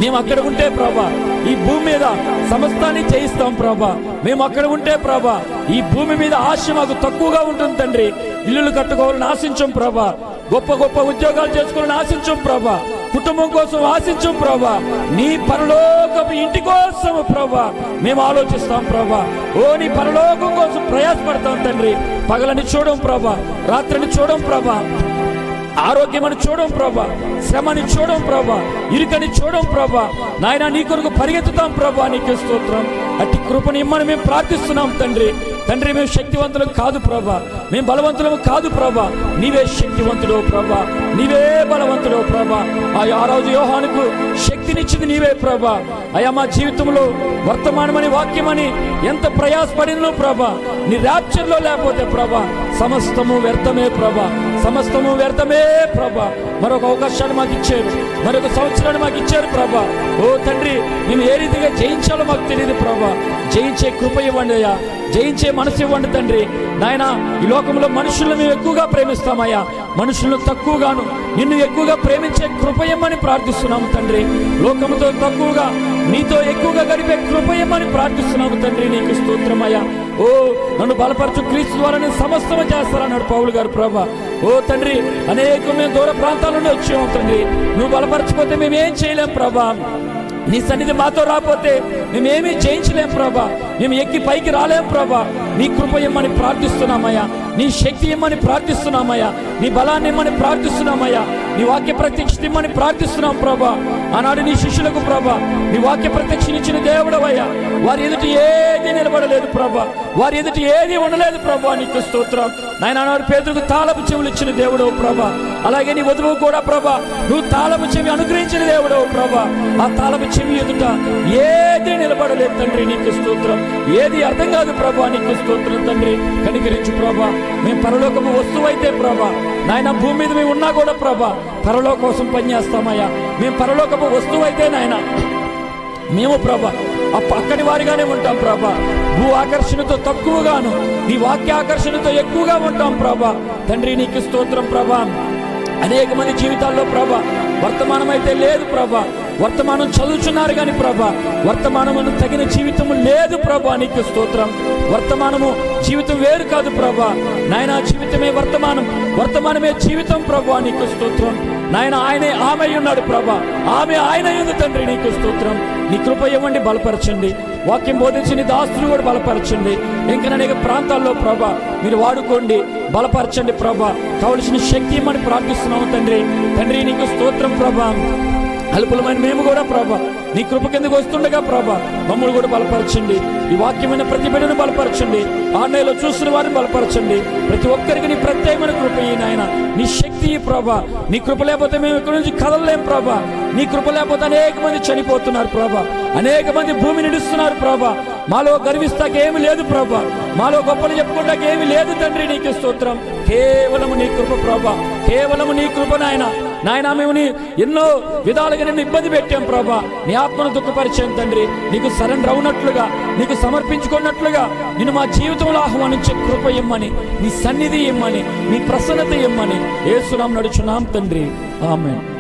మేము అక్కడ ఉంటే ప్రభా, ఈ భూమి మీద సమస్తాన్ని జయిస్తాం ప్రభా. మేము అక్కడ ఉంటే ప్రభా, ఈ భూమి మీద ఆశ మాకు తక్కువగా ఉంటుంది తండ్రి. ఇల్లులు కట్టుకోవాలని ఆశించం ప్రభా, గొప్ప గొప్ప ఉద్యోగాలు చేసుకోవాలని ఆశించం ప్రభా, కుటుంబం కోసం ఆశించం ప్రభా. నీ పరలోకపు ఇంటి కోసం ప్రభా మేము ఆలోచిస్తాం ప్రభా. ఓ నీ పరలోకం కోసం ప్రయాసపడతాం తండ్రి. పగలని చూడం ప్రభా, రాత్రిని చూడం ప్రభా, ఆరోగ్యమని చూడం ప్రభా, శ్రమని చూడం ప్రభా, ఇరుకని చూడం ప్రభా. నాయన, నీ కొరకు పరిగెత్తుతాం ప్రభా, నీకు స్తోత్రం. అట్టి కృపని ఇమ్మని మేము ప్రార్థిస్తున్నాం తండ్రి. తండ్రి, మేము శక్తివంతులం కాదు ప్రభా, మేము బలవంతులము కాదు ప్రభా. నీవే శక్తివంతుడో ప్రభా, నీవే బలవంతుడో ప్రభా. ఆ రోజు యోహానుకు శక్తినిచ్చింది నీవే ప్రభా. అయ్యా, మా జీవితంలో వర్తమానమని వాక్యమని ఎంత ప్రయాసపడినో ప్రభా, నీ ర్యాప్చర్లో లేకపోతే ప్రభా సమస్తము వ్యర్థమే ప్రభా, సమస్తము వ్యర్థమే ప్రభా. మరొక అవకాశాన్ని మాకు ఇచ్చారు, మరొక సంవత్సరాన్ని మాకు ఇచ్చారు ప్రభా. ఓ తండ్రి, మేము ఏ రీతిగా జయించాలో మాకు తెలియదు ప్రభా. జయించే కృప ఇవ్వండి అయ్యా, జయించే మనసు ఇవ్వండి తండ్రి. నాయన, ఈ లోకంలో మనుషులను మేము ఎక్కువగా ప్రేమిస్తామయ్యా, మనుషులను తక్కువగాను నిన్ను ఎక్కువగా ప్రేమించే కృప ఇమ్మని ప్రార్థిస్తున్నాము తండ్రి. లోకముతో తక్కువగా నీతో ఎక్కువగా గడిపే కృప ఇమ్మని ప్రార్థిస్తున్నాము తండ్రి, నీకు స్తోత్రమయ్యా. ఓ నన్ను బలపరచు, క్రీస్తు ద్వారా నేను సమస్తము చేస్తానన్నాడు పౌలు గారు ప్రభా. ఓ తండ్రి, అనేక మేము దూర ప్రాంతాల నుండి వచ్చాము తండ్రి. నువ్వు బలపరచకపోతే మేమేం చేయలేం ప్రభా. నీ సన్నిధి మాతో రాకపోతే మేమేమీ జయించలేం ప్రభా. మేము ఎక్కి పైకి రాలేం ప్రభా. నీ కృప ఇమ్మని ప్రార్థిస్తున్నామయ్యా, నీ శక్తి ఇమ్మని ప్రార్థిస్తున్నామయ్యా, నీ బలాన్ని ఇమ్మని ప్రార్థిస్తున్నామయ్యా, నీ వాక్య ప్రత్యక్షత ఇమ్మని ప్రార్థిస్తున్నాం ప్రభా. ఆనాడు నీ శిష్యులకు ప్రభా నీ వాక్య ప్రత్యక్షనిచ్చిన దేవుడవయ్యా. వారి ఎదుటి ఏది నిలబడలేదు ప్రభా, వారి ఎదుటి ఏది ఉండలేదు ప్రభా, నీకు స్తోత్రం. నాయన, ఆనాడు పేతురుకు తాళపు చెవులు ఇచ్చిన దేవుడవు ప్రభా. అలాగే నీ వధువు కూడా ప్రభా నువ్వు తాళపు చెవి అనుగ్రహించిన దేవుడవు ప్రభా. ఆ తాళపు చెవి ఎదుట ఏది నిలబడలేదు తండ్రి, నీకు స్తోత్రం. ఏది అర్థం కాదు ప్రభా, నీకు స్తోత్రం తండ్రి. కనికరించు ప్రభా. మేము పరలోకము వస్తువు అయితే ప్రభా, నాయన భూమి మీద మేము ఉన్నా కూడా ప్రభా పరలోక కోసం పనిచేస్తామయ్యా. మేము పరలోకపు వస్తువు అయితే నాయన మేము ప్రభా అక్కడి వారిగానే ఉంటాం ప్రభా. భూ ఆకర్షణతో తక్కువగాను నీ వాక్య ఆకర్షణతో ఎక్కువగా ఉంటాం ప్రభా. తండ్రి, నీకు స్తోత్రం ప్రభా. అనేక మంది జీవితాల్లో ప్రభా వర్తమానం అయితే లేదు ప్రభా. వర్తమానం చదువుతున్నారు కానీ ప్రభా వర్తమానమును తగిన జీవితము లేదు ప్రభా, నీకు స్తోత్రం. వర్తమానము జీవితం వేరు కాదు ప్రభా. నాయన, జీవితమే వర్తమానం, వర్తమానమే జీవితం ప్రభా, నీకు స్తోత్రం. నాయన, ఆయనే ఆమె ఉన్నాడు ప్రభా, ఆమె ఆయన ఉంది తండ్రి, నీకు స్తోత్రం. నీ కృప ఇవ్వండి, బలపరచండి. వాక్యం బోధించి నీ దాసులు కూడా బలపరచండి. ఇంకా అనేక ప్రాంతాల్లో ప్రభా మీరు వాడుకోండి, బలపరచండి ప్రభా. కావలసిన శక్తి ఇమ్మని ప్రార్థిస్తున్నాము తండ్రి. తండ్రి, నీకు స్తోత్రం ప్రభా. అల్పులమైన మేము కూడా ప్రభా నీ కృప కిందకు వస్తుండగా ప్రభా మమ్మల్ని కూడా బలపరచండి. ఈ వాక్యమైన ప్రతి బిడ్డను బలపరచండి. ఆన్లైన్లో చూస్తున్న వారిని బలపరచండి. ప్రతి ఒక్కరికి నీ ప్రత్యేకమైన కృప ఈ నాయన, నీ శక్తి ఈ ప్రభా. నీ కృప లేకపోతే మేము ఇక్కడి నుంచి కదలలేం ప్రభా. నీ కృప లేకపోతే అనేక మంది చనిపోతున్నారు ప్రభా. అనేక మంది భూమిని నిడుస్తున్నారు ప్రభా. మాలో గర్విస్తాక ఏమి లేదు ప్రభా. మాలో గొప్పలు చెప్పుకుంటాక ఏమి లేదు తండ్రి. నీకు స్తోత్రం. కేవలము నీ కృప ప్రభా. కేవలము నీ కృప నాయన. నాయన మేము ఎన్నో విధాలుగా నిన్ను ఇబ్బంది పెట్టాం ప్రభా. నీ ఆత్మను దుఃఖపరిచాం తండ్రి. నీకు సరెండర్ అవునట్లుగా, నీకు సమర్పించుకున్నట్లుగా నిన్ను మా జీవితంలో ఆహ్వానించే కృప ఇమ్మని, నీ సన్నిధి ఇమ్మని, నీ ప్రసన్నత ఇమ్మని యేసు నామమున నడుచున్నాం తండ్రి. ఆమేన్.